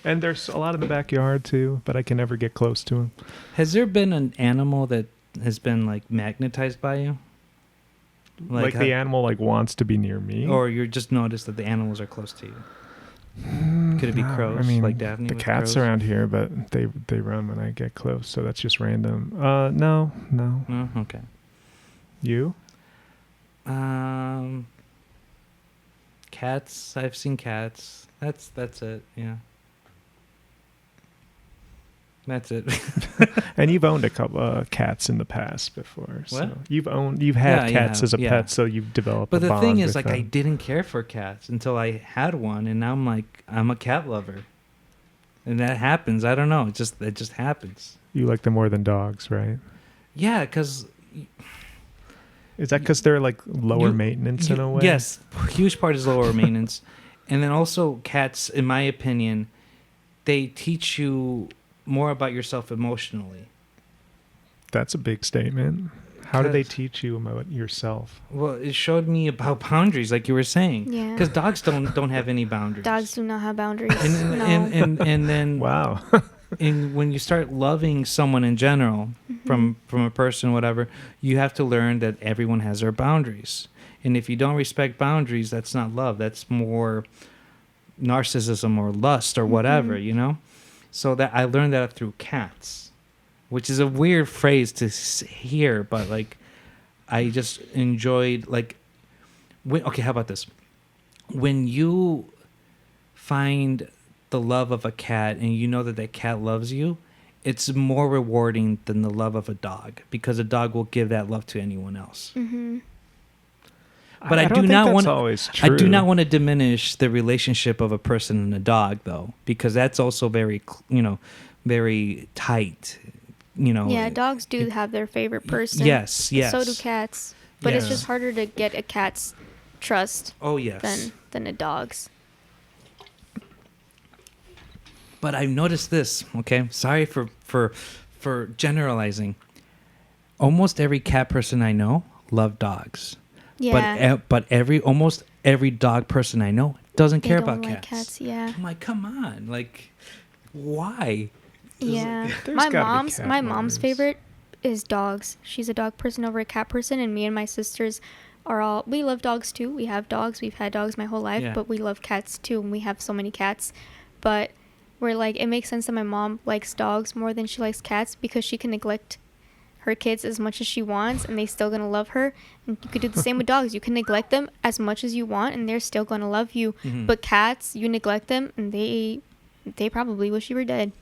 And there's a lot in the backyard too, but I can never get close to them. Has there been an animal that has been like magnetized by you? Like the animal like wants to be near me, Or you just noticed that the animals are close to you? Could it be No, crows? I mean, like Dafne the with cats crows? around here, but they run when I get close, so that's just random. No. No? Okay. You? Cats. I've seen cats. That's it. Yeah. That's it. And you've owned a couple cats in the past before. So What? you've had cats as a pet, so you've developed. But a the bond thing is, with like, them. I didn't care for cats until I had one, and now I'm a cat lover, and that happens. I don't know. It just happens. You like them more than dogs, right? Yeah, because Is that because they're like lower maintenance in a way? Yes, a huge part is lower maintenance, and then also cats, in my opinion, they teach you more about yourself emotionally. That's a big statement. How do they Because- teach you about yourself? Well, it showed me about boundaries, like you were saying. Yeah. Because dogs don't have any boundaries. Dogs do not have boundaries. And No. and then Wow. and when you start loving someone in general, from a person, whatever, you have to learn that everyone has their boundaries. And if you don't respect boundaries, that's not love. That's more narcissism or lust or whatever, you know? So that I learned that through cats, which is a weird phrase to hear, but like I just enjoyed like okay, how about this? When you find the love of a cat and you know that that cat loves you, it's more rewarding than the love of a dog, because a dog will give that love to anyone else. But I, don't do think not that's want. always I true. do not want to diminish the relationship of a person and a dog, though, because that's also very, very tight. Yeah, dogs do have their favorite person. Yes. So do cats. But it's Yes. just harder to get a cat's trust Oh yes. than a dog's. But I've noticed this. Okay, sorry for generalizing. Almost every cat person I know love dogs. Yeah. But almost every dog person I know doesn't They care don't about like cats. Yeah. I'm like, come on, like, why? Yeah. There's My gotta be mom's cat my lovers. mom's favorite is dogs. She's a dog person over a cat person, and me and my sisters we love dogs too. We have dogs. We've had dogs my whole life, Yeah. but we love cats too, and we have so many cats. But we're like, it makes sense that my mom likes dogs more than she likes cats, because she can neglect her kids as much as she wants and they still gonna love her. And you could do the same with dogs. You can neglect them as much as you want and they're still gonna love you. Mhm. But cats, you neglect them and they probably wish you were dead.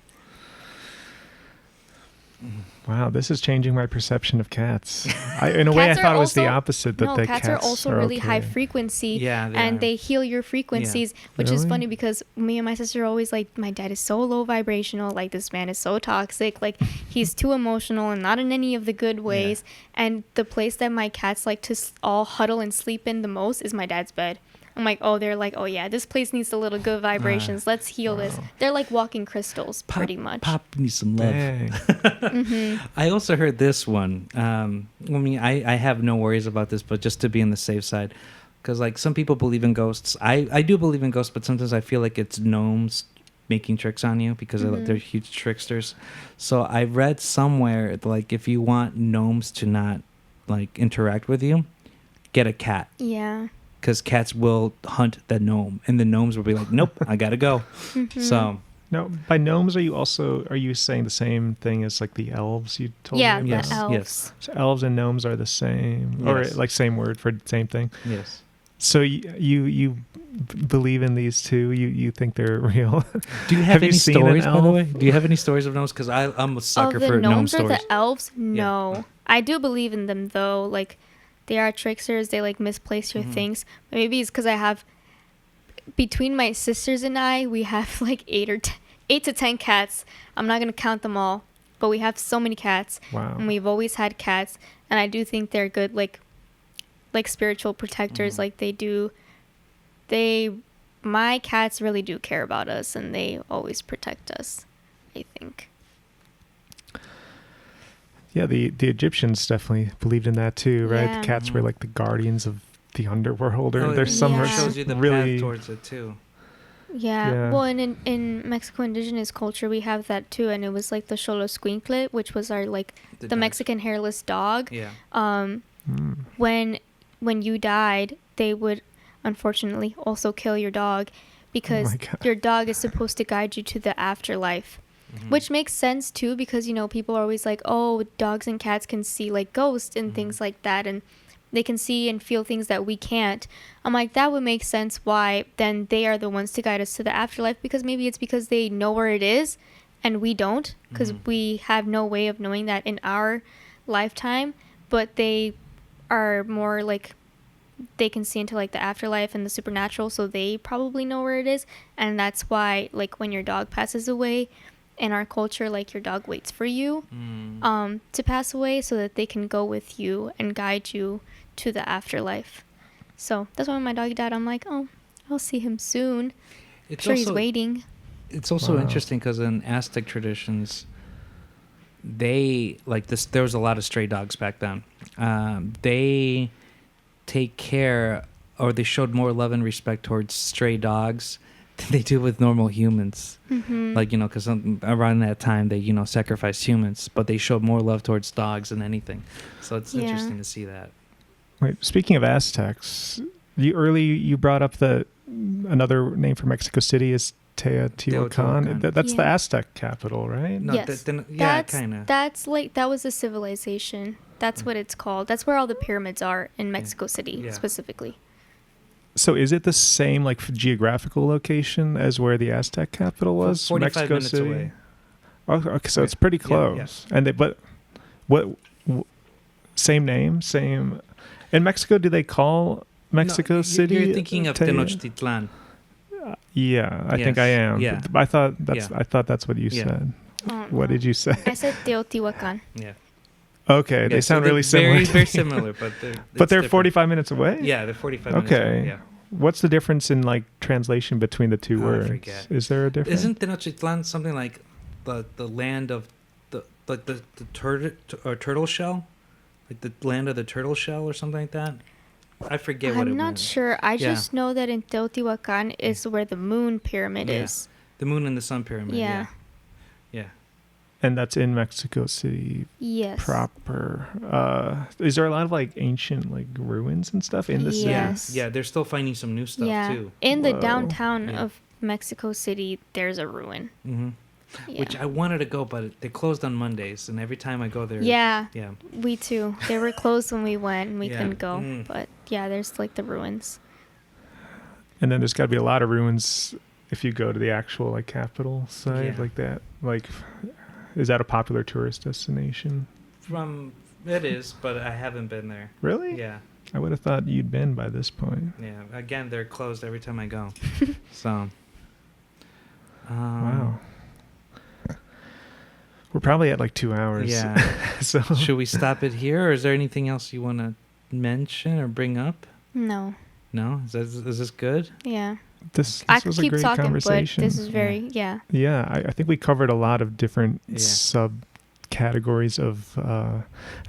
Wow, this is changing my perception of cats. In a way, I Cats are thought it was the also- opposite. That No, the cats are also really high okay. frequency. Yeah, they and are. they heal your frequencies, which is Really? funny because me and my sister are always like, my dad is so low vibrational, like this man is so toxic, like he's too emotional and not in any of the good ways. And the place that my cats like to all huddle and sleep in the most is my dad's bed. I'm like, they're like, oh yeah, this place needs a little good vibrations. Let's heal this. They're like walking crystals, pretty much. Pop me some love. Dang. I also heard this one. I have no worries about this, but just to be on the safe side, because like some people believe in ghosts. I do believe in ghosts, but sometimes I feel like it's gnomes making tricks on you because they're huge tricksters. So I read somewhere like if you want gnomes to not like interact with you, get a cat. Yeah. Because cats will hunt the gnome, and the gnomes will be like, "Nope, I gotta go." So No, by gnomes, are you saying the same thing as like the elves you told Yeah, me the about? Yes, elves. yes. So elves and gnomes are the same, or Yes. like same word for the same thing. yes. So you believe in these two? You think they're real? Do you have, Have you any seen an stories, by the elf? way? Do you have any stories of gnomes? Because I'm a sucker Of the for gnome gnomes or stories. the elves? No. Yeah. I do believe in them though. Like they are tricksters. They like misplace your things. Maybe it's because I have between my sisters and I, we have like 8 to 10 cats. I'm not gonna count them all, but we have so many cats. Wow. And we've always had cats, and I do think they're good like spiritual protectors. Like my cats really do care about us, and they always protect us, I think. Yeah, the Egyptians definitely believed in that too, right? Yeah. The cats were like the guardians of the underworld, or Oh, there's it some Yeah. shows you the really path towards it too. Yeah. Yeah. Well, and in Mexico indigenous culture, we have that too, and it was like the Xoloscuincle, which was our like the dog. Mexican hairless dog. Yeah. When you died, they would unfortunately also kill your dog because my God. your dog is supposed to guide you to the afterlife. Which makes sense too, because people are always like, oh, dogs and cats can see like ghosts and things like that, and they can see and feel things that we can't. I'm like, that would make sense why then they are the ones to guide us to the afterlife, because maybe it's because they know where it is and we don't, because we have no way of knowing that in our lifetime. But they are more like, they can see into like the afterlife and the supernatural, so they probably know where it is. And that's why, like, when your dog passes away in our culture, like, your dog waits for you to pass away so that they can go with you and guide you to the afterlife. So that's why when my dog died, I'm like, oh, I'll see him soon. It's Sure, he's also, waiting. it's also Wow. interesting because in Aztec traditions, they like this. There was a lot of stray dogs back then. They take care, or they showed more love and respect towards stray dogs than they do with normal humans. Like, you know, because around that time they, you know, sacrificed humans, but they showed more love towards dogs than anything. So it's Yeah. interesting to see that. Wait, speaking of Aztecs, you brought up another name for Mexico City is Teotihuacan. Teotihuacan. That's the Yeah. Aztec capital, right? No, Yes. yeah, kind of. That's like, that was a civilization. That's what it's called. That's where all the pyramids are in Mexico City, Yeah. specifically. So is it the same like geographical location as where the Aztec capital was? 45 Mexico minutes City? away. Oh, okay, so it's pretty Yeah, close. And but what same name, same in Mexico? Do they call Mexico No, City? You're thinking of Tenochtitlan. Yeah, I think Yes, I am. yeah. I thought Yeah. that's what you Yeah. said. Oh, What no. did you say? I said Teotihuacan. Yeah. Okay, Yeah, they so sound they're really similar. Very, very similar, but But they're different. 45 minutes away? Yeah, they're 45 minutes Okay. away. Yeah. What's the difference in like translation between the two Oh, I words? forget. Is there a difference? Isn't Tenochtitlan something like the land of the turtle shell, like the land of the turtle shell or something like that? I forget what it I'm not meant. sure. I Yeah. just know that in Teotihuacan is where the moon pyramid Yeah. is. The moon and the sun pyramid. Yeah. Yeah. Yeah. And that's in Mexico City Yes. proper. Is there a lot of like ancient like ruins and stuff in the city? Yeah. Yes. Yeah. They're still finding some new stuff Yeah. too. In the Whoa. downtown Yeah. of Mexico City, there's a ruin. hmm Yeah. Which I wanted to go, but they closed on Mondays, and every time I go there. Yeah. Yeah. We too. They were closed when we went and we Yeah. couldn't go. Mm. But yeah, there's like the ruins. And then there's got to be a lot of ruins if you go to the actual like capital site Yeah. like that. Like, is that a popular tourist destination? It is, but I haven't been there. Really? Yeah. I would have thought you'd been by this point. Yeah. Again, they're closed every time I go. So. Wow. We're probably at like 2 hours. Yeah. So Should we stop it here, or is there anything else you want to mention or bring up? No. No? Is this good? Yeah. this I could was a keep great talking, but conversation. this is very, yeah. Yeah, I think we covered a lot of different Yeah. subcategories of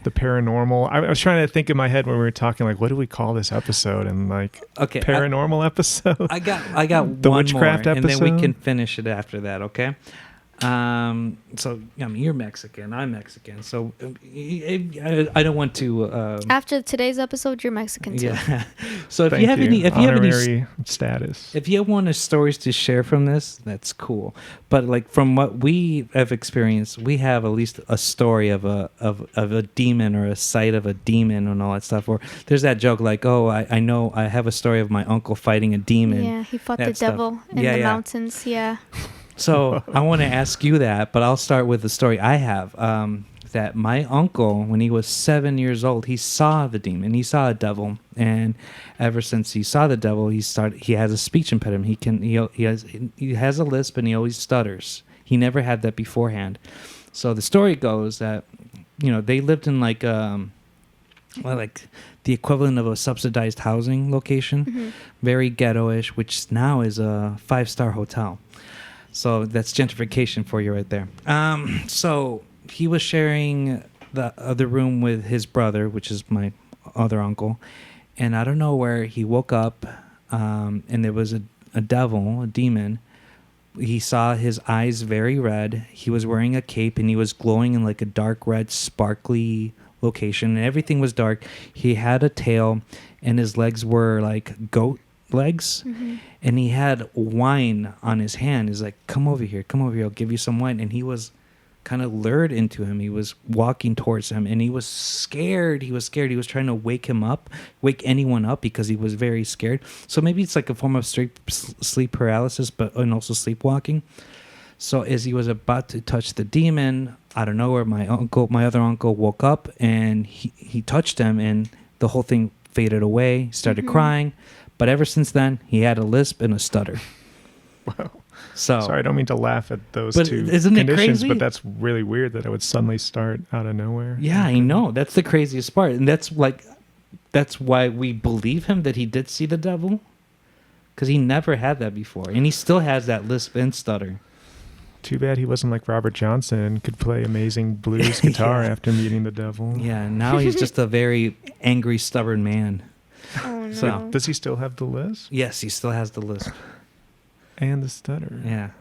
the paranormal. I was trying to think in my head when we were talking, like, what do we call this episode? And like, Okay. paranormal episode. I got The one witchcraft more, and then we episode? can finish it after that, okay? So I mean, you're Mexican, I'm Mexican, so I don't want to. After today's episode, you're Mexican too. Yeah. So if Thank you have any, if you have any, honorary status. if you have one of stories to share from this, that's cool. But like from what we have experienced, we have at least a story of a demon or a sight of a demon and all that stuff. Or there's that joke like, oh, I know I have a story of my uncle fighting a demon. Yeah, he fought the that stuff. devil in Yeah, the yeah. mountains. Yeah. So I want to ask you that, but I'll start with the story I have. That my uncle, when he was 7 years old, he saw the demon. He saw a devil, and ever since he saw the devil, he has a speech impediment. He has a lisp, and he always stutters. He never had that beforehand. So the story goes that, you know, they lived in like the equivalent of a subsidized housing location, very ghetto-ish, which now is a 5-star hotel. So that's gentrification for you right there. So he was sharing the other room with his brother, which is my other uncle. And I don't know where he woke up, and there was a devil, a demon. He saw his eyes very red. He was wearing a cape, and he was glowing in like a dark red, sparkly location. And everything was dark. He had a tail, and his legs were like goat legs. And he had wine on his hand. He's like, come over here, I'll give you some wine. And he was kind of lured into him. He was walking towards him, and he was scared. He was trying to wake anyone up because he was very scared. So maybe it's like a form of sleep paralysis, and also sleepwalking. So as he was about to touch the demon, out of nowhere, my other uncle woke up and he touched him, and the whole thing faded away, started crying. But ever since then, he had a lisp and a stutter. Wow. So Sorry, I don't mean to laugh at those But two isn't it conditions, crazy? but that's really weird that it would suddenly start out of nowhere. yeah, I know. That's the craziest part. And that's why we believe him that he did see the devil. Because he never had that before. And he still has that lisp and stutter. Too bad he wasn't like Robert Johnson and could play amazing blues guitar Yeah. after meeting the devil. Yeah, and now he's just a very angry, stubborn man. Oh no. So- Does he still have the lisp Yes, he still has the lisp. and the stutter? Yeah.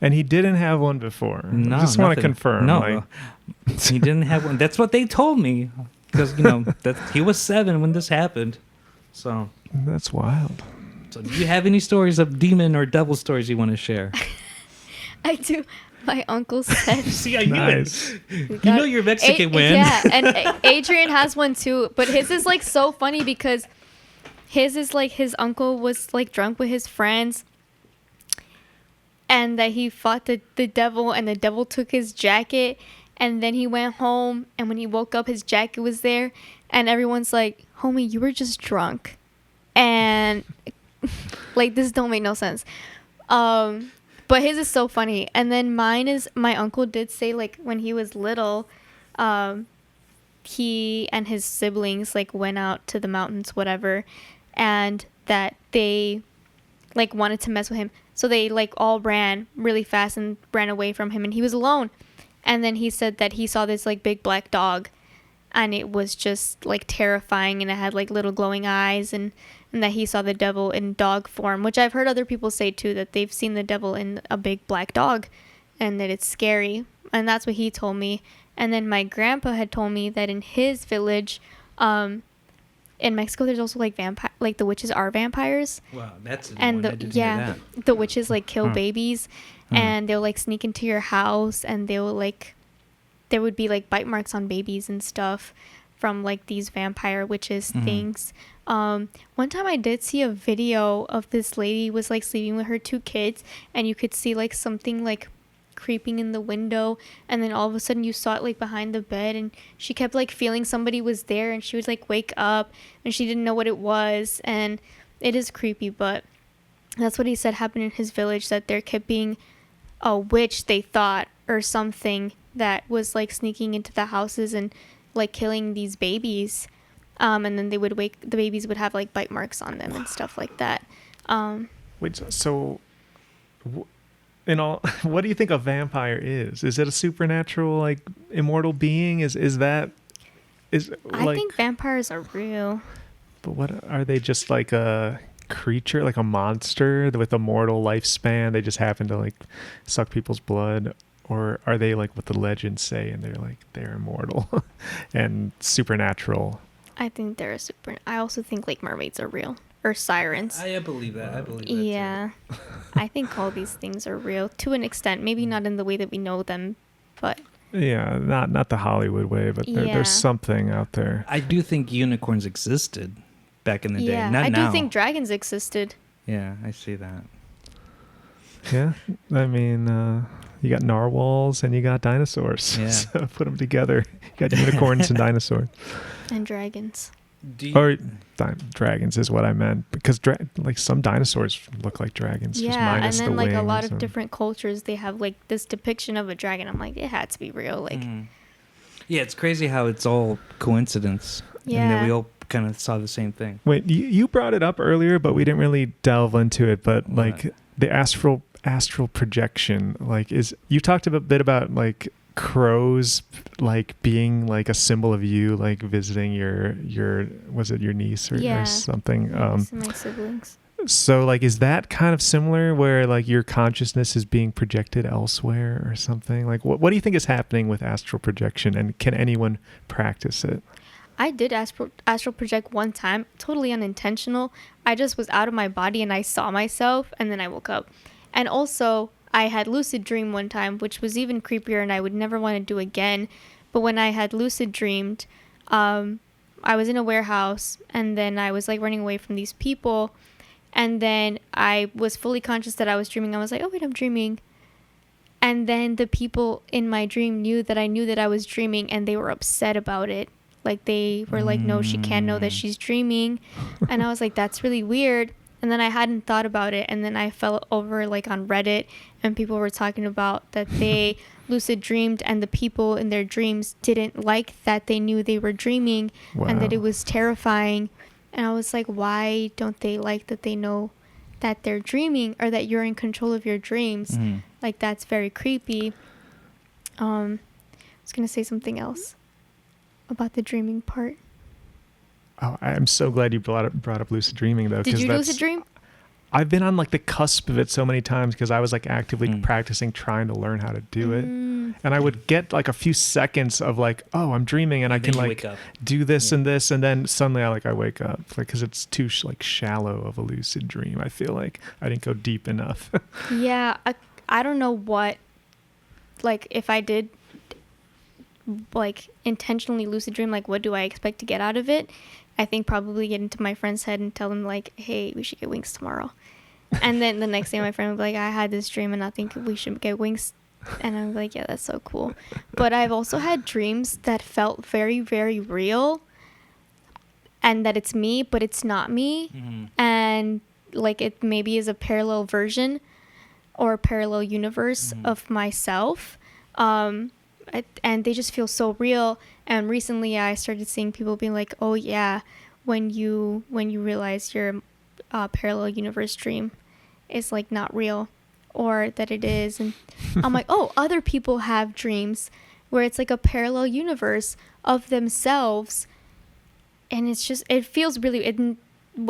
And he didn't have one before. No, I just want to nothing. confirm. No, like, he didn't have one. That's what they told me. Because, that he was 7 when this happened. So that's wild. do you have any stories of demon or devil stories you want to share? I do. My uncle said. See, I Nice. You know you're Mexican when. Yeah, and Adrian has one too. But his is like so funny because his is like his uncle was like drunk with his friends, and that he fought the devil, and the devil took his jacket, and then he went home, and when he woke up, his jacket was there, and everyone's like, "Homie, you were just drunk," and like this don't make no sense. But his is so funny. And then mine is, my uncle did say like when he was little, he and his siblings like went out to the mountains, whatever, and that they like wanted to mess with him. So they like all ran really fast and ran away from him, and he was alone. And then he said that he saw this like big black dog, and it was just like terrifying, and it had like little glowing eyes, and that he saw the devil in dog form, which I've heard other people say too, that they've seen the devil in a big black dog and that it's scary. And that's what he told me. And then my grandpa had told me that in his village, in Mexico, there's also like the witches are vampires. Wow, that's And the witches like kill babies, and they'll like sneak into your house, and they'll like, there would be like bite marks on babies and stuff from like these vampire witches things. One time I did see a video of this lady was like sleeping with her 2 kids, and you could see like something like creeping in the window, and then all of a sudden you saw it like behind the bed, and she kept like feeling somebody was there, and she would like wake up and she didn't know what it was. And it is creepy, but that's what he said happened in his village, that there kept being a witch, they thought, or something, that was like sneaking into the houses and like killing these babies. And then the babies would have like bite marks on them and stuff like that. Wait, so in all, what do you think a vampire is? Is it a supernatural, like immortal being? Is like, I think vampires are real. but what are they? Just like a creature, like a monster with a mortal lifespan? They just happen to like suck people's blood, or are they like what the legends say, and they're immortal and supernatural? I think they're I also think like mermaids are real, or sirens. I believe that. I believe that. Yeah. I think all these things are real to an extent, maybe not in the way that we know them, but Yeah, not the Hollywood way, but Yeah. there's something out there. I do think unicorns existed back in the day. yeah, Not I now. do think dragons existed. Yeah, I see that. Yeah, I mean, you got narwhals and you got dinosaurs. Yeah. So put them together. You got unicorns and dinosaurs. And dragons. Or dragons is what I meant, because like some dinosaurs look like dragons. just Yeah, and minus then the like a lot wings of different cultures, they have like this depiction of a dragon. I'm like, it had to be real. Like, Yeah, it's crazy how it's all coincidence. And Yeah. then we all kind of saw the same thing. Wait, you brought it up earlier, but we didn't really delve into it. But like What? the astral projection, like you talked a bit about like crows like being like a symbol of you like visiting your was it your niece or Yeah. something? my siblings. So like is that kind of similar where like your consciousness is being projected elsewhere or something? Like what do you think is happening with astral projection, and can anyone practice it? I did astral project one time, totally unintentional. I just was out of my body and I saw myself, and then I woke up. And also, I had lucid dream one time, which was even creepier, and I would never want to do again. But when I had lucid dreamed, I was in a warehouse, and then I was like running away from these people, and then I was fully conscious that I was dreaming. I was like, oh wait, I'm dreaming. And then the people in my dream knew that I was dreaming, and they were upset about it. Like, they were like, no, she can't know that she's dreaming. And I was like, that's really weird. And then I hadn't thought about it. And then I fell over like on Reddit, and people were talking about that they lucid dreamed, and the people in their dreams didn't like that they knew they were dreaming. Wow. And that it was terrifying. And I was like, why don't they like that they know that they're dreaming, or that you're in control of your dreams? Like, that's very creepy. I was gonna say something else about the dreaming part. Oh, I'm so glad you brought up lucid dreaming, though. Did you lucid dream? I've been on like the cusp of it so many times because I was like actively practicing, trying to learn how to do it. And I would get like a few seconds of like, oh, I'm dreaming, and I can like do this and this, and then suddenly I wake up, like, because it's too like shallow of a lucid dream. I feel like I didn't go deep enough. Yeah, I don't know what, like, if I did like intentionally lucid dream, like, what do I expect to get out of it? I think probably get into my friend's head and tell them like, hey, we should get wings tomorrow. And then the next day my friend would be like, I had this dream and I think we should get wings. And I'm like, yeah, that's so cool. But I've also had dreams that felt very, very real, and that it's me, but it's not me. And like, it maybe is a parallel version or a parallel universe of myself. And they just feel so real. And recently I started seeing people being like, oh yeah, when you realize your parallel universe dream is like not real, or that it is. And I'm like, oh, other people have dreams where it's like a parallel universe of themselves. And it's just, it feels really,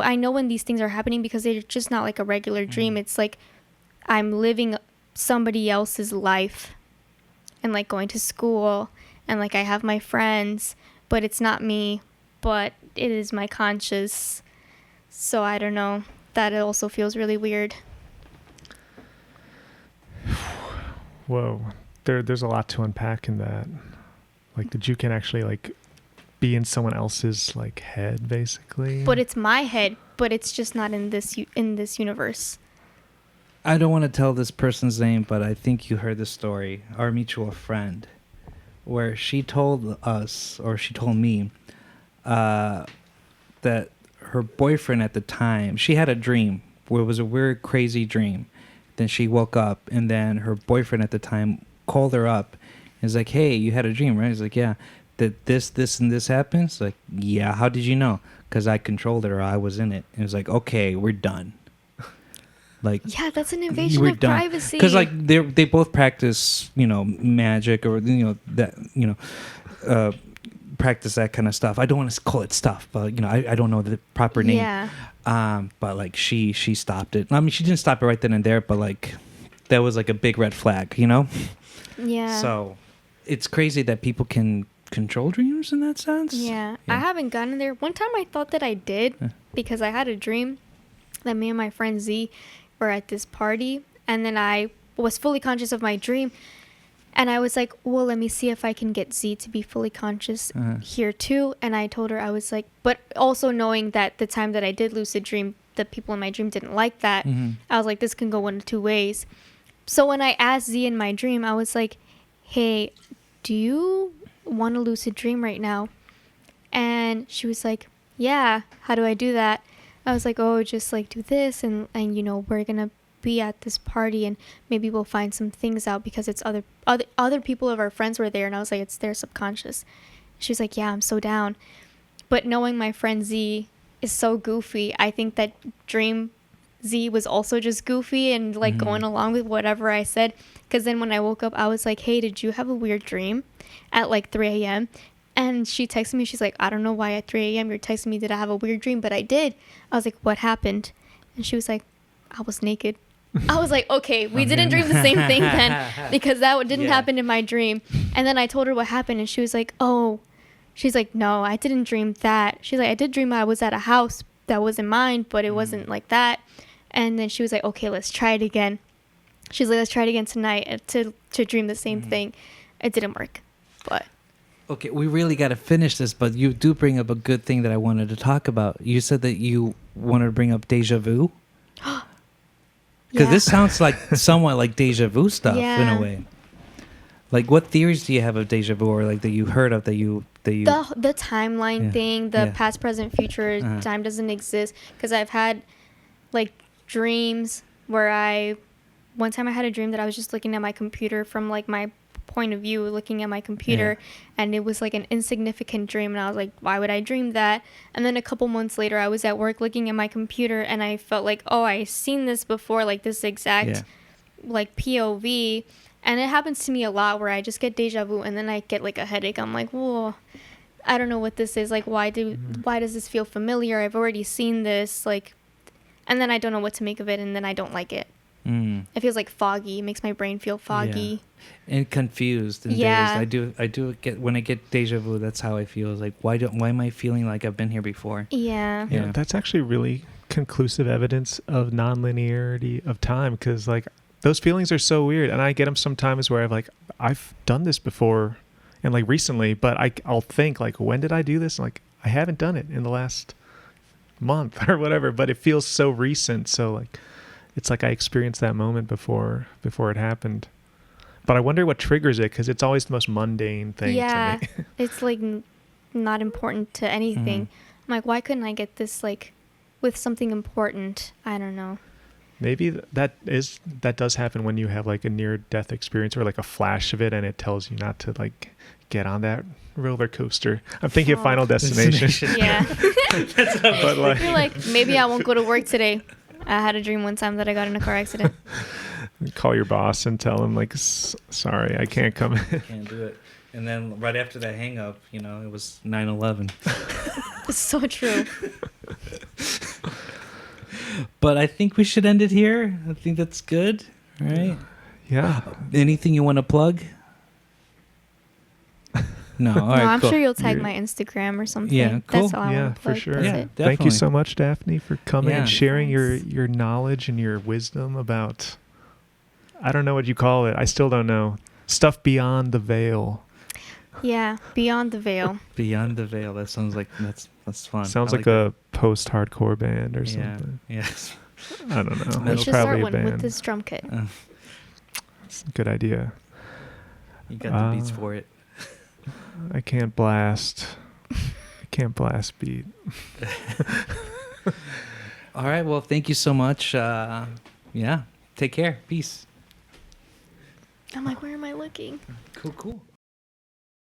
I know when these things are happening because they're just not like a regular dream. It's like I'm living somebody else's life, and like going to school, and like I have my friends, but it's not me, but it is my conscious. So I don't know, that it also feels really weird. Whoa, there's a lot to unpack in that. Like, that you can actually like be in someone else's like head, basically. But it's my head, but it's just not in this universe. I don't want to tell this person's name, but I think you heard the story. Our mutual friend, where she told us, or she told me, that her boyfriend at the time, she had a dream where it was a weird, crazy dream. Then she woke up, and then her boyfriend at the time called her up and was like, hey, you had a dream, right? He's like, yeah. Did this, and this happens? Like, yeah. How did you know? Because I controlled it, or I was in it. And it was like, okay, we're done. Like, yeah, that's an invasion of privacy. Because like they both practice, magic, or that practice that kind of stuff. I don't want to call it stuff, but I don't know the proper name. Yeah. But like she stopped it. I mean, she didn't stop it right then and there, but like that was like a big red flag, Yeah. So it's crazy that people can control dreams in that sense. Yeah. I haven't gotten there. One time I thought that I did, because I had a dream that me and my friend Z were at this party, and then I was fully conscious of my dream, and I was like, well, let me see if I can get Z to be fully conscious here too. And I told her, I was like, but also knowing that the time that I did lucid dream, the people in my dream didn't like that. I was like, this can go one of two ways. So when I asked Z in my dream, I was like, hey, do you want to lucid dream right now? And she was like, yeah, how do I do that? I was like, oh, just like do this, and we're gonna be at this party, and maybe we'll find some things out, because it's other people of our friends were there. And I was like, it's their subconscious. She was like, yeah, I'm so down. But knowing my friend Z is so goofy, I think that dream Z was also just goofy and like going along with whatever I said. Because then when I woke up, I was like, hey, did you have a weird dream at like 3 a.m.? And she texted me, she's like, I don't know why at 3 a.m. you're texting me, did I have a weird dream? But I did. I was like, what happened? And she was like, I was naked. I was like, okay, we didn't dream the same thing then, because that didn't happen in my dream. And then I told her what happened, and she was like, oh, she's like, no, I didn't dream that. She's like, I did dream I was at a house that wasn't mine, but it wasn't like that. And then she was like, okay, let's try it again. She's like, let's try it again tonight to dream the same thing. It didn't work, but. Okay, we really got to finish this, but you do bring up a good thing that I wanted to talk about. You said that you wanted to bring up déjà vu. Because Yeah. this sounds like somewhat like deja vu stuff in Yeah. a way. Like, what theories do you have of deja vu, or like that you heard of that you The timeline Yeah. thing, the Yeah. past, present, future, Uh-huh. time doesn't exist. Because I've had like dreams where one time I had a dream that I was just looking at my computer from like my point of view, looking at my computer, and it was like an insignificant dream, and I was like, why would I dream that? And then a couple months later, I was at work looking at my computer, and I felt like, oh, I've seen this before, like this exact Yeah. like POV. And it happens to me a lot where I just get deja vu, and then I get like a headache. I'm like, whoa, I don't know what this is. Like, why does this feel familiar? I've already seen this. Like, and then I don't know what to make of it, and then I don't like it. It feels like foggy. It makes my brain feel foggy. And confused and Yeah. dazed. I do get, when I get deja vu, that's how I feel. It's like, why am I feeling like I've been here before? Yeah. Yeah, Yeah. that's actually really conclusive evidence of non-linearity of time, because like those feelings are so weird, and I get them sometimes where I've done this before, and like recently, but I'll think like, when did I do this? And, like, I haven't done it in the last month or whatever, but it feels so recent. So like, it's like I experienced that moment before it happened. But I wonder what triggers it, because it's always the most mundane thing Yeah. to me. It's like not important to anything. I'm like, why couldn't I get this like with something important? I don't know. Maybe that does happen when you have like a near-death experience or like a flash of it, and it tells you not to like get on that roller coaster. I'm thinking of Final Destination. Yeah. But like, You're like, maybe I won't go to work today. I had a dream one time that I got in a car accident. call your boss and tell him like, sorry, I can't come in. Can't do it. And then right after that hang up, it was 9/11. It's so true. But I think we should end it here. I think that's good. All right. Yeah. Anything you want to plug? No. All right. No, I'm cool. sure you'll tag You're- my Instagram or something. Yeah, cool. That's all I Yeah, want to for plug. sure. That's Yeah, it. definitely. Thank you so much, Daphne, for coming Yeah. and sharing Thanks. your knowledge and your wisdom about, I don't know what you call it. I still don't know. Stuff beyond the veil. Yeah, Beyond the Veil. Beyond the Veil. That sounds like that's fun. Sounds I like a post-hardcore band or that. Yeah. something. Yes. I don't know. We It's should probably start a one with band. this drum kit. It's a good idea. You got the beats Uh, for it. I can't blast. I can't blast beat. All right. Well, thank you so much. Yeah. Take care. Peace. I'm like, where am I looking? Cool.